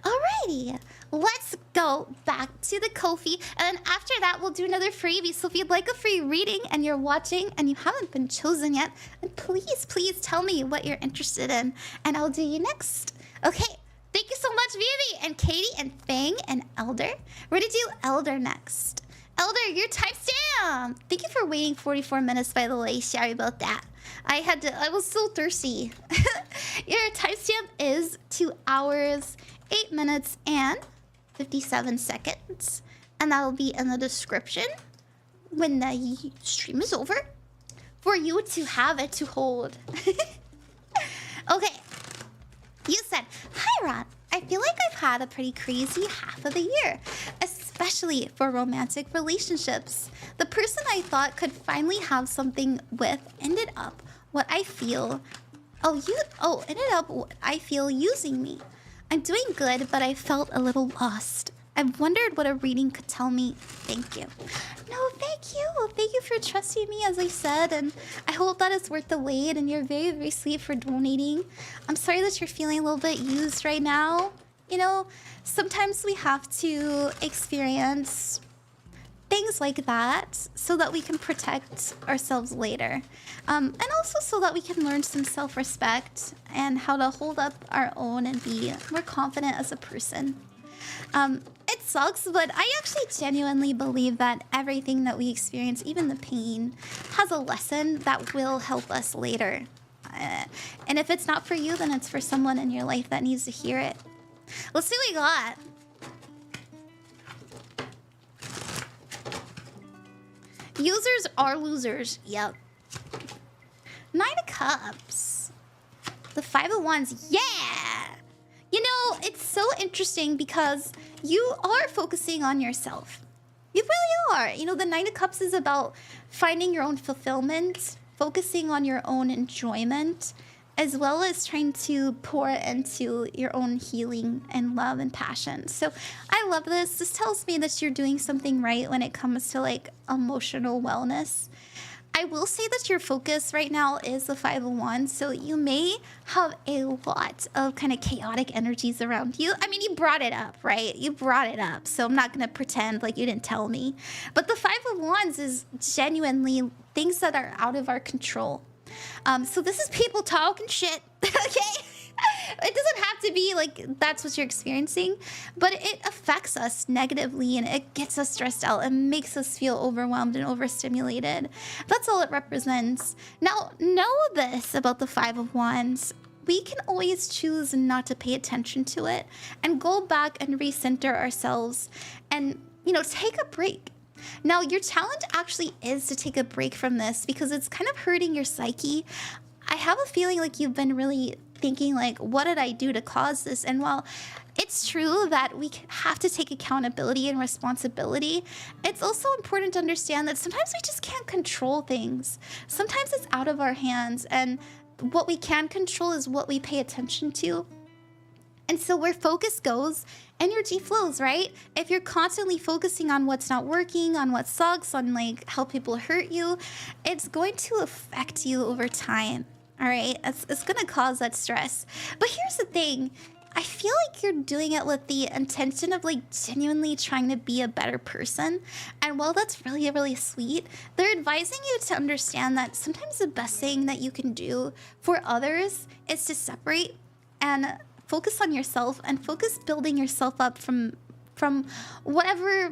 alrighty. Let's go back to the Ko-fi, and then after that, we'll do another freebie. So if you'd like a free reading and you're watching and you haven't been chosen yet, then please tell me what you're interested in, and I'll do you next. Okay, thank you so much, Vivi and Katie and Fang and Elder. We're gonna do Elder next. Elder, your timestamp! Thank you for waiting 44 minutes, by the way. Sorry about that. I was so thirsty. Your timestamp is 2 hours, 8 minutes, and 57 seconds. And that'll be in the description when the stream is over for you to have it to hold. Okay. You said, hi, Ron. I feel like I've had a pretty crazy half of the year, especially for romantic relationships. The person I thought could finally have something with ended up what I feel using me. I'm doing good, but I felt a little lost. I've wondered what a reading could tell me. Thank you. No, thank you. Thank you for trusting me, as I said, and I hope that it's worth the wait, and you're very, very sweet for donating. I'm sorry that you're feeling a little bit used right now. You know, sometimes we have to experience things like that so that we can protect ourselves later. And also so that we can learn some self-respect and how to hold up our own and be more confident as a person. It sucks, but I actually genuinely believe that everything that we experience, even the pain, has a lesson that will help us later. And if it's not for you, then it's for someone in your life that needs to hear it. Let's see what we got. Users are losers. Yep. 9 of Cups. The 5 of Wands. Yeah! You know, it's so interesting because you are focusing on yourself. You really are. You know, the 9 of Cups is about finding your own fulfillment, focusing on your own enjoyment, as well as trying to pour into your own healing and love and passion. So I love this. This tells me that you're doing something right when it comes to like emotional wellness. I will say that your focus right now is the 5 of Wands, so you may have a lot of kind of chaotic energies around you. I mean, you brought it up, right? You brought it up, so I'm not going to pretend like you didn't tell me. But the 5 of Wands is genuinely things that are out of our control. So this is people talking shit, okay? It doesn't have to be like that's what you're experiencing, but it affects us negatively and it gets us stressed out and makes us feel overwhelmed and overstimulated. That's all it represents. Now, know this about the 5 of Wands. We can always choose not to pay attention to it and go back and recenter ourselves and, you know, take a break. Now, your challenge actually is to take a break from this because it's kind of hurting your psyche. I have a feeling like you've been really thinking like, what did I do to cause this? And while it's true that we have to take accountability and responsibility, it's also important to understand that sometimes we just can't control things. Sometimes it's out of our hands, and what we can control is what we pay attention to. And so where focus goes, energy flows, right? If you're constantly focusing on what's not working, on what sucks, on like how people hurt you, it's going to affect you over time. All right, it's gonna cause that stress. But here's the thing. I feel like you're doing it with the intention of like genuinely trying to be a better person. And while that's really, really sweet, they're advising you to understand that sometimes the best thing that you can do for others is to separate and focus on yourself and focus building yourself up from whatever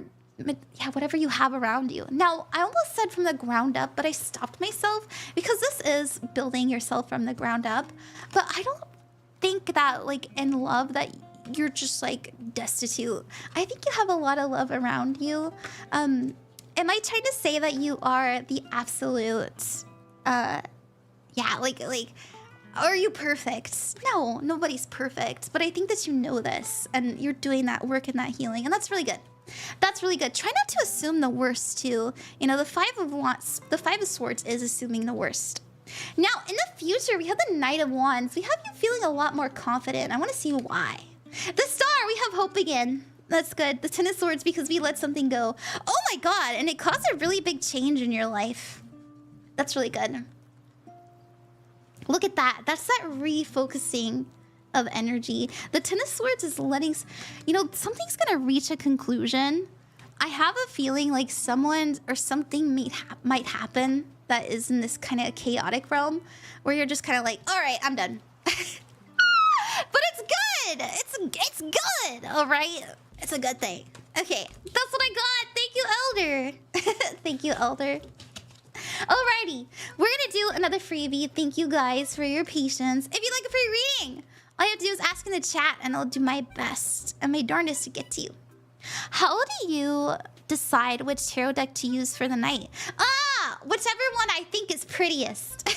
you have around you. Now, I almost said from the ground up, but I stopped myself because this is building yourself from the ground up. But I don't think that like in love that you're just like destitute. I think you have a lot of love around you. Am I trying to say that you are the absolute, are you perfect? No, nobody's perfect. But I think that you know this and you're doing that work and that healing, and that's really good. That's really good. Try not to assume the worst too. You know, the 5 of Swords is assuming the worst. Now, in the future, we have the Knight of Wands. We have you feeling a lot more confident. I want to see why. The Star, we have hope again. That's good. The Ten of Swords because we let something go. Oh my god, and it caused a really big change in your life. That's really good. Look at that. That's that refocusing of energy. The Ten of Swords is letting... You know, something's gonna reach a conclusion. I have a feeling like someone or something might happen that is in this kind of chaotic realm where you're just kind of like, all right, I'm done. But it's good. It's good. All right. It's a good thing. Okay, that's what I got. Thank you, Elder. Thank you, Elder. Alrighty, we're gonna do another freebie. Thank you guys for your patience. If you'd like a free reading, all you have to do is ask in the chat and I'll do my best and my darndest to get to you. How do you decide which tarot deck to use for the night? Whichever one I think is prettiest.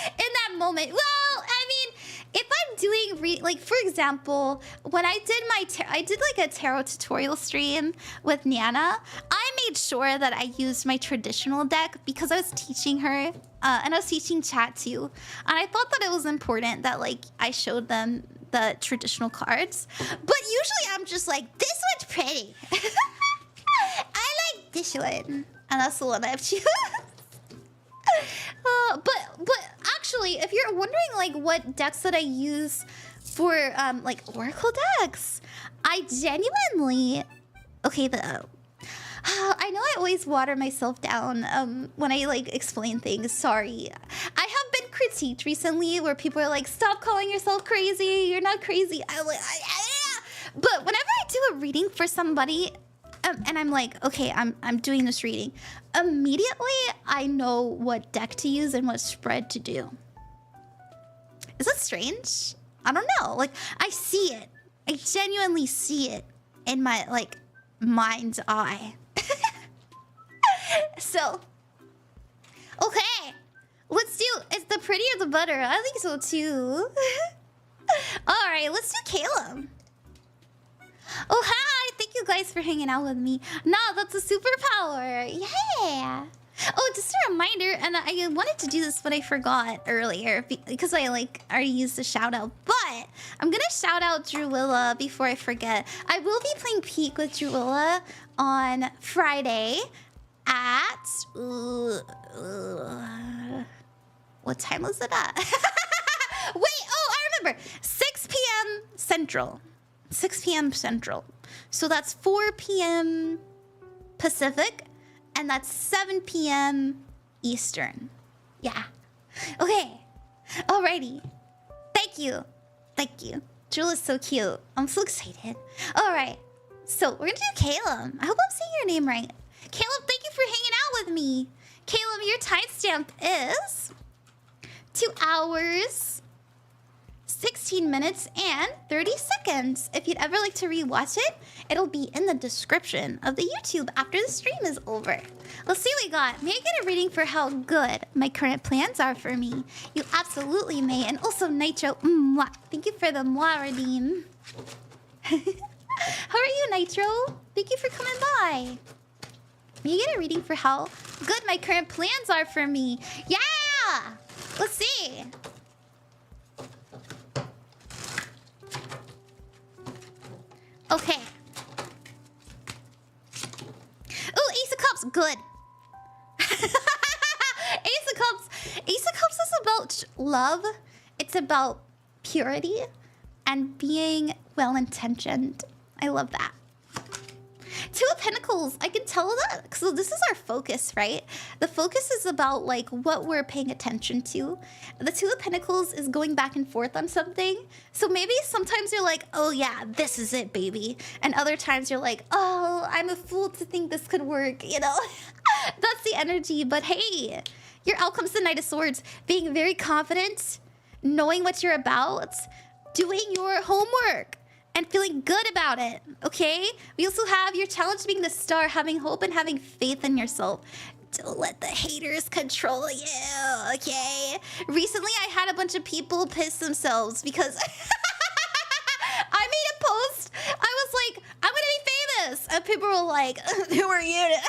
In that moment. Well, I mean, if I'm doing like for example, when I did I did like a tarot tutorial stream with Nana, I made sure that I used my traditional deck because I was teaching her and I was teaching chat too. And I thought that it was important that like I showed them the traditional cards. But usually I'm just like, this one's pretty. I like this one. And that's the one I've chosen. But actually, if you're wondering like what decks that I use for like Oracle decks, I genuinely I know I always water myself down when I like explain things. Sorry. I have been critiqued recently where people are like, stop calling yourself crazy. You're not crazy. But whenever I do a reading for somebody and I'm like, okay, I'm doing this reading, immediately I know what deck to use and what spread to do. Is that strange? I don't know. Like, I see it. I genuinely see it in my like mind's eye. So, okay, let's do. Is the pretty or the butter? I think so too. All right, let's do callem. Oh hi! Thank you guys for hanging out with me. Nah, that's a superpower. Yeah. Oh, just a reminder, and I wanted to do this, but I forgot earlier because I like already used the shout out. But I'm gonna shout out JesusVela before I forget. I will be playing Peak with JesusVela on Friday at what time was it at? Wait, oh, I remember. 6 p.m. Central. 6 p.m. Central. So that's 4 p.m. Pacific. And that's 7 p.m. Eastern. Yeah. Okay. Alrighty. Thank you. Thank you. Jewel is so cute. I'm so excited. Alright. So we're gonna do callem. I hope I'm saying your name right. Callem, thank you for hanging out with me. Callem, your timestamp is 2 hours, 16 minutes, and 30 seconds. If you'd ever like to rewatch it, it'll be in the description of the YouTube after the stream is over. Let's see what we got. May I get a reading for how good my current plans are for me? You absolutely may. And also Nitro, mwah. Thank you for the mwah redeem. How are you, Nitro? Thank you for coming by. May I get a reading for how good my current plans are for me? Yeah! Let's see. Okay. Oh, Ace of Cups, good. Ace of Cups. Ace of Cups is about love. It's about purity and being well-intentioned. I love that. Two of Pentacles, I can tell that. So this is our focus, right? The focus is about like what we're paying attention to. The Two of Pentacles is going back and forth on something. So maybe sometimes you're like, oh yeah, this is it, baby. And other times you're like, oh, I'm a fool to think this could work, you know? That's the energy. But hey, your outcome's the Knight of Swords. Being very confident, knowing what you're about, doing your homework, and feeling good about it, okay? We also have your challenge being the star, having hope and having faith in yourself. Don't let the haters control you, okay? Recently, I had a bunch of people piss themselves because I made a post. I was like, I'm gonna be famous. And people were like, who are you to...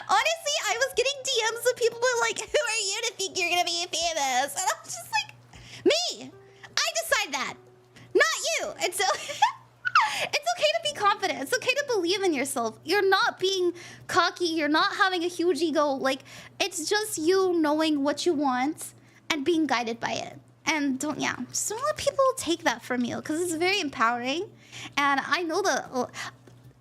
Honestly, I was getting DMs of people who were like, who are you to think you're gonna be famous? And I was just like, me. I decide that. Not you. And so yourself. You're not being cocky. You're not having a huge ego. Like, it's just you knowing what you want and being guided by it. And don't let people take that from you, because it's very empowering. And I know that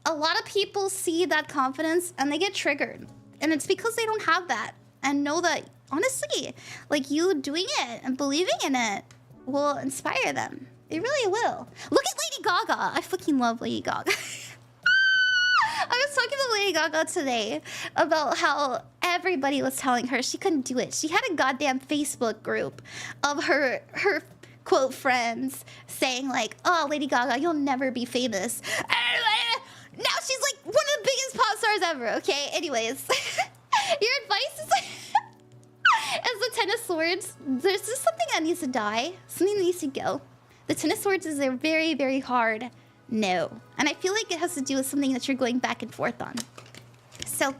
a lot of people see that confidence and they get triggered. And it's because they don't have that. And know that, honestly, like, you doing it and believing in it will inspire them. It really will. Look at Lady Gaga. I fucking love Lady Gaga. I was talking to Lady Gaga today about how everybody was telling her she couldn't do it. She had a goddamn Facebook group of her quote friends saying like, "Oh, Lady Gaga, you'll never be famous." Now she's like one of the biggest pop stars ever. Okay. Anyways, your advice is like, as the Ten of Swords, there's just something that needs to die. Something that needs to go. The Ten of Swords is a very, very hard no. And I feel like it has to do with something that you're going back and forth on. So,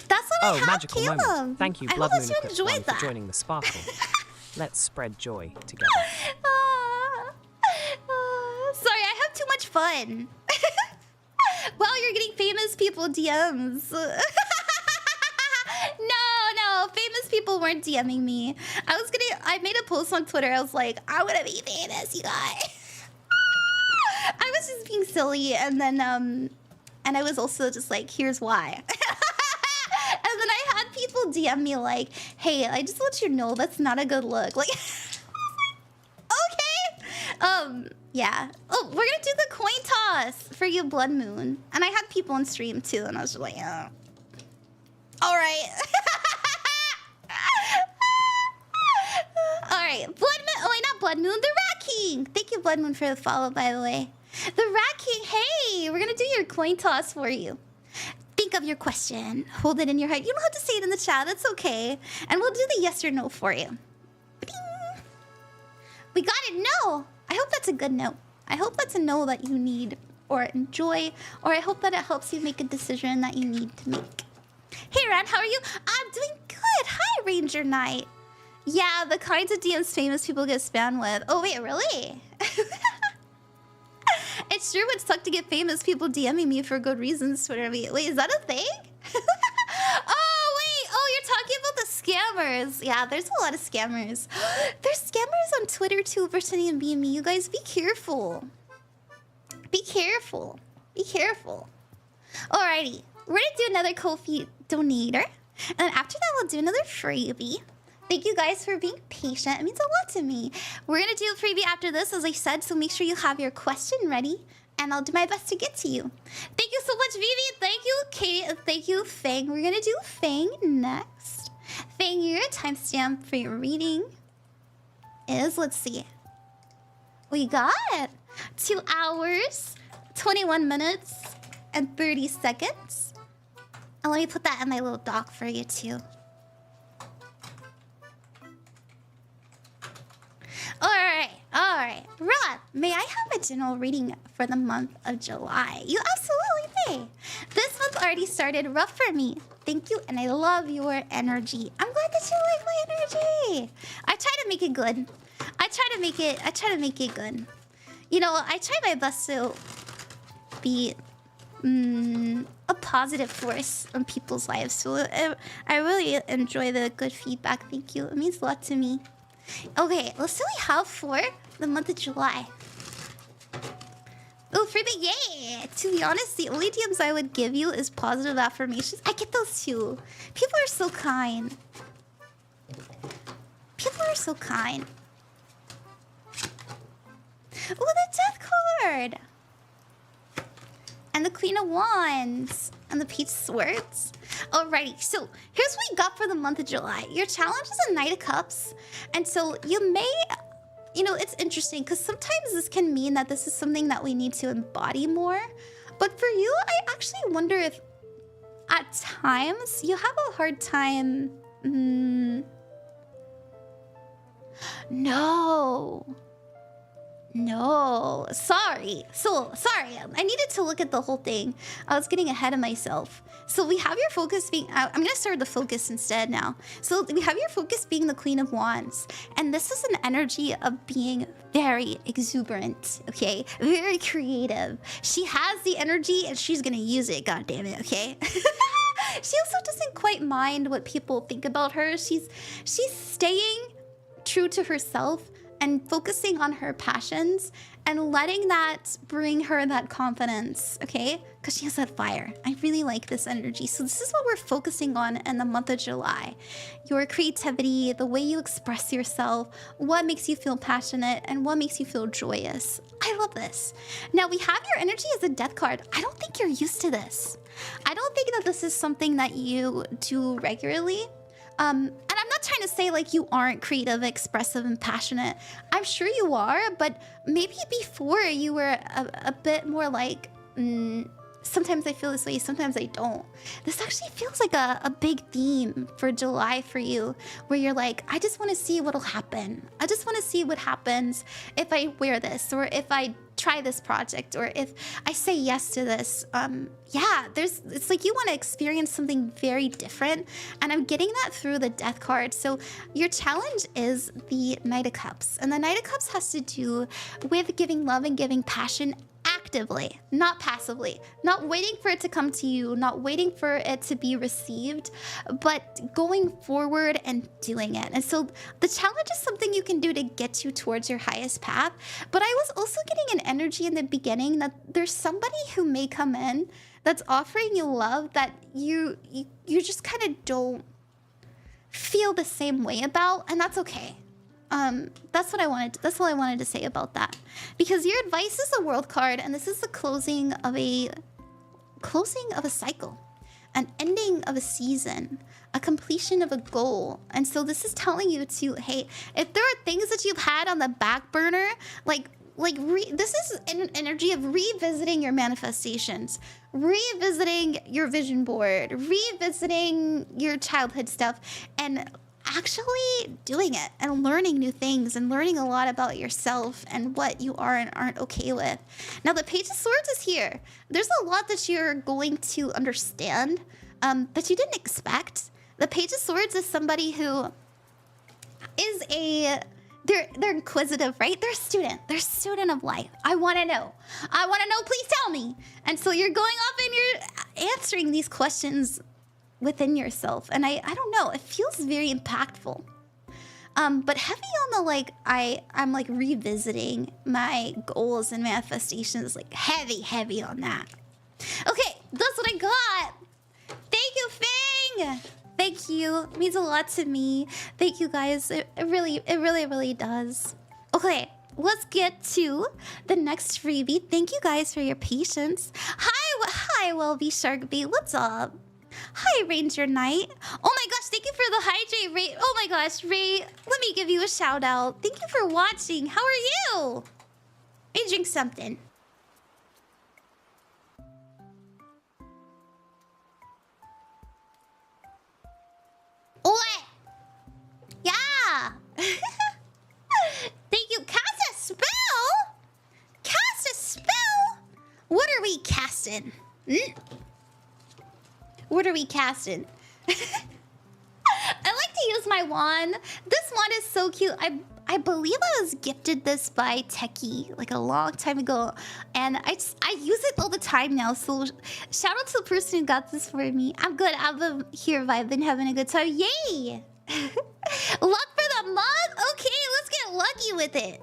that's what I have, magical Caleb. Moment. Thank you, I Blood hope Moon that you Eclipse enjoyed 1, that. for joining the sparkle. Let's spread joy together. Sorry, I have too much fun. Wow, you're getting famous people DMs. No, famous people weren't DMing me. I made a post on Twitter. I was like, I want to be famous, you guys. I was just being silly, and then and I was also just like, here's why. And then I had people DM me like, hey, I just want you to know that's not a good look. Like, okay. Yeah. Oh, we're gonna do the coin toss for you, Blood Moon. And I had people on stream too, and I was just like, oh. All right. All right. Blood Moon. Oh, wait, not Blood Moon. The Rat King. Thank you, Blood Moon, for the follow, by the way. The Rat King. Hey, we're going to do your coin toss for you. Think of your question. Hold it in your head. You don't have to say it in the chat. That's okay. And we'll do the yes or no for you. Ding. We got it. No. I hope that's a good no. I hope that's a no that you need or enjoy. Or I hope that it helps you make a decision that you need to make. Hey, Ran, how are you? I'm doing good. Hi, Ranger Knight. Yeah, the kinds of DMs famous people get spammed with. Oh, wait, really? It sure would suck to get famous people DMing me for good reasons. Wait, is that a thing? Oh, wait. Oh, you're talking about the scammers. Yeah, there's a lot of scammers. There's scammers on Twitter, too, Brittany and BME. You guys, be careful. Be careful. Be careful. Alrighty. We're gonna do another Ko-fi donator. And then after that, we'll do another freebie. Thank you guys for being patient. It means a lot to me. We're gonna do a freebie after this, as I said, so make sure you have your question ready. And I'll do my best to get to you. Thank you so much, Vivi. Thank you, Kate. Thank you, Fang. We're gonna do Fang next. Fang, your timestamp for your reading is, let's see. We got 2 hours, 21 minutes, and 30 seconds. And let me put that in my little doc for you, too. Alright. Rod, may I have a general reading for the month of July? You absolutely may. This month already started rough for me. Thank you, and I love your energy. I'm glad that you like my energy. I try to make it good. I try to make it good. You know, I try my best to be a positive force in people's lives. So I really enjoy the good feedback. Thank you. It means a lot to me. Okay, let's see what we have for the month of July. Oh, for the yay! To be honest, the only DMs I would give you is positive affirmations. I get those too. People are so kind. People are so kind. Oh, the Death card! And the Queen of Wands. And the Peach Swords. Alrighty, so here's what we got for the month of July. Your challenge is a Knight of Cups. And so you may, you know, it's interesting because sometimes this can mean that this is something that we need to embody more. But for you, I actually wonder if at times you have a hard time. No. No, sorry. So, sorry. I needed to look at the whole thing. I was getting ahead of myself. So we have your focus being... I'm going to start with the focus instead now. So we have your focus being the Queen of Wands. And this is an energy of being very exuberant, okay? Very creative. She has the energy and she's going to use it, God damn it, okay? She also doesn't quite mind what people think about her. She's staying true to herself and focusing on her passions and letting that bring her that confidence, okay? Because she has that fire. I really like this energy. So this is what we're focusing on in the month of July. Your creativity, the way you express yourself, what makes you feel passionate, and what makes you feel joyous. I love this. Now, we have your energy as a death card. I don't think you're used to this. I don't think that this is something that you do regularly. And I'm not trying to say like you aren't creative, expressive, and passionate. I'm sure you are, but maybe before you were a bit more like, sometimes I feel this way, sometimes I don't. This actually feels like a big theme for July for you, where you're like, I just want to see what'll happen. I just want to see what happens if I wear this, or if I try this project, or if I say yes to this. Yeah, it's like you want to experience something very different, and I'm getting that through the death card. So your challenge is the Knight of Cups, and the Knight of Cups has to do with giving love and giving passion actively, not passively, not waiting for it to come to you, not waiting for it to be received, but going forward and doing it. And so the challenge is something you can do to get you towards your highest path. But I was also getting an energy in the beginning that there's somebody who may come in that's offering you love that you just kind of don't feel the same way about, and that's okay. That's what I wanted to say about that. Because your advice is a world card, and this is the closing of a cycle, an ending of a season, a completion of a goal. And so this is telling you to, hey, if there are things that you've had on the back burner, this is an energy of revisiting your manifestations, revisiting your vision board, revisiting your childhood stuff, and actually doing it and learning new things and learning a lot about yourself and what you are and aren't okay with. Now, the Page of Swords is here. There's a lot that you're going to understand that you didn't expect. The Page of Swords is somebody who is they're inquisitive, right? They're a student. They're a student of life. I want to know. I want to know. Please tell me. And so you're going off and you're answering these questions within yourself, and I don't know, it feels very impactful, but heavy on the I'm like revisiting my goals and manifestations, like heavy on that. Okay, that's what I got. Thank you, Fang. Thank you. It means a lot to me. Thank you, guys. It really does. Okay, let's get to the next freebie. Thank you guys for your patience. Hi, Wellbe Sharkbee. What's up? Hi, Ranger Knight. Oh my gosh, thank you for the hydrate, Ray. Oh my gosh, Ray, let me give you a shout out. Thank you for watching. How are you? I drink something. What? Yeah. Thank you. Cast a spell? Cast a spell? What are we casting? What are we casting? I like to use my wand. This wand is so cute. I believe I was gifted this by Techie like a long time ago, and I use it all the time now. So shout out to the person who got this for me. I'm good. I'm here vibing, having a good time. Yay! Luck for the month. Okay, let's get lucky with it.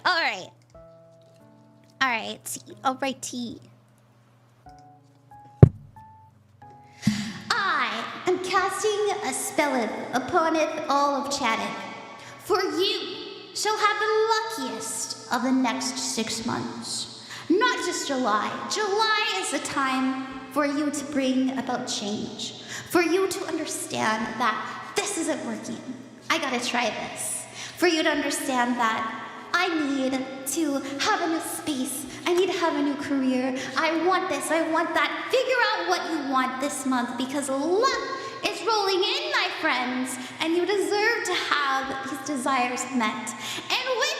All right, T. I am casting a spelleth uponeth all of Chaddeth, for you shall have the luckiest of the next 6 months. Not just July. July is the time for you to bring about change, for you to understand that this isn't working. I gotta try this. For you to understand that I need to have a new space. I need to have a new career. I want this. I want that. Figure out what you want this month, because luck is rolling in, my friends, and you deserve to have his desires met. And with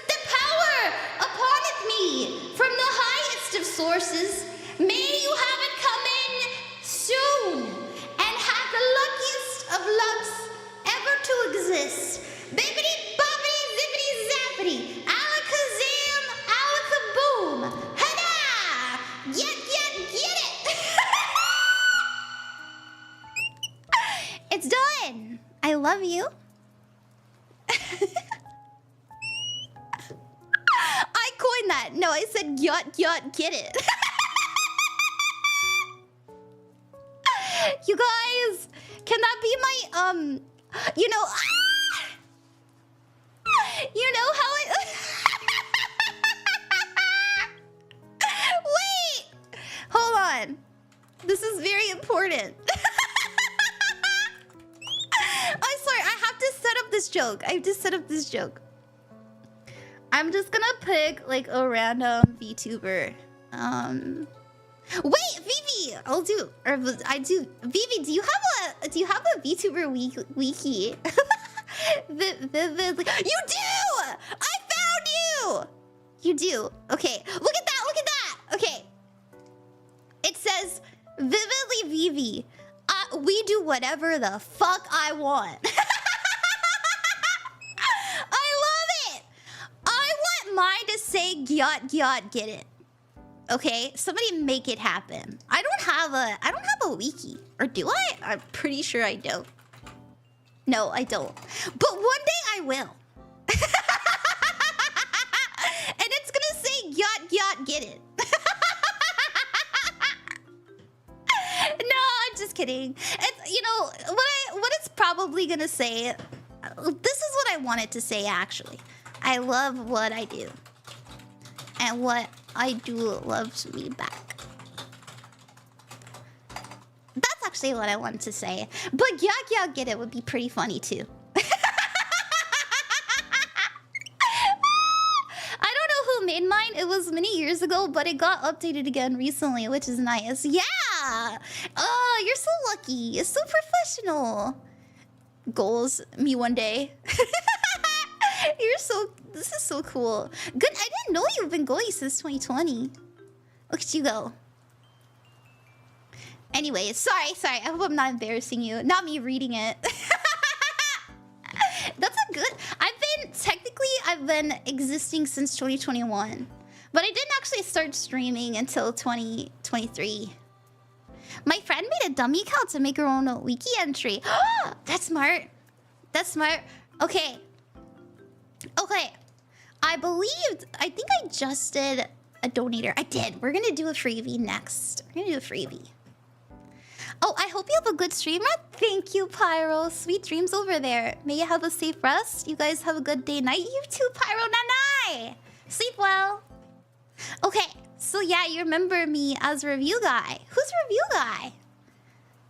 the power upon me from the highest of sources, may you have it come in soon and have the luckiest of lucks ever to exist. Bibbidi bobbidi zippity zappity, alakazam, alakaboom, hada! Get it! It's done. I love you. I coined that. No, I said get it. You guys, can that be my you know you know how I wait, hold on. This is very important. I'm sorry, I have to set up this joke. I have to set up this joke. I'm just gonna pick like a random VTuber. Wait, Vivi, I do. Vivi, do you have a VTuber wiki? You do! I found you! You do. Okay, look at that. Okay. It says, vividlyVIVI. We do whatever the fuck I want. I love it. I want mine to say gyat, get it. Okay, somebody make it happen. I don't have a wiki. Or do I? I'm pretty sure I don't. No, I don't. But one day I will. And it's gonna say gyat, get it. No, I'm just kidding. It's, you know, what it's probably gonna say. This is what I wanted to say actually. I love what I do. And what I do loves me back. That's actually what I wanted to say. But yak get it would be pretty funny too. I don't know who made mine. It was many years ago, but it got updated again recently, which is nice. Yeah! Oh, you're so lucky. It's so professional. Goals, me one day. This is so cool. Good, I didn't know you've been going since 2020. Look at you go. Anyway, sorry. I hope I'm not embarrassing you. Not me reading it. That's a good... I've been existing since 2021. But I didn't actually start streaming until 2023. My friend made a dummy account to make her own wiki entry. That's smart. Okay. I think I just did a donator. I did. We're gonna do a freebie next. Oh, I hope you have a good stream. Thank you, Pyro. Sweet dreams over there. May you have a safe rest. You guys have a good day, night. You too, Pyro Nanai. Sleep well. Okay, so yeah, you remember me as review guy. Who's review guy?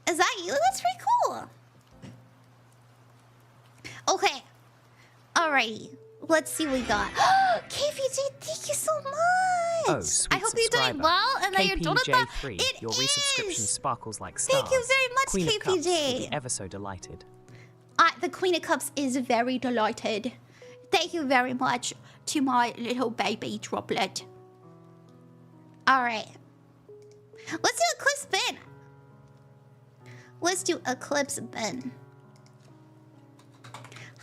Is that you? That's pretty cool. Okay. Alrighty. Let's see what we got. KPJ, thank you so much. Oh, sweet I hope you're doing well and that you're doing well. Your resubscription sparkles like stars. Thank you very much, Queen KPJ. Of Cups will be ever so delighted. The Queen of Cups is very delighted. Thank you very much to my little baby droplet. Alright. Let's do Eclipse Ben.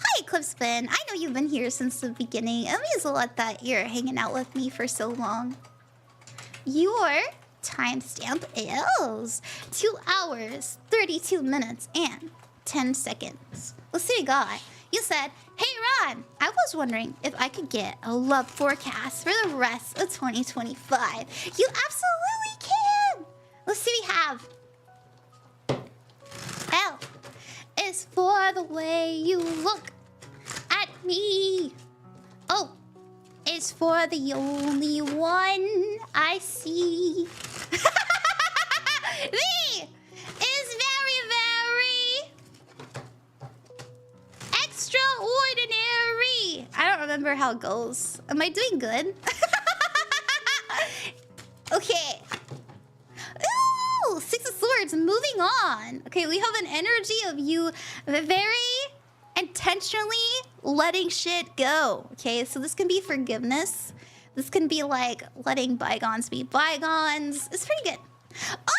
Hi, Eclipse Ben. I know you've been here since the beginning. It means a lot that you're hanging out with me for so long. Your timestamp is 2 hours, 32 minutes, and 10 seconds. Let's see what we got. You said, hey, Ron, I was wondering if I could get a love forecast for the rest of 2025. You absolutely can. Let's see what we have. L is for the way you look at me. O is for the only one I see. V is very, very extraordinary. I don't remember how it goes. Am I doing good? Okay. Ooh, 6 of Swords, moving moving on. Okay, we have an energy of you very intentionally letting shit go. Okay, so this can be forgiveness. This can be like letting bygones be bygones. It's pretty good. Ah!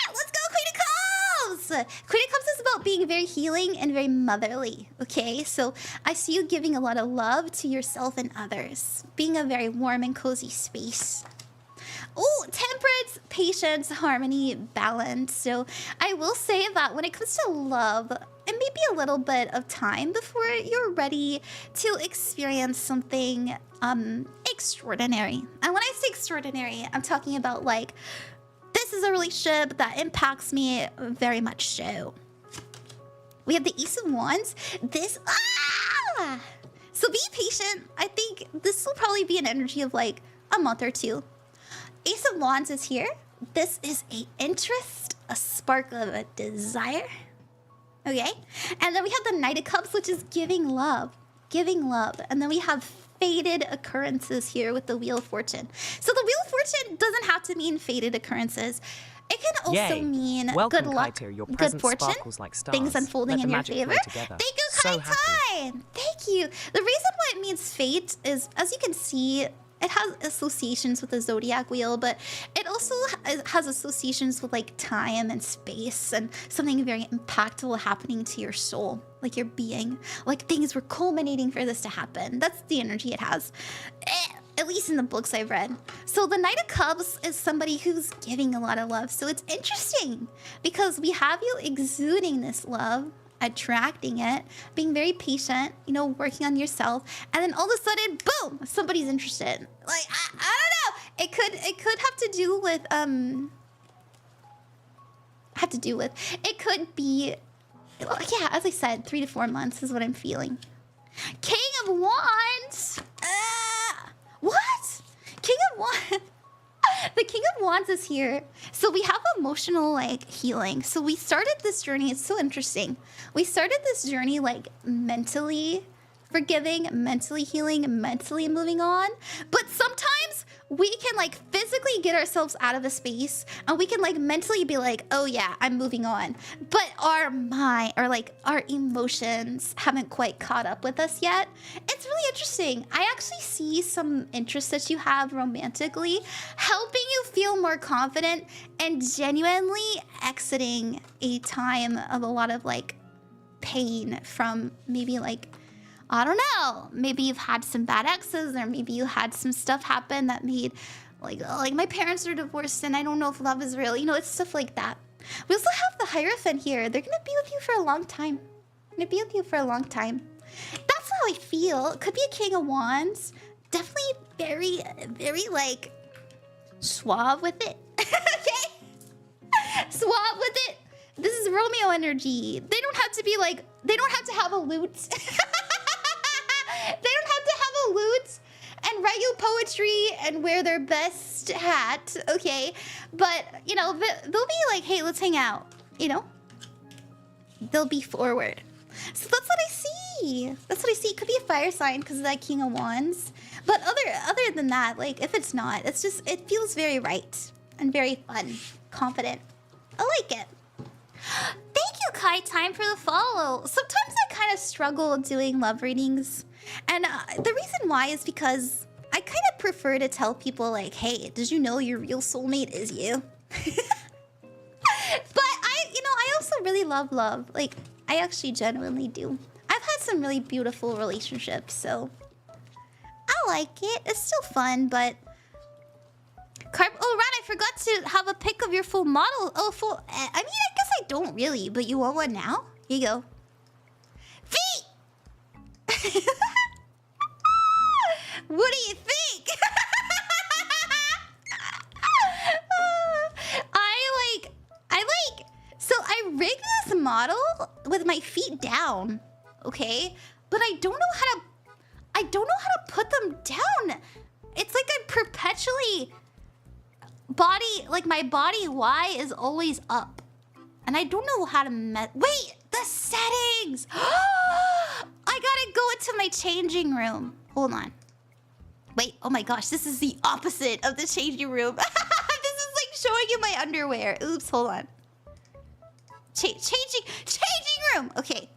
Let's go, Queen of Cups! Queen of Cups is about being very healing and very motherly. Okay, so I see you giving a lot of love to yourself and others. Being a very warm and cozy space. Oh, temperance, patience, harmony, balance. So I will say that when it comes to love, it may be a little bit of time before you're ready to experience something extraordinary. And when I say extraordinary, I'm talking about like, this is a relationship that impacts me very much so. We have the Ace of Wands. So be patient. I think this will probably be an energy of like a month or two. Ace of Wands is here. This is a interest, a spark of a desire. Okay? And then we have the Knight of Cups, which is giving love. Giving love. And then we have fated occurrences here with the Wheel of Fortune. So the Wheel of Fortune doesn't have to mean fated occurrences. It can also mean good luck, good fortune, like things unfolding in your favor. Thank you, Kai-Tai! Thank you. The reason why it means fate is, as you can see, it has associations with the zodiac wheel, but it also has associations with like time and space and something very impactful happening to your soul, like your being, like things were culminating for this to happen. That's the energy it has, at least in the books I've read. So the Knight of Cups is somebody who's giving a lot of love. So it's interesting because we have you exuding this love, attracting it, being very patient, you know, working on yourself, and then all of a sudden, boom, somebody's interested. Like I don't know. It could have to do with it could be, yeah, as I said, 3 to 4 months is what I'm feeling. King of Wands. What? King of Wands. The King of Wands is here. So we have emotional like healing. So we started this journey. It's so interesting. We started this journey like mentally forgiving, mentally healing, mentally moving on. But sometimes we can like physically get ourselves out of a space and we can like mentally be like, oh yeah, I'm moving on. But our mind or like our emotions haven't quite caught up with us yet. It's really interesting. I actually see some interest that you have romantically helping you feel more confident and genuinely exiting a time of a lot of like pain from maybe like, I don't know, maybe you've had some bad exes or maybe you had some stuff happen that made like my parents are divorced and I don't know if love is real. You know, it's stuff like that. We also have the Hierophant here. They're gonna be with you for a long time. Gonna be with you for a long time. That's how I feel. It could be a King of Wands. Definitely very, very like suave with it. Okay? Suave with it. This is Romeo energy. They don't have to be like, they don't have to have a lute. They don't have to have a lute and write you poetry and wear their best hat, okay? But, you know, they'll be like, hey, let's hang out, you know? They'll be forward. So that's what I see. That's what I see. It could be a fire sign because of that King of Wands. But other than that, like, if it's not, it's just, it feels very right and very fun, confident. I like it. Thank you, Kai. Time for the follow. Sometimes I kind of struggle doing love readings. And the reason why is because I kind of prefer to tell people like, hey, did you know your real soulmate is you? But I also really love love. Like, I actually genuinely do. I've had some really beautiful relationships, so I like it. It's still fun, but... Oh, Rat, I forgot to have a pic of your full model. Oh, full... I mean, I guess I don't really, but you want one now? Here you go. Feet! What do you think? So I rigged this model with my feet down, okay? But I don't know how to put them down. It's like I'm perpetually my body Y is always up. And I don't know how to wait, the settings! I gotta go into my changing room. Hold on. Wait, oh my gosh, this is the opposite of the changing room. This is like showing you my underwear. Oops, hold on. Changing room. Okay.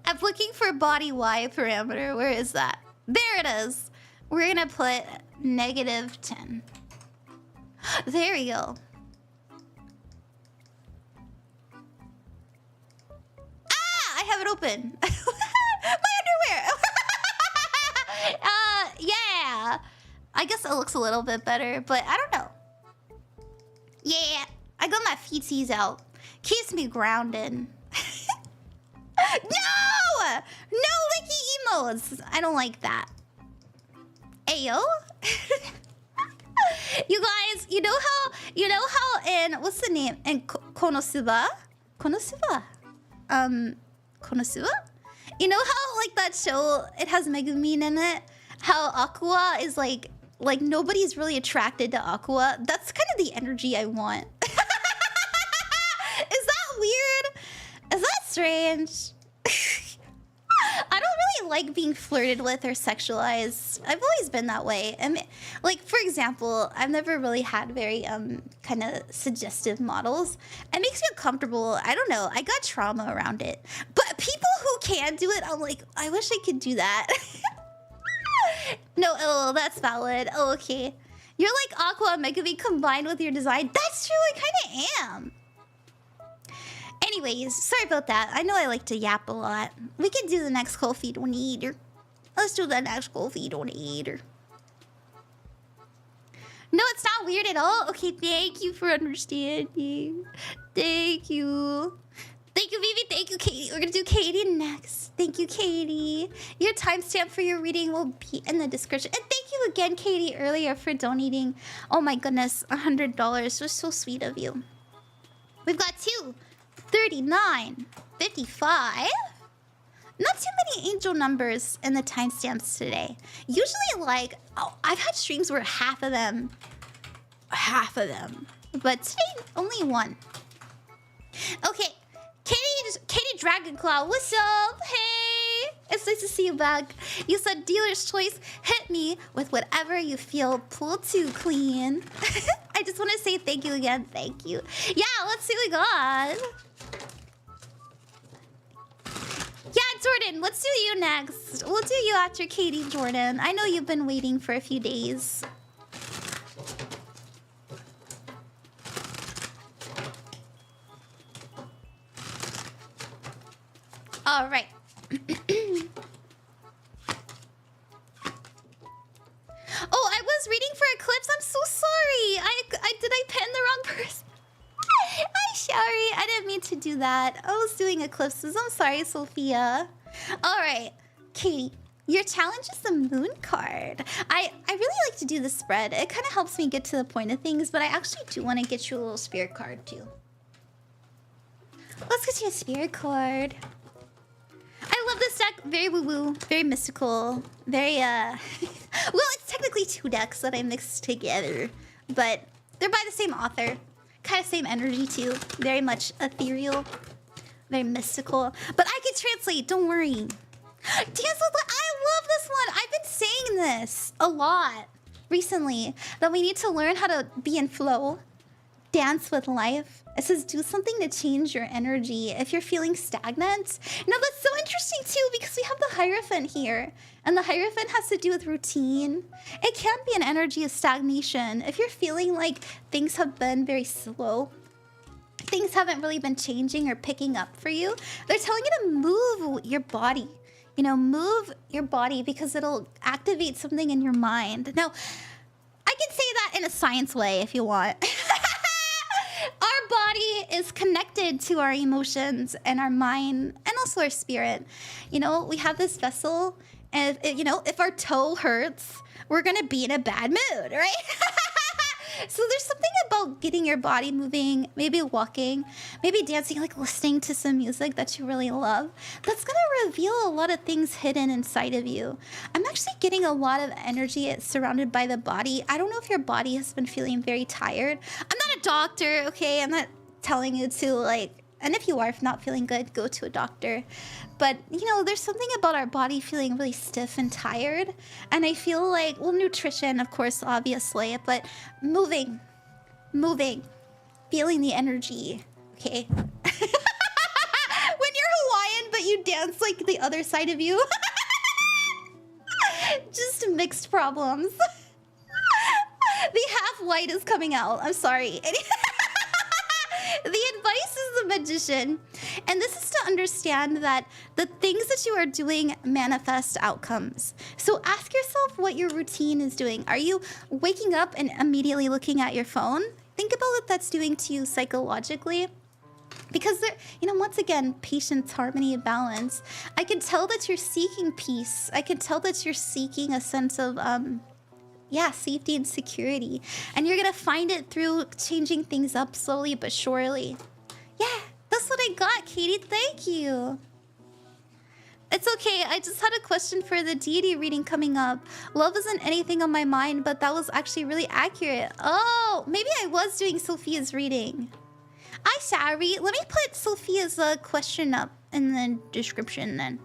I'm looking for body Y parameter. Where is that? There it is. We're gonna put -10. There we go. Ah! I have it open. My underwear! Yeah. I guess it looks a little bit better, but I don't know. Yeah. I got my feeties out. Keeps me grounded. No! No licky emotes! I don't like that. Ayo? You guys, you know how in, what's the name? In Konosuba? Konosuba? Konosuba? You know how, like, that show, it has Megumin in it? How Aqua is, like nobody's really attracted to Aqua? That's kind of the energy I want. Is that weird? Is that strange? I don't really like being flirted with or sexualized. I've always been that way. I mean, like, for example, I've never really had very kind of suggestive models. It makes me uncomfortable. I don't know. I got trauma around it. But people who can do it, I'm like, I wish I could do that. No, oh, that's valid. Oh, okay. You're like Aqua and Megumi combined with your design. That's true. I kind of am. Anyways, sorry about that. I know I like to yap a lot. We can do the next cold feed donator. Let's do the next cold feed donator. No, it's not weird at all. Okay, thank you for understanding. Thank you. Thank you, Vivi. Thank you, Katie. We're gonna do Katie next. Thank you, Katie. Your timestamp for your reading will be in the description. And thank you again, Katie, earlier for donating. Oh my goodness, $100. Was so sweet of you. We've got 239, 55. Not too many angel numbers in the timestamps today. Usually, like, oh, I've had streams where half of them. But today, only one. Okay, KatieDragonClaw, what's up? Hey, it's nice to see you back. You said dealer's choice. Hit me with whatever you feel pulled too clean. I just want to say thank you again. Thank you. Yeah, let's see what we got. Yeah, Jordan, let's do you next. We'll do you after Katie, Jordan. I know you've been waiting for a few days. All right. Oh, I was reading for Eclipse. I'm so sorry. Did I pen the wrong person? I'm sorry. I didn't mean to do that. I was doing eclipses. I'm sorry, Sophia. All right, Katie, your challenge is the moon card. I really like to do the spread. It kind of helps me get to the point of things, but I actually do want to get you a little spirit card too. Let's get you a spirit card. I love this deck. Very woo-woo, very mystical, very well, it's technically two decks that I mixed together, but they're by the same author. Kind of same energy too. Very much ethereal, very mystical. But I can translate, don't worry. Dance with Light, I love this one. I've been saying this a lot recently, that we need to learn how to be in flow. Dance with life. It says do something to change your energy if you're feeling stagnant. Now that's so interesting too, because we have the Hierophant here, and the Hierophant has to do with routine. It can be an energy of stagnation. If you're feeling like things have been very slow, things haven't really been changing or picking up for you, they're telling you to move your body. You know, move your body because it'll activate something in your mind. Now, I can say that in a science way if you want. Our body is connected to our emotions and our mind and also our spirit. You know, we have this vessel, and you know, if our toe hurts, we're gonna be in a bad mood, right? So there's something about getting your body moving, maybe walking, maybe dancing, like listening to some music that you really love. That's gonna reveal a lot of things hidden inside of you. I'm actually getting a lot of energy surrounded by the body. I don't know if your body has been feeling very tired. I'm not a doctor, okay? I'm not telling you to like And if you are not feeling good, go to a doctor. But, you know, there's something about our body feeling really stiff and tired. And I feel like, well, nutrition, of course, obviously, but moving, feeling the energy, okay? When you're Hawaiian, but you dance like the other side of you. Just mixed problems. The half white is coming out. I'm sorry. The advice is the magician. And this is to understand that the things that you are doing manifest outcomes. So ask yourself what your routine is doing. Are you waking up and immediately looking at your phone? Think about what that's doing to you psychologically. Because, there, you know, once again, patience, harmony, balance. I can tell that you're seeking peace. I can tell that you're seeking a sense of, yeah, safety and security. And you're going to find it through changing things up slowly but surely. Yeah, that's what I got, Katie. Thank you. It's okay. I just had a question for the deity reading coming up. Love isn't anything on my mind, but that was actually really accurate. Oh, maybe I was doing Sophia's reading. Hi, Shari. Let me put Sophia's question up in the description then.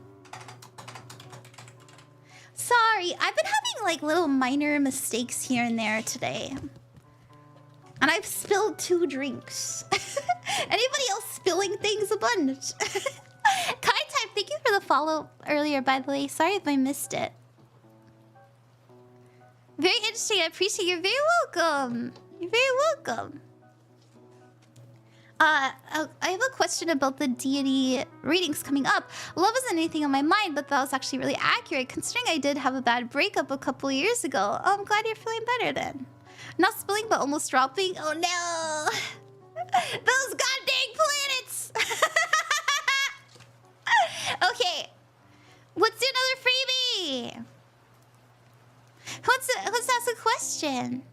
Sorry, I've been having like little minor mistakes here and there today. And I've spilled 2 drinks. Anybody else spilling things a bunch? Kai Type, thank you for the follow earlier, by the way. Sorry if I missed it. Very interesting. I appreciate it. You're very welcome. You're very welcome. I have a question about the deity readings coming up. Love isn't anything on my mind, but that was actually really accurate, considering I did have a bad breakup a couple years ago. Oh, I'm glad you're feeling better then. Not spilling, but almost dropping. Oh no! Those goddamn planets! Okay. What's another freebie? Let's ask a question.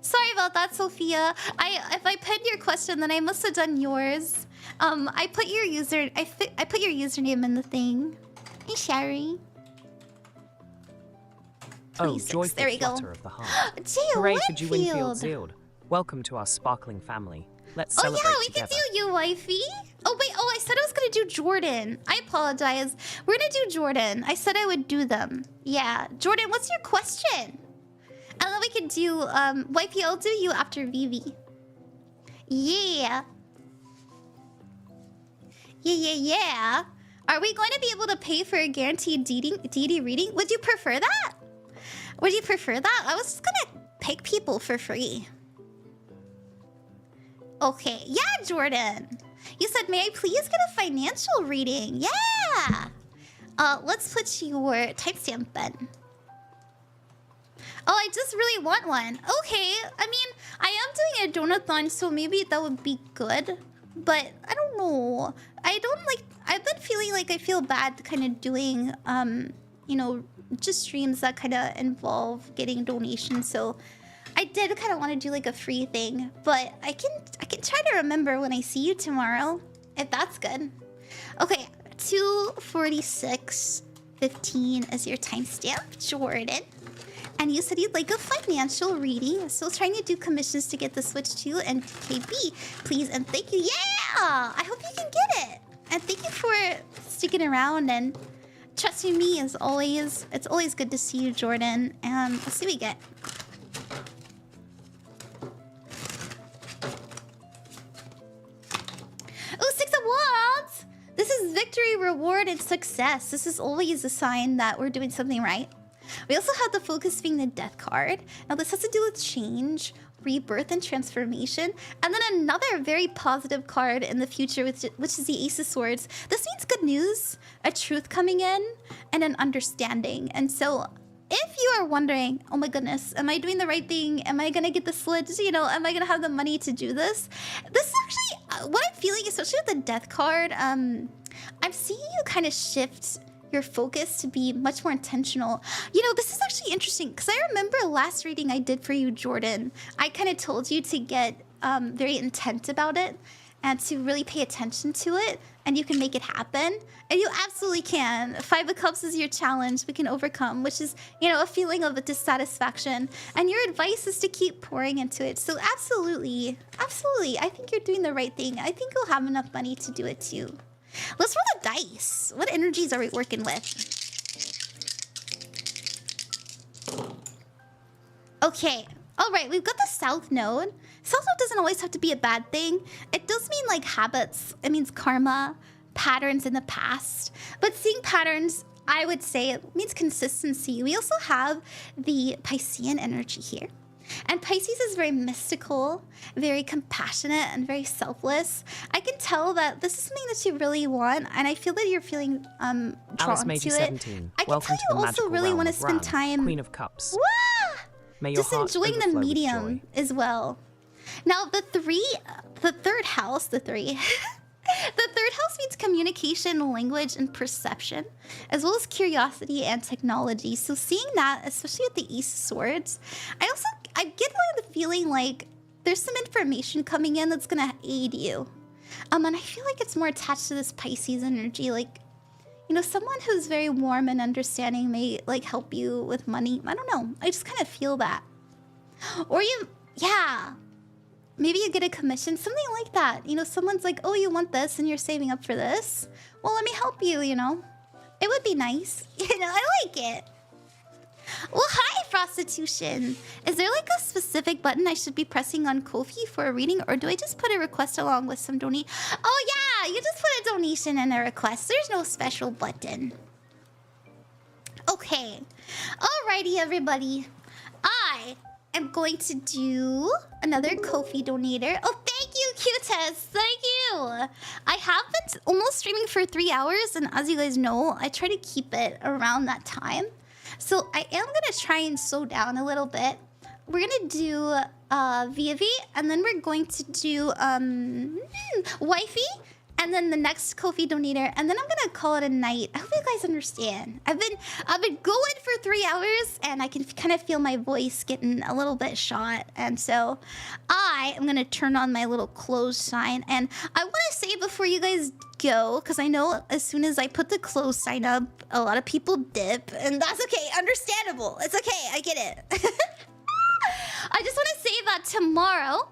Sorry about that, Sophia. If I pinned your question, then I must have done yours. I put your username in the thing. Hey, Sherry. Oh, joyful there we go. flutter of the heart. Gee, Hooray for Winfield Winfield. Zield. Welcome to our sparkling family. Let's Oh celebrate yeah, we together. can do you, wifey. Oh wait, I said I was gonna do Jordan. I apologize. We're gonna do Jordan. I said I would do them. Yeah, Jordan, what's your question? And then we can do, wifey, I'll do you after Vivi. Yeah. Yeah. Are we going to be able to pay for a guaranteed deity reading? Would you prefer that? Would you prefer that? I was just gonna pick people for free. Okay. Yeah, Jordan. You said, may I please get a financial reading? Yeah. Let's put your timestamp then. Oh, I just really want one. Okay, I mean, I am doing a donathon, so maybe that would be good. But I don't know. I've been feeling like I feel bad kind of doing, you know, just streams that kind of involve getting donations. So I did kind of want to do like a free thing. But I can try to remember when I see you tomorrow, if that's good. Okay, 2:46:15 is your timestamp, Jordan. And you said you'd like a financial reading. Still trying to do commissions to get the Switch 2 and KB, please and thank you. Yeah! I hope you can get it. And thank you for sticking around and trusting me as always. It's always good to see you, Jordan. And let's see what we get. Oh, 6 of Wands! This is victory, reward, and success. This is always a sign that we're doing something right. We also have the focus being the death card. Now this has to do with change, rebirth, and transformation. And then another very positive card in the future, which is the Ace of Swords. This means good news, a truth coming in, and an understanding. And so if you are wondering, oh my goodness, am I doing the right thing? Am I gonna get the slits? You know, am I gonna have the money to do this? This is actually, what I'm feeling, especially with the death card, I'm seeing you kind of shift your focus to be much more intentional. You know, this is actually interesting because I remember last reading I did for you, Jordan. I kind of told you to get very intent about it and to really pay attention to it and you can make it happen. And you absolutely can. 5 of Cups is your challenge we can overcome, which is, you know, a feeling of dissatisfaction. And your advice is to keep pouring into it. So absolutely, absolutely. I think you're doing the right thing. I think you'll have enough money to do it too. Let's roll the dice. What energies are we working with? Okay. All right, we've got the South Node. South Node doesn't always have to be a bad thing. It does mean like habits. It means karma, patterns in the past. But seeing patterns, I would say it means consistency. We also have the Piscean energy here. And Pisces is very mystical, very compassionate, and very selfless. I can tell that this is something that you really want, and I feel that you're feeling drawn Alice made to you it. 17. I can Welcome tell to you the also magical really realm want to of spend Ram, time... Queen of Cups. Wah! May your Just heart enjoying the overflow with medium joy. as well. Now, the third house, the third house means communication, language, and perception, as well as curiosity and technology. So seeing that, especially with the Ace of Swords, I get the feeling like there's some information coming in that's gonna aid you. And I feel like it's more attached to this Pisces energy, like, you know, someone who's very warm and understanding may like help you with money. I don't know. I just kind of feel that. Or yeah. Maybe you get a commission, something like that. You know, someone's like, oh, you want this and you're saving up for this? Well, let me help you, you know? It would be nice. You know, I like it. Well, hi, Prostitution. Is there like a specific button I should be pressing on Ko-fi for a reading, or do I just put a request along with some donate? Oh, yeah, you just put a donation and a request. There's no special button. Okay. Alrighty, everybody. I am going to do another Ko-fi donator. Oh, thank you, Q-Test. Thank you. I have been almost streaming for 3 hours, and as you guys know, I try to keep it around that time. So I am gonna try and slow down a little bit. We're gonna do Vivi, and then we're going to do Wifey, and then the next Ko-fi donator, and then I'm gonna call it a night. I hope you guys understand. I've been going for 3 hours, and I can kind of feel my voice getting a little bit shot, and so I am gonna turn on my little close sign. And I want to say before you guys go, because I know as soon as I put the close sign up, a lot of people dip, and that's okay. Understandable. It's okay. I get it. I just want to say that tomorrow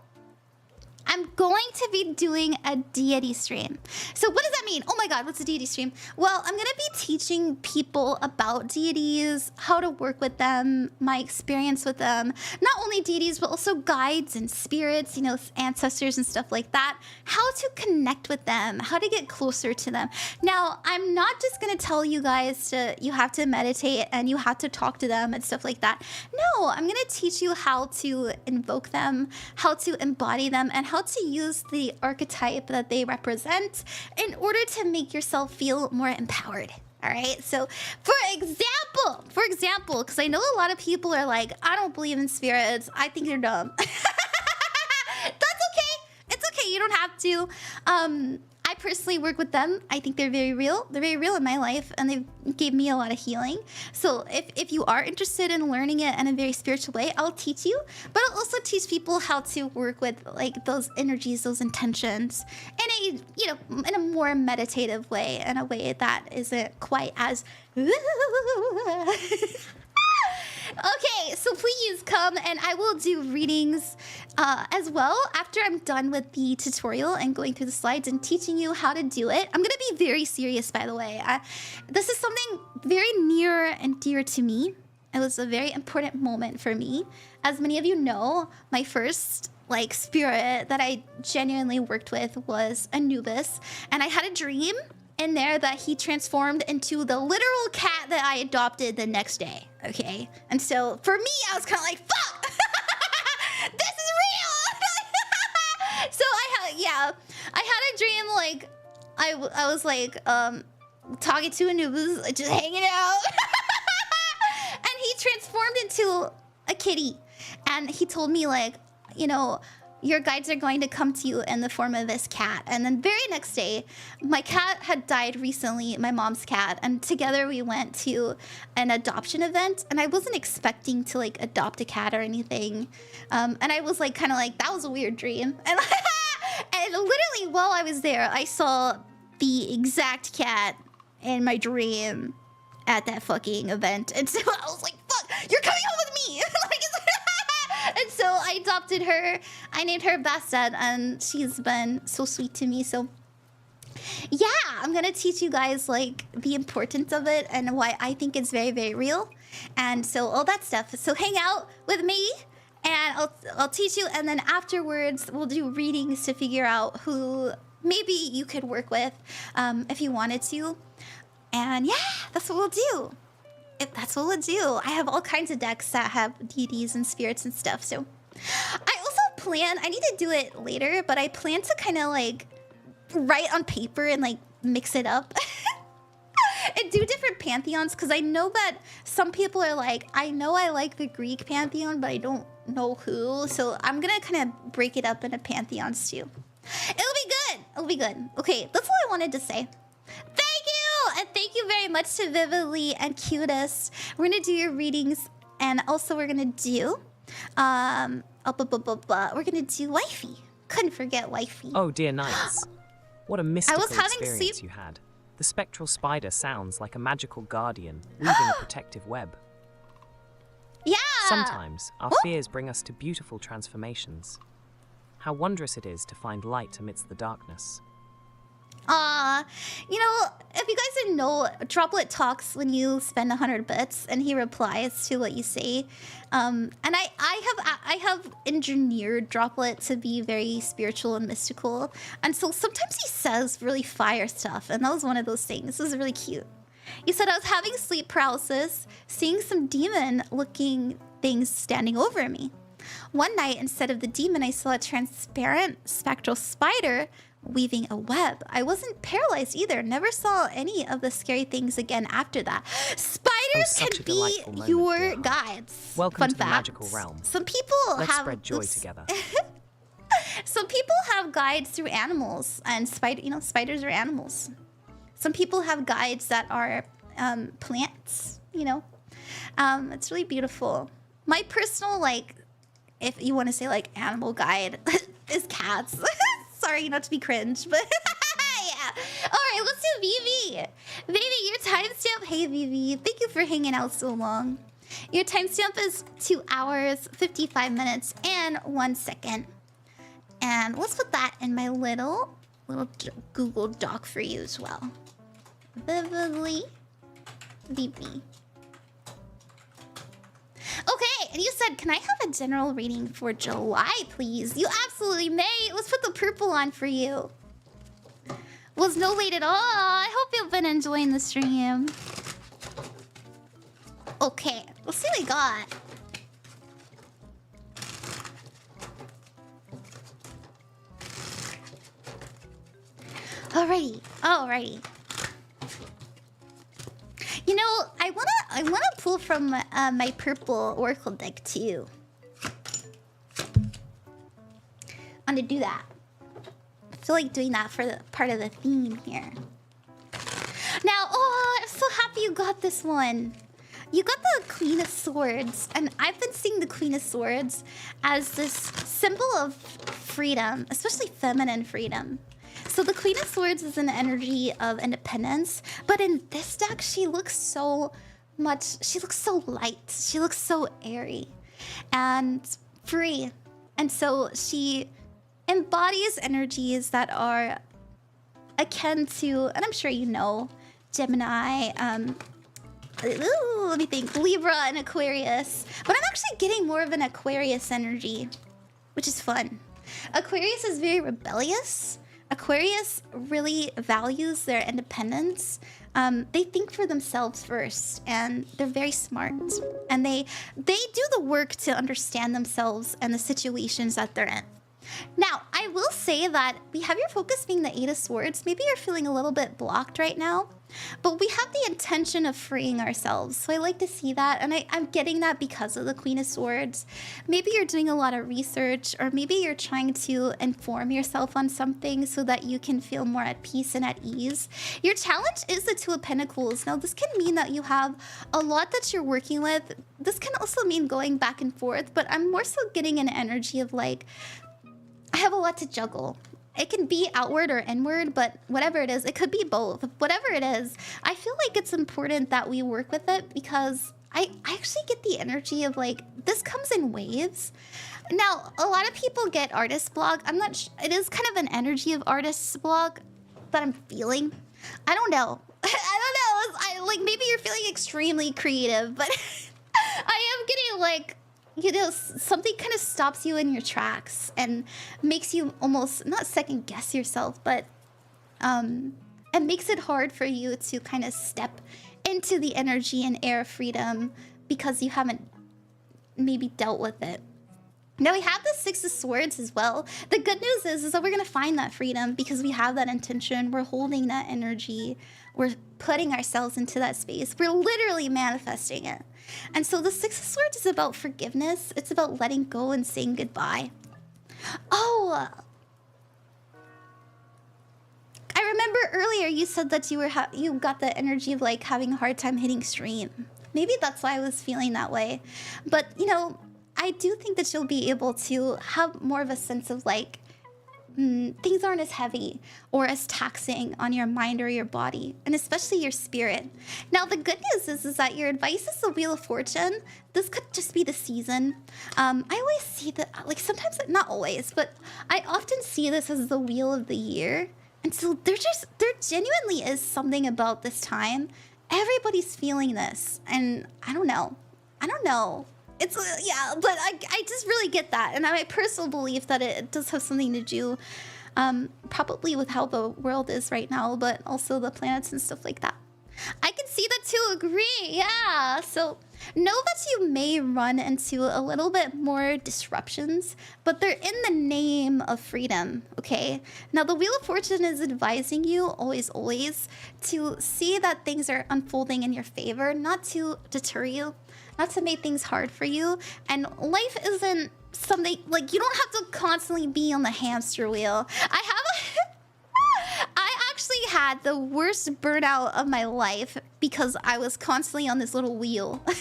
I'm going to be doing a deity stream. So what does that mean? Oh my god, what's a deity stream? Well, I'm going to be teaching people about deities, how to work with them, my experience with them. Not only deities, but also guides and spirits, you know, ancestors and stuff like that. How to connect with them, how to get closer to them. Now, I'm not just going to tell you guys you have to meditate and you have to talk to them and stuff like that. No, I'm going to teach you how to invoke them, how to embody them, and how to use the archetype that they represent in order to make yourself feel more empowered. All right. So for example, because I know a lot of people are like, I don't believe in spirits. I think they're dumb. That's okay. It's okay. You don't have to. I personally work with them. I think they're very real. They're very real in my life, and they gave me a lot of healing. So if you are interested in learning it in a very spiritual way, I'll teach you. But I'll also teach people how to work with like those energies, those intentions, in a, you know, in a more meditative way, in a way that isn't quite as okay, so please come and I will do readings as well after I'm done with the tutorial and going through the slides and teaching you how to do it. I'm going to be very serious, by the way. This is something very near and dear to me. It was a very important moment for me. As many of you know, my first like spirit that I genuinely worked with was Anubis, and I had a dream in there that he transformed into the literal cat that I adopted the next day. Okay, and so for me, I was kind of like, fuck, this is real. So I had a dream like I was like talking to Anubis, like, just hanging out, and he transformed into a kitty, and he told me like, you know, your guides are going to come to you in the form of this cat. And then very next day, my cat had died recently, my mom's cat, and together we went to an adoption event, and I wasn't expecting to like adopt a cat or anything. And I was like, kind of like, that was a weird dream. And, and literally while I was there, I saw the exact cat in my dream at that fucking event. And so I was like, fuck, you're coming home with me. And so I adopted her. I named her Bastet, and she's been so sweet to me. So yeah, I'm gonna teach you guys like the importance of it and why I think it's very, very real. And so all that stuff. So hang out with me and I'll teach you, and then afterwards we'll do readings to figure out who maybe you could work with if you wanted to. And yeah, that's what we'll do. That's what we'll do. I have all kinds of decks that have deities and spirits and stuff. So I also plan, I need to do it later, but I plan to kind of like write on paper and like mix it up and do different pantheons, because I know that some people are like, I know I like the Greek pantheon, but I don't know who. So I'm gonna kind of break it up into pantheons too. It'll be good. It'll be good. Okay, that's all I wanted to say. Thank you! And thank you very much to Vividly and Cutest. We're gonna do your readings, and also we're gonna do we're gonna do wifey. Couldn't forget wifey. Oh dear nights. What a mystical experience sleep. you had. The spectral spider sounds like a magical guardian weaving a protective web. Yeah! Sometimes our fears bring us to beautiful transformations. How wondrous it is to find light amidst the darkness. You know, if you guys didn't know, Droplet talks when you spend 100 bits, and he replies to what you say. And I have engineered Droplet to be very spiritual and mystical, and so sometimes he says really fire stuff, and that was one of those things. This was really cute. He said, I was having sleep paralysis, seeing some demon-looking things standing over me. One night, instead of the demon, I saw a transparent spectral spider weaving a web. I wasn't paralyzed either. Never saw any of the scary things again after that. Spiders can be your guides. Welcome Fun to the fact. magical realm. Some people Let's have spread joy together. Some people have guides through animals, and spiders are animals. Some people have guides that are plants. It's really beautiful. My personal, like, if you want to say like animal guide, is cats. Sorry, not to be cringe, but yeah. All right, let's do Vivi. Vivi, your timestamp. Hey, Vivi. Thank you for hanging out so long. Your timestamp is 2 hours, 55 minutes, and 1 second. And let's put that in my little Google Doc for you as well. Vividly VP. Okay, and you said, can I have a general reading for July, please? You absolutely may. Let's put the purple on for you. Was no late at all. I hope you've been enjoying the stream. Okay, let's see what we got. Alrighty. You know, I wanna pull from my purple Oracle deck too. I'm gonna do that. I feel like doing that for the part of the theme here. Now, I'm so happy you got this one. You got the Queen of Swords, and I've been seeing the Queen of Swords as this symbol of freedom, especially feminine freedom. So the Queen of Swords is an energy of independence, but in this deck, she looks so light. She looks so airy and free. And so she embodies energies that are akin to, and I'm sure you know, Gemini, let me think, Libra and Aquarius. But I'm actually getting more of an Aquarius energy, which is fun. Aquarius is very rebellious. Aquarius really values their independence. They think for themselves first, and they're very smart. And they do the work to understand themselves and the situations that they're in. Now, I will say that we have your focus being the 8 of Swords. Maybe you're feeling a little bit blocked right now, but we have the intention of freeing ourselves. So I like to see that, and I'm getting that because of the Queen of Swords. Maybe you're doing a lot of research, or maybe you're trying to inform yourself on something so that you can feel more at peace and at ease. Your challenge is the 2 of Pentacles. Now, this can mean that you have a lot that you're working with. This can also mean going back and forth, but I'm more so getting an energy of like, I have a lot to juggle. it can be outward or inward, but whatever it is, it could be both. Whatever it is, I feel like it's important that we work with it because I actually get the energy of like, this comes in waves. Now, a lot of people get artist block. I'm not it is kind of an energy of artist block that I'm feeling. I don't know. I don't know. Like maybe you're feeling extremely creative, but I am getting like, you know, something kind of stops you in your tracks and makes you almost not second guess yourself, but it makes it hard for you to kind of step into the energy and air of freedom because you haven't maybe dealt with it. Now we have the Six of Swords as well. The good news is that we're gonna find that freedom because we have that intention. We're holding that energy. We're putting ourselves into that space. We're literally manifesting it. And so the Six of Swords is about forgiveness. It's about letting go and saying goodbye. Oh, I remember earlier you said that you got the energy of like having a hard time hitting stream. Maybe that's why I was feeling that way. But you know, I do think that you'll be able to have more of a sense of like, things aren't as heavy or as taxing on your mind or your body, and especially your spirit. Now, the good news is that your advice is the Wheel of Fortune. This could just be the season. I always see that, like sometimes, not always, but I often see this as the Wheel of the Year. And so there genuinely is something about this time. Everybody's feeling this, and I don't know. It's, yeah, but I just really get that. And my personal belief that it does have something to do probably with how the world is right now, but also the planets and stuff like that. I can see that too, agree, yeah. So know that you may run into a little bit more disruptions, but they're in the name of freedom, okay? Now the Wheel of Fortune is advising you always to see that things are unfolding in your favor, not to deter you, not to make things hard for you. And life isn't something, like you don't have to constantly be on the hamster wheel. I actually had the worst burnout of my life because I was constantly on this little wheel. And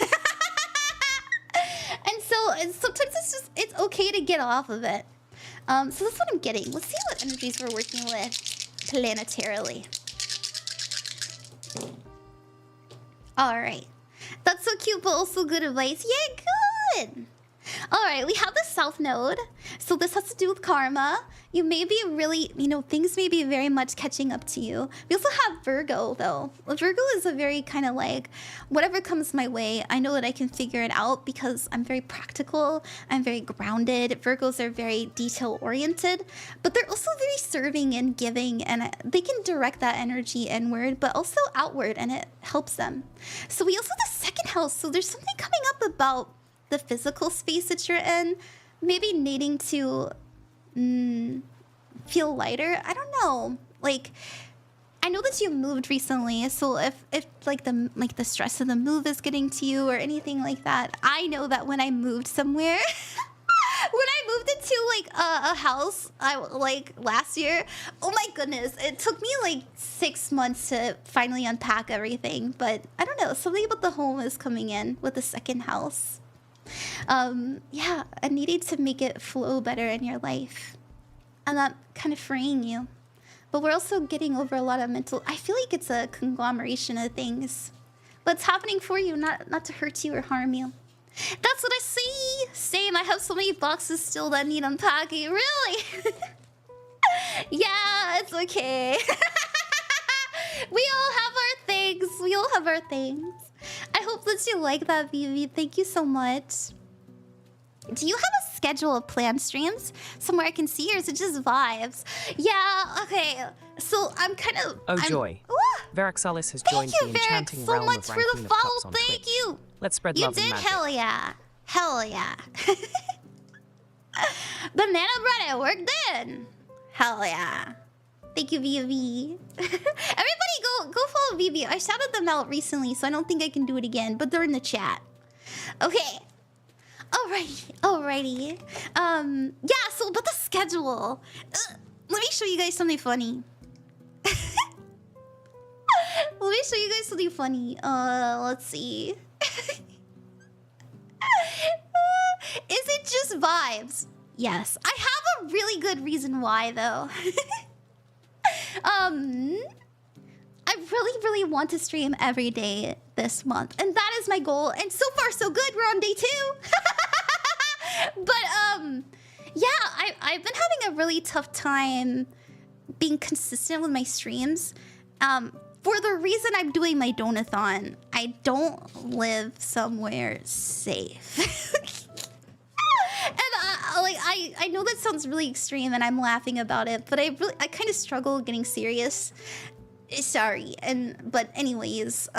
so sometimes it's okay to get off of it. So that's what I'm getting. Let's see what energies we're working with planetarily. All right. That's so cute, but also good advice. Yeah, good. All right, we have the South Node. So this has to do with karma. You may be really, you know, things may be very much catching up to you. We also have Virgo, though. Virgo is a very kind of like, whatever comes my way, I know that I can figure it out because I'm very practical. I'm very grounded. Virgos are very detail-oriented, but they're also very serving and giving, and they can direct that energy inward, but also outward, and it helps them. So we also have the second house. So there's something coming up about the physical space that you're in, maybe needing to feel lighter. I don't know. Like, I know that you moved recently, so if like the stress of the move is getting to you or anything like that, I know that when I moved somewhere, when I moved into like a house, like last year, oh my goodness, it took me like 6 months to finally unpack everything. But I don't know, something about the home is coming in with the second house. Yeah, and needing to make it flow better in your life, and that kind of freeing you. But we're also getting over a lot of mental, I feel like it's a conglomeration of things, but it's happening for you, not to hurt you or harm you. That's what I see. Same, I have so many boxes still that need unpacking. Really? Yeah, it's okay. We all have our things. We all have our things. I hope that you like that, Vivi. Thank you so much. Do you have a schedule of planned streams? Somewhere I can see, or is it just vibes? Yeah, okay. So I'm kind of... Oh, joy. Veraxalis has joined the enchanting realm of ranking of cups on Twitch. Thank you. Let's spread love and magic. You did, hell yeah. Hell yeah. Banana bread at work then. Hell yeah. Thank you, Vivi. Everybody go follow Vivi. I shouted them out recently, so I don't think I can do it again, but they're in the chat. Okay. Alrighty. Yeah, so about the schedule. Let me show you guys something funny. Let me show you guys something funny. Let's see. Is it just vibes? Yes. I have a really good reason why, though. I really, really want to stream every day this month. And that is my goal. And so far, so good. We're on day 2. But, yeah, I've been having a really tough time being consistent with my streams. For the reason I'm doing my donathon, I don't live somewhere safe. And I know that sounds really extreme and I'm laughing about it, but I kind of struggle getting serious. Sorry. But anyways,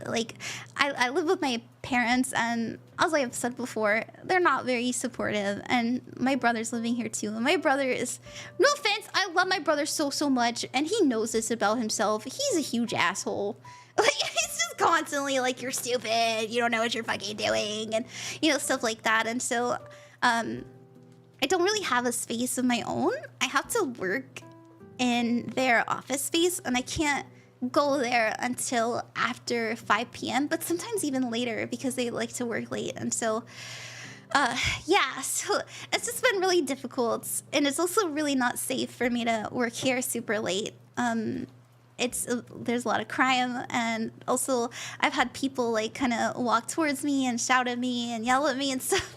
like I live with my parents, and as I have said before, they're not very supportive, and my brother's living here too. And my brother is, no offense, I love my brother so much, and he knows this about himself. He's a huge asshole. Like, he's just constantly like, you're stupid, you don't know what you're fucking doing, and you know, stuff like that. And so I don't really have a space of my own. I have to work in their office space, and I can't go there until after 5 p.m. but sometimes even later because they like to work late. And so yeah, so it's just been really difficult, and it's also really not safe for me to work here super late. There's a lot of crime, and also I've had people like kind of walk towards me and shout at me and yell at me and stuff.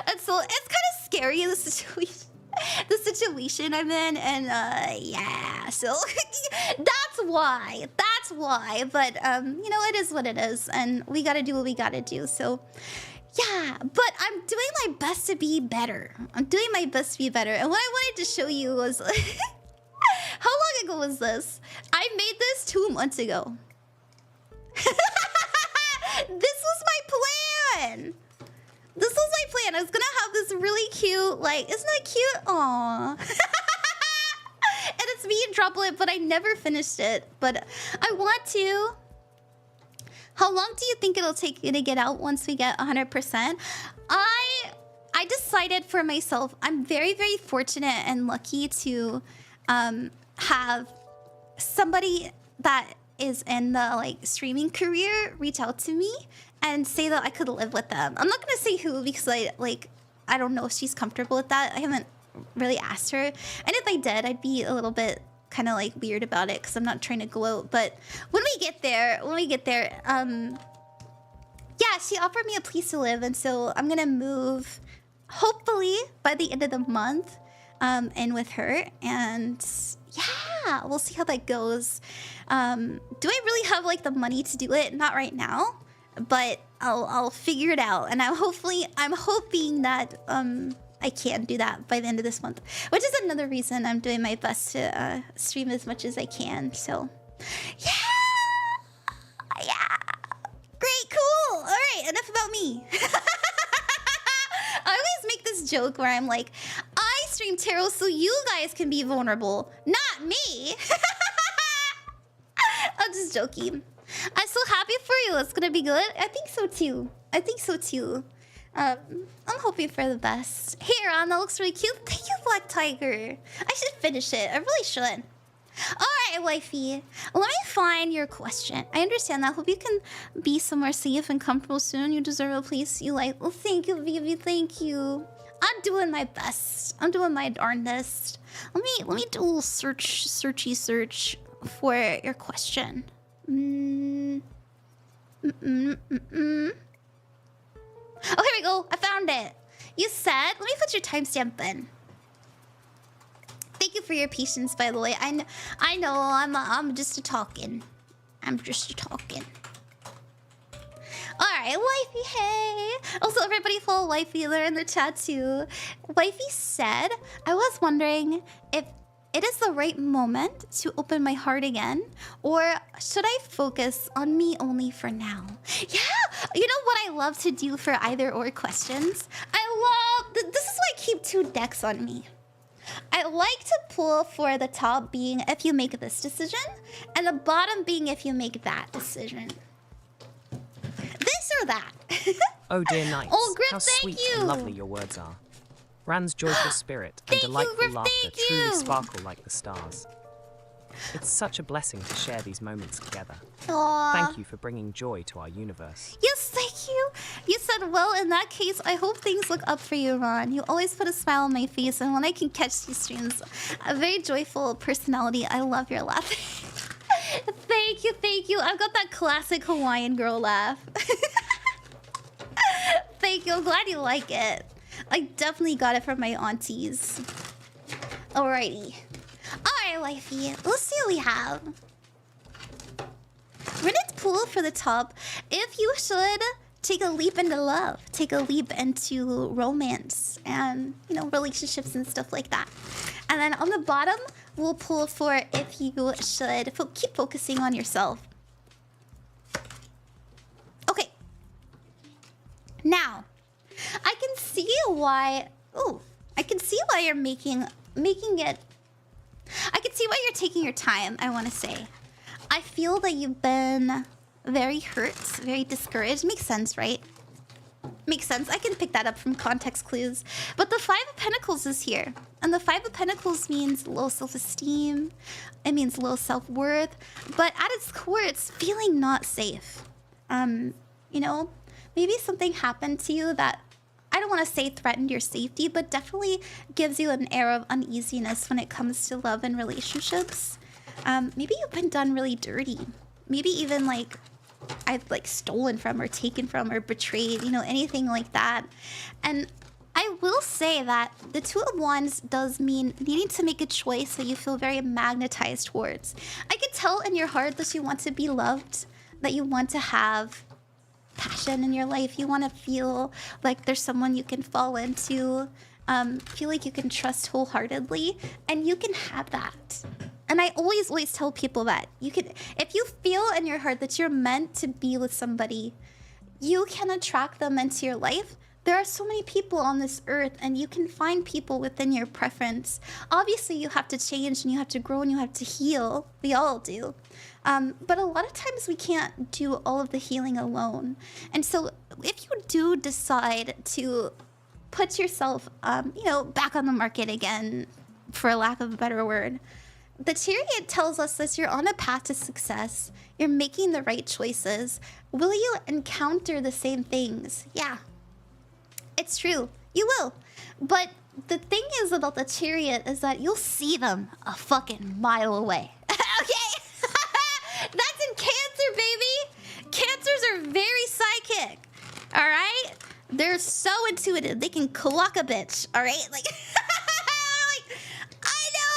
And so it's kind of scary, the situation I'm in, and yeah, so that's why, but you know, it is what it is, and we gotta do what we gotta do. So yeah, but I'm doing my best to be better. And what I wanted to show you was how long ago was this? I made this 2 months ago. This was my plan. I was gonna have this really cute, like, isn't that cute? Aww. And it's me and Droplet, but I never finished it. But I want to. How long do you think it'll take you to get out once we get 100%? I decided for myself, I'm very, very fortunate and lucky to have somebody that is in the like streaming career reach out to me and say that I could live with them. I'm not gonna say who because I don't know if she's comfortable with that. I haven't really asked her, and if I did, I'd be a little bit kind of like weird about it because I'm not trying to gloat. But when we get there, yeah, she offered me a place to live, and so I'm gonna move hopefully by the end of the month in with her, and yeah, we'll see how that goes. Do I really have like the money to do it? Not right now, but I'll figure it out, and I'm hoping that I can do that by the end of this month, which is another reason I'm doing my best to stream as much as I can. So yeah, great, cool. All right, enough about me. I always make this joke where I'm like, I stream tarot so you guys can be vulnerable, not me. I'm just joking. I'm so happy for you. It's gonna be good. I think so too. I'm hoping for the best. Hey, Ron, that looks really cute. Thank you, Black Tiger. I should finish it. I really should. Alright, wifey. Let me find your question. I understand that. Hope you can be somewhere safe and comfortable soon. You deserve a place you like. Well, thank you, Bibi. Thank you. I'm doing my best. I'm doing my darndest. Let me do a little search for your question. Oh, here we go. I found it. You said, let me put your timestamp in. Thank you for your patience, by the way. I know I'm just a talking. All right, wifey, hey. Also, everybody follow wifey. They're in the chat too. Wifey said, I was wondering if it is the right moment to open my heart again, or should I focus on me only for now? Yeah, you know what I love to do for either or questions? This is why I keep 2 decks on me. I like to pull for the top being if you make this decision, and the bottom being if you make that decision. This or that. Oh dear Knights, oh, Griff, how sweet you. and lovely your words are. Ran's joyful spirit and delightful laughter truly sparkle like the stars. It's such a blessing to share these moments together. Aww. Thank you for bringing joy to our universe. Yes, thank you. You said, well, in that case, I hope things look up for you, Ron. You always put a smile on my face, and when I can catch these streams, a very joyful personality. I love your laugh. Thank you, thank you. I've got that classic Hawaiian girl laugh. Thank you. I'm glad you like it. I definitely got it from my aunties. Alrighty. Alright, wifey. Let's see what we have. We're gonna pull for the top. If you should take a leap into love, take a leap into romance and, you know, relationships and stuff like that. And then on the bottom, we'll pull for if you should keep focusing on yourself. Okay. Now, I can see why. Ooh, I can see why you're making it. I can see why you're taking your time. I want to say, I feel that you've been very hurt, very discouraged. Makes sense, right? Makes sense. I can pick that up from context clues. But the Five of Pentacles is here. And the Five of Pentacles means low self-esteem. It means low self-worth. But at its core, it's feeling not safe. You know, maybe something happened to you that, I don't want to say threatened your safety, but definitely gives you an air of uneasiness when it comes to love and relationships. Maybe you've been done really dirty. Maybe even like I've like stolen from or taken from or betrayed, you know, anything like that. And I will say that the Two of Wands does mean needing to make a choice that you feel very magnetized towards. I can tell in your heart that you want to be loved, that you want to have passion in your life. You want to feel like there's someone you can fall into, feel like you can trust wholeheartedly, and you can have that. And I always tell people that you can, if you feel in your heart that you're meant to be with somebody, you can attract them into your life. There are so many people on this earth, and you can find people within your preference. Obviously, you have to change, and you have to grow, and you have to heal. We all do. But a lot of times we can't do all of the healing alone. And so if you do decide to put yourself, you know, back on the market again, for lack of a better word, the Chariot tells us that you're on a path to success. You're making the right choices. Will you encounter the same things? Yeah, it's true. You will. But the thing is about the Chariot is that you'll see them a fucking mile away. Okay? That's in Cancer, baby. Cancers are very psychic. All right? They're so intuitive. They can clock a bitch. All right? Like, like I know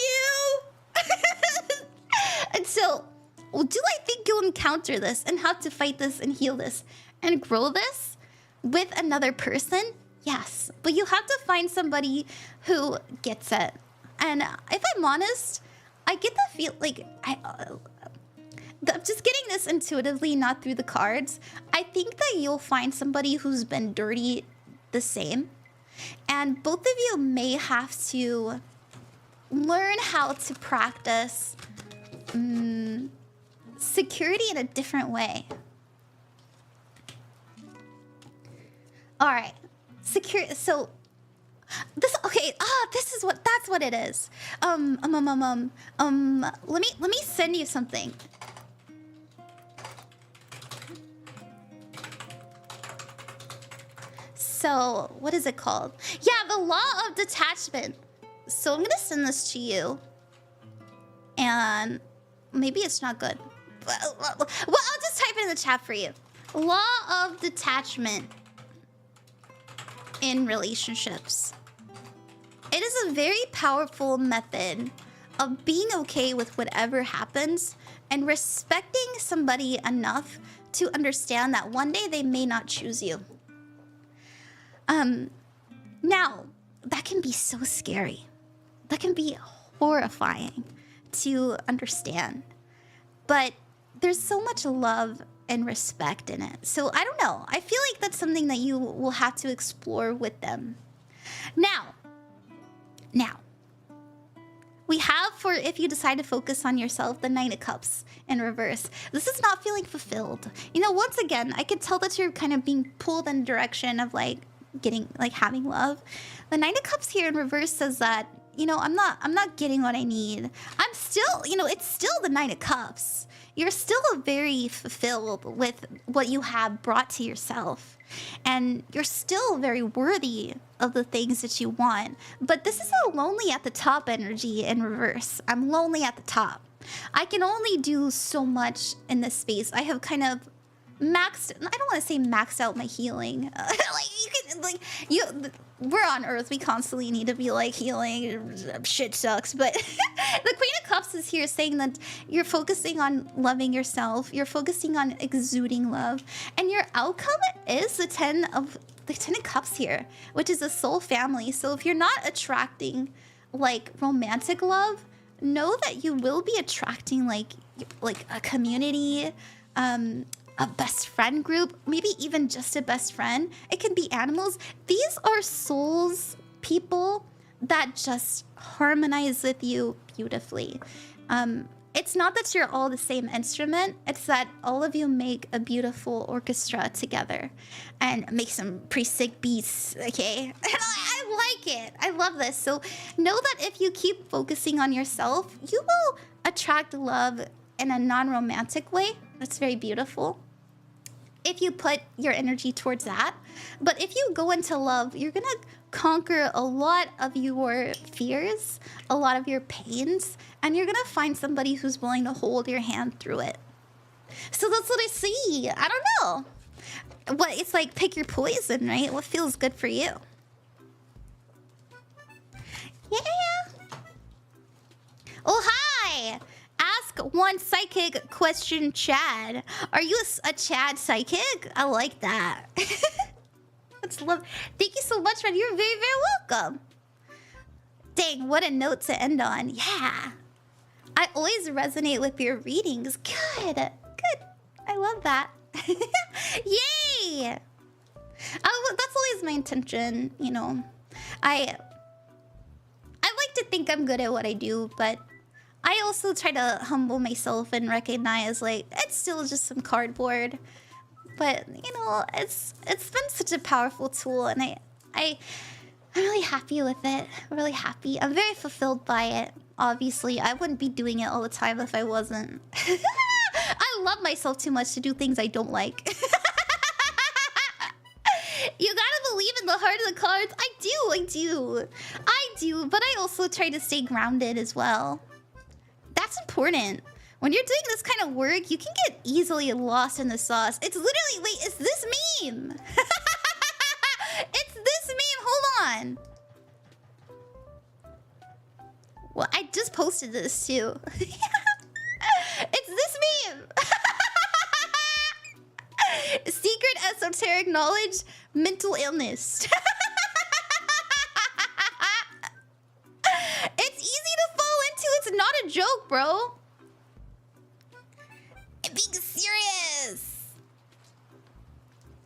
you. And so, do I think you'll encounter this and have to fight this and heal this and grow this with another person? Yes. But you have to find somebody who gets it. And if I'm honest, I get the feel like I'm just getting this intuitively, not through the cards. I think that you'll find somebody who's been dirty the same. And both of you may have to learn how to practice security in a different way. All right. So this, okay, that's what it is. Let me send you something. So, what is it called? Yeah, the law of detachment. So I'm gonna send this to you. And maybe it's not good. Well, I'll just type it in the chat for you. Law of detachment in relationships. It is a very powerful method of being okay with whatever happens and respecting somebody enough to understand that one day they may not choose you. Now, that can be so scary. That can be horrifying to understand. But there's so much love and respect in it. So I don't know. I feel like that's something that you will have to explore with them. Now, we have, for if you decide to focus on yourself, the Knight of Cups in reverse. This is not feeling fulfilled. You know, once again, I could tell that you're kind of being pulled in the direction of like having love. The Knight of Cups here in reverse says that you know, I'm not getting what I need. I'm still, you know, it's still the Nine of Cups. You're still very fulfilled with what you have brought to yourself. And you're still very worthy of the things that you want. But this is a lonely at the top energy in reverse. I'm lonely at the top. I can only do so much in this space. I have kind of maxed, I don't want to say maxed out my healing. We're on Earth. We constantly need to be like healing. Shit sucks. But the Queen of Cups is here saying that you're focusing on loving yourself. You're focusing on exuding love. And your outcome is the Ten of Cups here, which is a soul family. So if you're not attracting like romantic love, know that you will be attracting like a community, a best friend group, maybe even just a best friend. It can be animals. These are souls, people that just harmonize with you beautifully. It's not that you're all the same instrument. It's that all of you make a beautiful orchestra together and make some pretty sick beats, okay? I like it. I love this. So know that if you keep focusing on yourself, you will attract love in a non-romantic way. That's very beautiful. If you put your energy towards that. But if you go into love, you're gonna conquer a lot of your fears, a lot of your pains, and you're gonna find somebody who's willing to hold your hand through it. So that's what I see. I don't know. What it's like, pick your poison, right? What feels good for you? Yeah. Oh, hi! Ask one psychic question, Chad. Are you a Chad psychic? I like that. Let's love. Thank you so much, man. You're very, very welcome. Dang, what a note to end on. Yeah. I always resonate with your readings. Good. Good. I love that. Yay! That's always my intention, you know. I like to think I'm good at what I do, but I also try to humble myself and recognize, like, it's still just some cardboard. But, you know, it's been such a powerful tool, and I'm really happy with it. I'm really happy. I'm very fulfilled by it, obviously. I wouldn't be doing it all the time if I wasn't. I love myself too much to do things I don't like. You gotta believe in the heart of the cards. I do. But I also try to stay grounded as well. That's important. When you're doing this kind of work, you can get easily lost in the sauce. It's literally, wait, it's this meme. It's this meme, hold on. Well, I just posted this too. It's this meme. Secret esoteric knowledge, mental illness. It's easy to fall into. It's not a joke, bro. I'm being serious.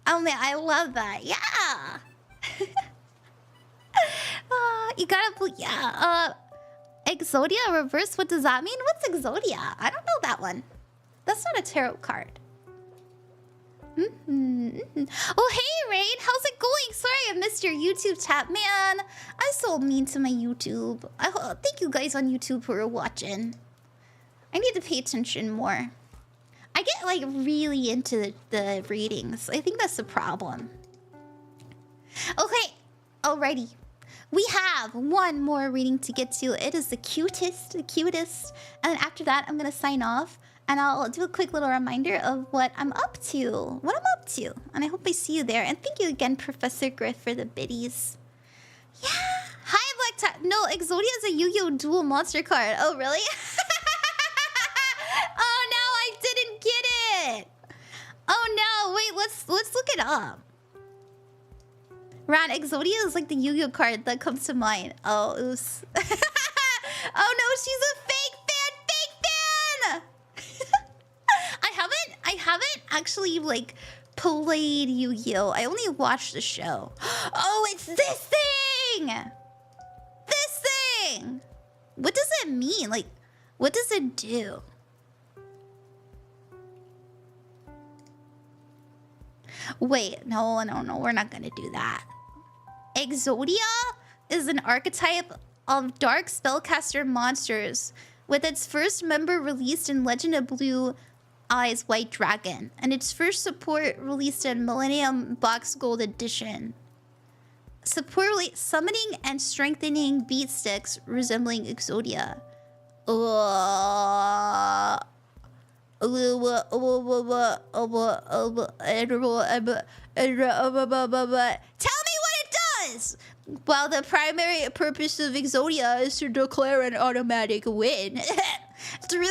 Oh man, I love that. Yeah. You gotta, yeah. Exodia reverse. What does that mean? What's Exodia? I don't know that one. That's not a tarot card. Oh, hey, Raid. How's it going? Sorry I missed your YouTube chat. Man, I'm so mean to my YouTube. Thank you guys on YouTube who are watching. I need to pay attention more. I get, like, really into the readings. I think that's the problem. Okay, alrighty. We have one more reading to get to. It is the cutest. And then after that, I'm going to sign off. And I'll do a quick little reminder of what I'm up to. And I hope I see you there. And thank you again, Professor Griff, for the biddies. Yeah. Hi, Black Tie. No, Exodia is a Yu-Gi-Oh! Dual monster card. Oh, really? Oh, no, I didn't get it. Oh, no. Wait, let's look it up. Ran, Exodia is like the Yu-Gi-Oh! Card that comes to mind. Oh, oops. Oh, no, she's a fake fan. I haven't actually, like, played Yu-Gi-Oh! I only watched the show. Oh, it's this thing! This thing! What does it mean? Like, what does it do? Wait, no, we're not gonna do that. Exodia is an archetype of dark spellcaster monsters, with its first member released in Legend of Blue Eyes White Dragon, and its first support released in Millennium Box Gold Edition. Support summoning and strengthening beat sticks resembling Exodia. Tell me what it does! While the primary purpose of Exodia is to declare an automatic win. through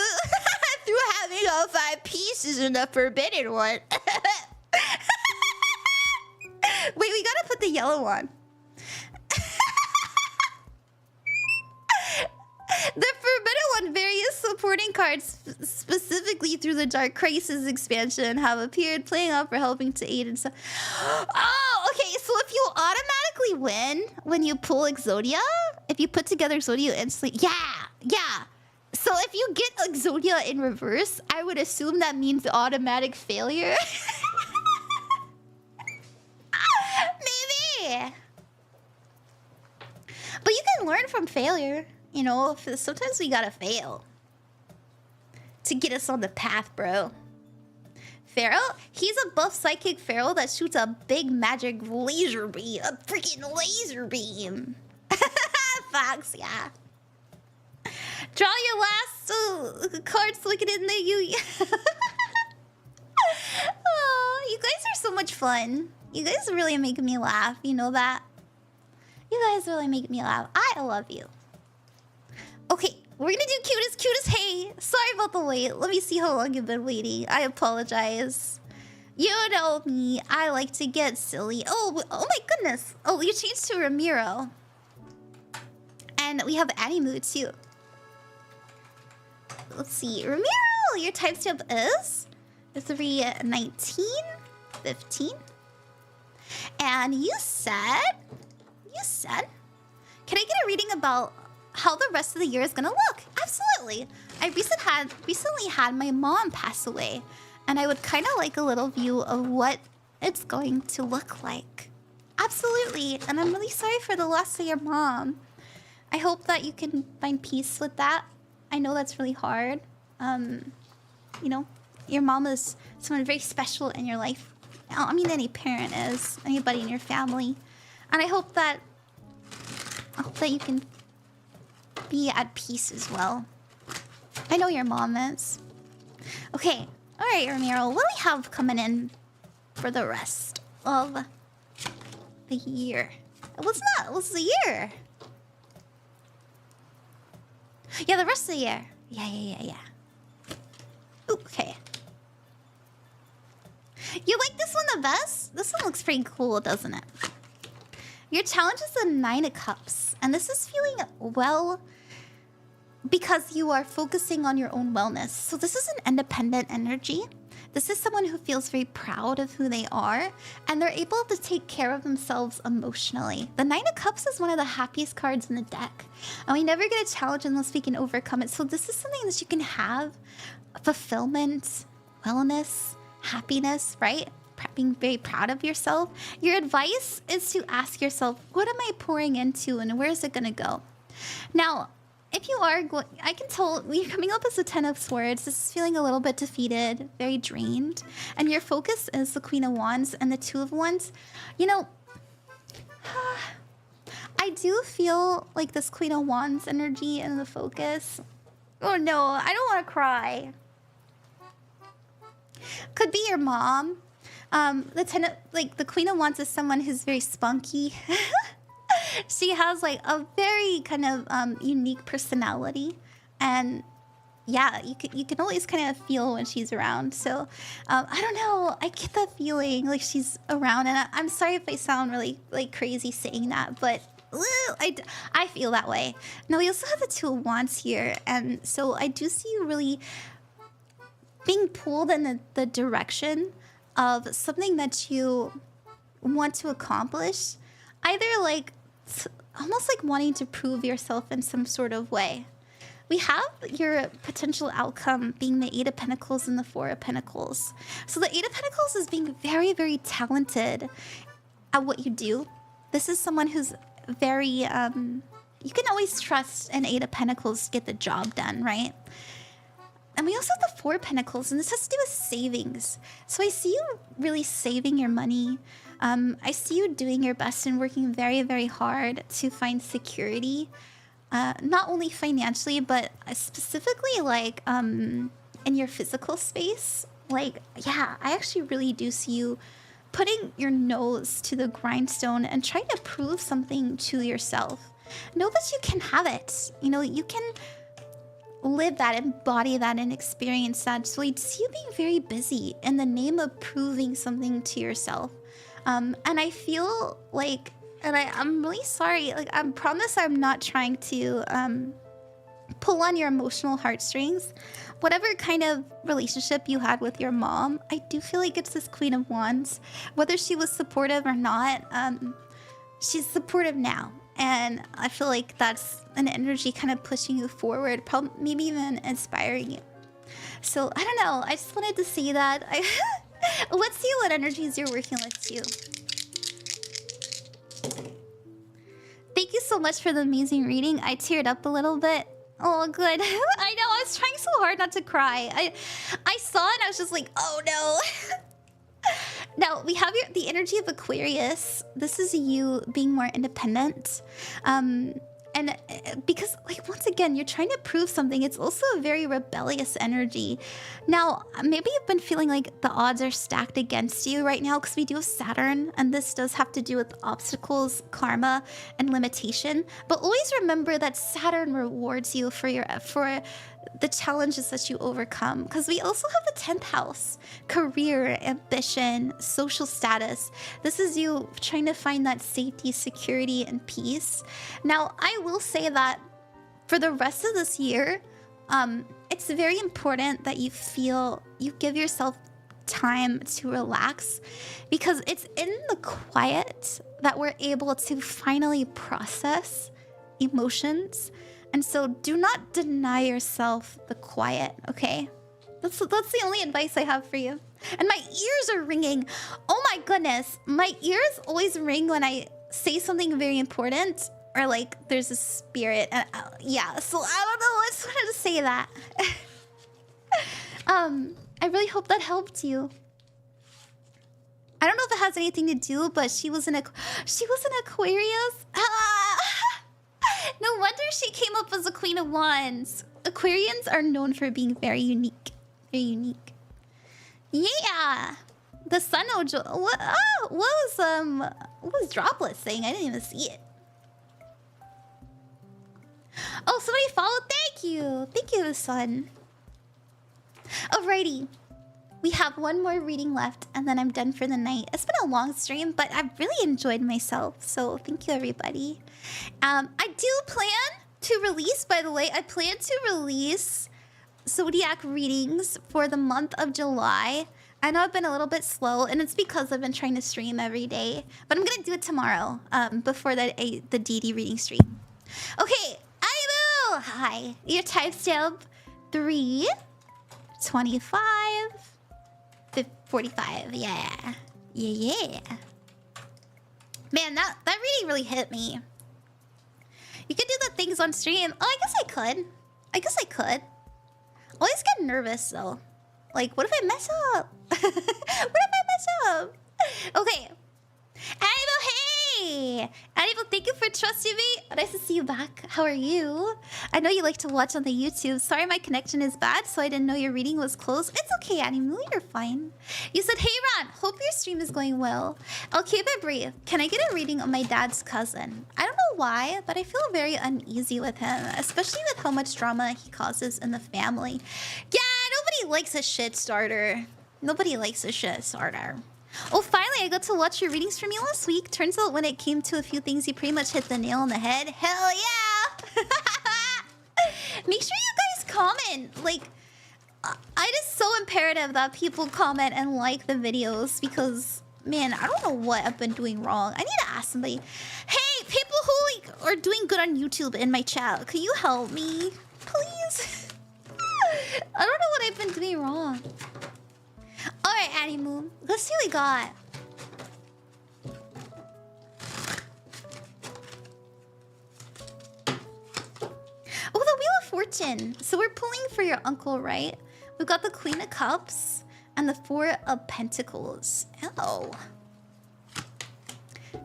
having all 5 pieces in the forbidden one. Wait, we gotta put the yellow on. The forbidden one, various supporting cards, specifically through the Dark Crisis expansion, have appeared, playing off for helping to aid in some. Oh, okay. So if you automatically win when you pull Exodia, if you put together Exodia instantly, yeah. So if you get Exodia in reverse, I would assume that means automatic failure. Maybe. But you can learn from failure. You know, sometimes we gotta fail to get us on the path, bro. Pharaoh? He's a buff psychic pharaoh that shoots a big magic laser beam. A freaking laser beam. Fox, yeah. Draw your last card so we can end the you. Oh, you guys are so much fun. You guys really make me laugh. You know that? You guys really make me laugh. I love you. Okay, we're gonna do cutest hey. Sorry about the wait. Let me see how long you've been waiting. I apologize. You know me. I like to get silly. Oh my goodness. Oh, you changed to Ramiro. And we have Animu too. Let's see. Ramiro, your timestamp is 3/19/15. And you said, can I get a reading about how the rest of the year is gonna look? Absolutely. I recently had my mom pass away, and I would kind of like a little view of what it's going to look like. Absolutely. And I'm really sorry for the loss of your mom. I hope that you can find peace with that. I know that's really hard. You know, your mom is someone very special in your life. I mean, any parent is, anybody in your family. And I hope that you can be at peace as well. I know your mom is. Okay. All right, Ramiro. What do we have coming in for the rest of the year? What's the year? Yeah, the rest of the year. Yeah. Okay. You like this one the best? This one looks pretty cool, doesn't it? Your challenge is the 9 of Cups. And this is feeling well because you are focusing on your own wellness. So this is an independent energy. This is someone who feels very proud of who they are, and they're able to take care of themselves emotionally. The 9 of Cups is one of the happiest cards in the deck, and we never get a challenge unless we can overcome it. So this is something that you can have: fulfillment, wellness, happiness, right? Being very proud of yourself. Your advice is to ask yourself, what am I pouring into and where is it going to go? Now, if you are going, I can tell you're coming up as a 10 of Swords. This is feeling a little bit defeated, very drained. And your focus is the Queen of Wands and the 2 of Wands. You know, I do feel like this Queen of Wands energy and the focus. Oh no, I don't want to cry. Could be your mom. The Queen of Wands is someone who's very spunky. She has like a very kind of unique personality, and yeah, you can always kind of feel when she's around. So I don't know, I get that feeling like she's around, and I'm sorry if I sound really like crazy saying that, but I feel that way. Now we also have the 2 of Wands here, and so I do see you really being pulled in the direction of something that you want to accomplish, either like almost like wanting to prove yourself in some sort of way. We have your potential outcome being the 8 of Pentacles and the 4 of Pentacles. So the 8 of Pentacles is being very, very talented at what you do. This is someone who's very you can always trust an Eight of Pentacles to get the job done, right? And we also have the Four of Pentacles, and this has to do with savings. So I see you really saving your money. I see you doing your best and working very, very hard to find security. Not only financially, but specifically like in your physical space. Like, yeah, I actually really do see you putting your nose to the grindstone and trying to prove something to yourself. Know that you can have it. You know, you can live that, embody that, and experience that. So I see you being very busy in the name of proving something to yourself. And I feel like, and I'm really sorry, like I promise I'm not trying to pull on your emotional heartstrings. Whatever kind of relationship you had with your mom, I do feel like it's this Queen of Wands. Whether she was supportive or not, she's supportive now. And I feel like that's an energy kind of pushing you forward, probably maybe even inspiring you. So I don't know, I just wanted to see that. Let's see what energies you're working with too. Thank you so much for the amazing reading. I teared up a little bit. Oh, good. I know, I was trying so hard not to cry. I saw it and I was just like, oh no. Now, we have the energy of Aquarius. This is you being more independent. And because, like, once again, you're trying to prove something. It's also a very rebellious energy. Now, maybe you've been feeling like the odds are stacked against you right now because we do have Saturn, and this does have to do with obstacles, karma, and limitation. But always remember that Saturn rewards you for the challenges that you overcome, because we also have the 10th house, career, ambition, social status. This is you trying to find that safety, security, and peace. Now, I will say that for the rest of this year, it's very important that you give yourself time to relax, because it's in the quiet that we're able to finally process emotions. And so do not deny yourself the quiet, okay? That's the only advice I have for you. And my ears are ringing. Oh my goodness. My ears always ring when I say something very important, or like there's a spirit. And yeah, so I don't know. I just wanted to say that. I really hope that helped you. I don't know if it has anything to do, but she was an Aquarius. No wonder she came up as a Queen of Wands. Aquarians are known for being very unique. Very unique. Yeah! The Sun Ojo. What was Droplet saying? I didn't even see it. Oh, somebody followed. Thank you. Thank you, the Sun. Alrighty. We have one more reading left, and then I'm done for the night. It's been a long stream, but I've really enjoyed myself. So thank you, everybody. I do plan to release, by the way, I plan to release zodiac readings for the month of July. I know I've been a little bit slow, and it's because I've been trying to stream every day. But I'm gonna do it tomorrow, before the DD reading stream. Okay, Aimu! Hi. Your timestamp 3:25. 45, yeah. Yeah. Man, that reading really hit me. You could do the things on stream. Oh, I guess I could. Always get nervous, though. Like, what if I mess up? What if I mess up? Okay. Animal, hey! Animal, thank you for trusting me. Nice to see you back. How are you? I know you like to watch on the YouTube. Sorry my connection is bad, so I didn't know your reading was closed. It's okay, Animal, you're fine. You said, hey Ron, hope your stream is going well. I'll keep it brief. Can I get a reading on my dad's cousin? I don't know why, but I feel very uneasy with him, especially with how much drama he causes in the family. Yeah, nobody likes a shit starter. Nobody likes a shit starter. Oh, finally, I got to watch your readings from you last week. Turns out when it came to a few things, you pretty much hit the nail on the head. Hell yeah! Make sure you guys comment. Like, it is so imperative that people comment and like the videos because, man, I don't know what I've been doing wrong. I need to ask somebody. Hey, people who like are doing good on YouTube in my chat, can you help me? Please? I don't know what I've been doing wrong. Alright, Animu. Let's see what we got. Fortune. So we're pulling for your uncle, right? We've got the Queen of Cups and the Four of Pentacles. Oh.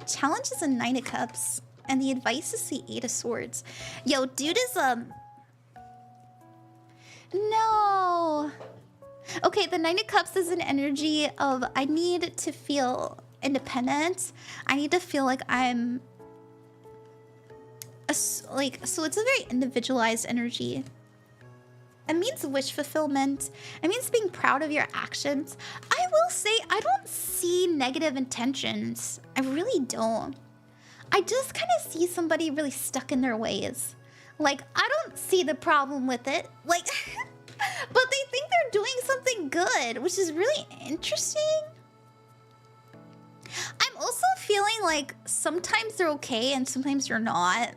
Challenge is a Nine of Cups. And the advice is the Eight of Swords. Yo, dude is, no. Okay, the Nine of Cups is an energy of I need to feel independent. I need to feel like I'm... so it's a very individualized energy. It means wish fulfillment. It means being proud of your actions. I will say, I don't see negative intentions. I really don't. I just kind of see somebody really stuck in their ways. Like, I don't see the problem with it. Like, but they think they're doing something good, which is really interesting. I'm also feeling like sometimes they're okay and sometimes they're not.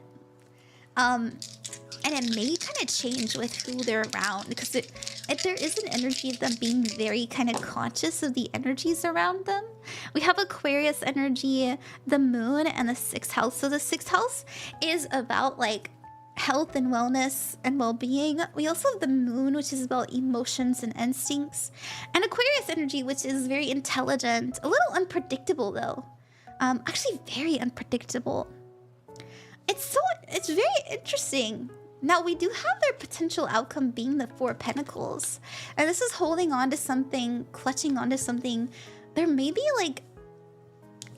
And it may kind of change with who they're around, because if there is an energy of them being very kind of conscious of the energies around them. We have Aquarius energy, the moon, and the 6th house. So the 6th house is about like health and wellness and well-being. We also have the moon, which is about emotions and instincts, and Aquarius energy, which is very intelligent, a little unpredictable though. Actually very unpredictable. It's very interesting. Now, we do have their potential outcome being the Four of Pentacles. And this is holding on to something, clutching onto something. There may be like...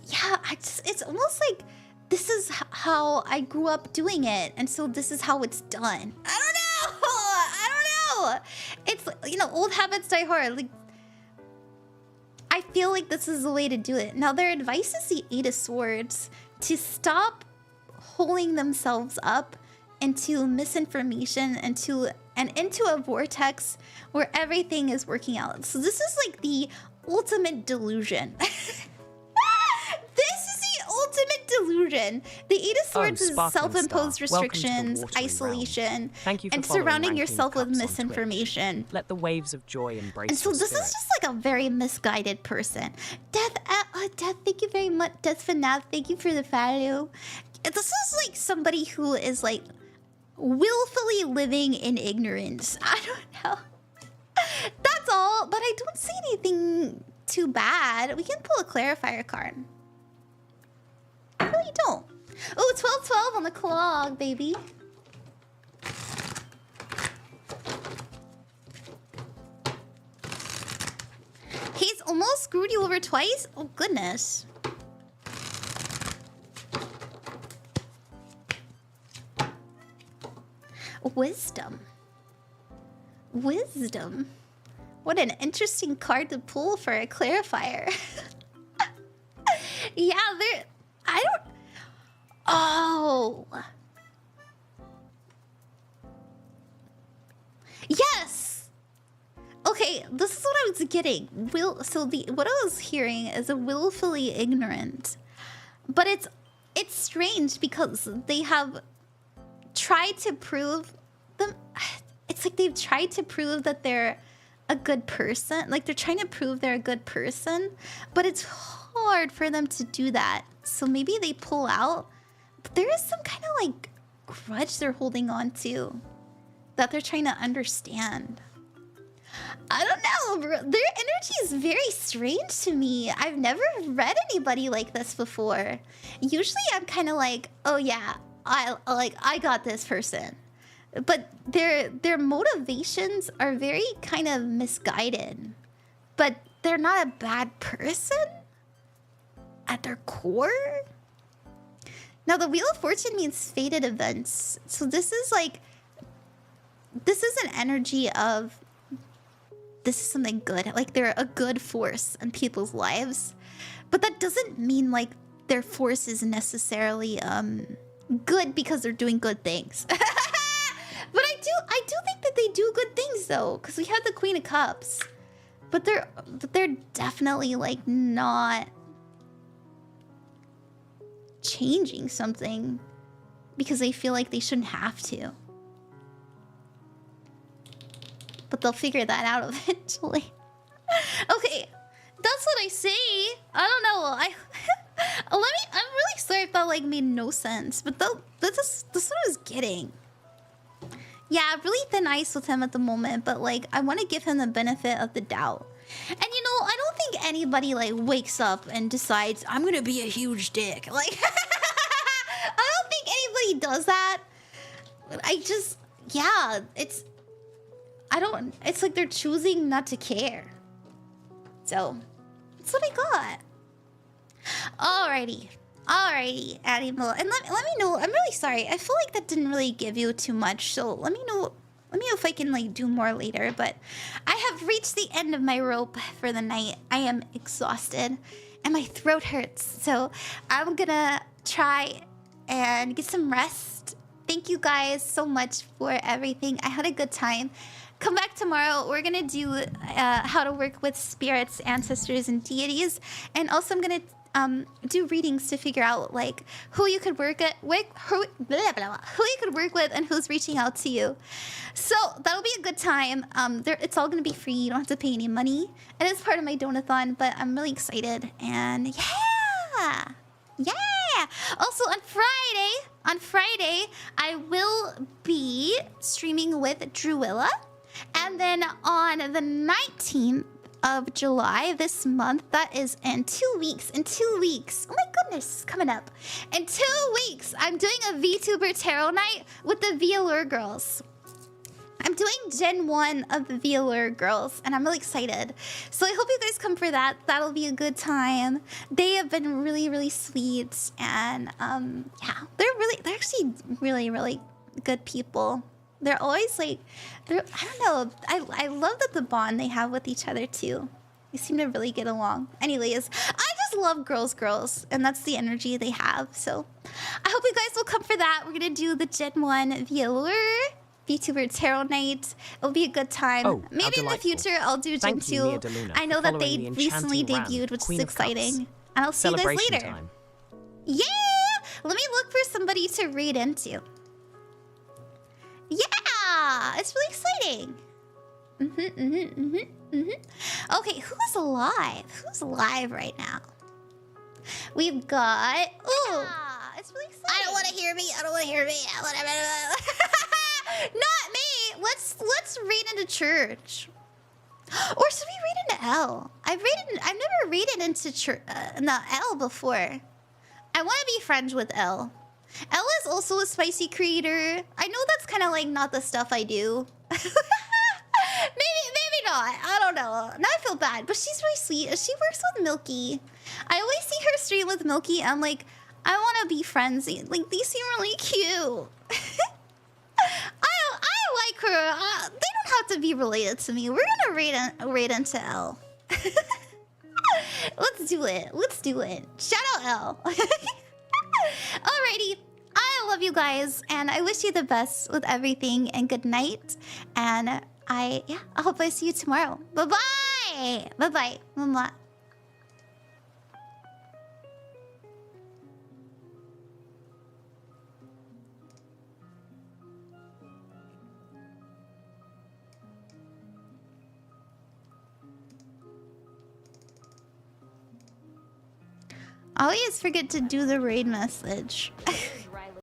Yeah, it's almost like this is how I grew up doing it. And so this is how it's done. I don't know! It's, you know, old habits die hard. Like, I feel like this is the way to do it. Now, their advice is the Eight of Swords. To stop holding themselves up into misinformation and into a vortex where everything is working out. So this is like the ultimate delusion. This is the ultimate delusion. The Eight of Swords is self-imposed restrictions, isolation, and surrounding yourself with misinformation. Let the waves of joy embrace. And so this is just like a very misguided person. Death, thank you very much. Death FNAF, thank you for the follow. This is like somebody who is like willfully living in ignorance. I don't know. That's all, but I don't see anything too bad. We can pull a clarifier card. I really don't. Oh, 12-12 on the clog, baby. He's almost screwed you over twice? Oh, goodness. Wisdom. Wisdom. What an interesting card to pull for a clarifier. Yeah, I don't... Oh. Yes! Okay, this is what I was getting. What I was hearing is a willfully ignorant. But it's strange because they have tried to prove them. It's like they've tried to prove that they're a good person. Like they're trying to prove they're a good person, but it's hard for them to do that. So maybe they pull out, but there is some kind of like grudge they're holding on to that they're trying to understand. I don't know, bro. Their energy is very strange to me. I've never read anybody like this before. Usually I'm kind of like, oh yeah, I got this person. But their motivations are very kind of misguided. But they're not a bad person at their core. Now the Wheel of Fortune means fated events. So this is an energy of this is something good. Like they're a good force in people's lives. But that doesn't mean like their force is necessarily good because they're doing good things. But I do think that they do good things though, because we have the Queen of Cups. But they're definitely like not changing something because they feel like they shouldn't have to. But they'll figure that out eventually. Okay, that's what I say. I don't know. I'm really sorry if that like made no sense, but this is what I was getting. Yeah, really thin ice with him at the moment, but like I want to give him the benefit of the doubt. And you know, I don't think anybody like wakes up and decides I'm gonna be a huge dick. Like I don't think anybody does that. I just, yeah, it's like they're choosing not to care. So that's what I got. Alrighty, Animal. And let me know. I'm really sorry. I feel like that didn't really give you too much. So let me know if I can like do more later. But I have reached the end of my rope for the night. I am exhausted and my throat hurts. So I'm gonna try and get some rest. Thank you guys so much for everything. I had a good time. Come back tomorrow. We're gonna do how to work with spirits, ancestors, and deities, and also I'm gonna do readings to figure out like who you could work with, who you could work with, and who's reaching out to you. So that'll be a good time. It's all gonna be free. You don't have to pay any money. It is part of my donathon, but I'm really excited. And yeah. Also on Friday, I will be streaming with Drewilla. And then on the 19th of July this month, that is in 2 weeks. Oh my goodness, coming up. In 2 weeks, I'm doing a VTuber Tarot night with the VLure girls. I'm doing Gen 1 of the VLure girls, and I'm really excited. So I hope you guys come for that. That'll be a good time. They have been really, really sweet, and yeah, they're actually really, really good people. They're always like, I don't know. I love that the bond they have with each other too. They seem to really get along. Anyways, I just love girls, and that's the energy they have. So I hope you guys will come for that. We're gonna do the Gen 1 VLure VTuber Tarot night. It'll be a good time. Oh, maybe in the future I'll do Gen 2. I know that they recently debuted, which is exciting. And I'll see you guys later. Time. Yeah! Let me look for somebody to read into. Yeah! It's really exciting. Okay, who's alive? Who's alive right now? We've got... Ooh! It's really exciting. I don't want to hear me. Not me. Let's read into church. Or should we read into L? I've never raided into L before. I want to be friends with L. L is also a spicy creator. I know that's kind of like not the stuff I do. Maybe not. I don't know. Now I feel bad, but she's really sweet. She works with Milky. I always see her stream with Milky. I'm like, I want to be friends. Like, these seem really cute. I like her. They don't have to be related to me. We're gonna raid into L. Let's do it. Shout out L. Alrighty. I love you guys, and I wish you the best with everything, and good night. And I hope I see you tomorrow. Bye-bye. Bye-bye. Mwah. I always forget to do the raid message.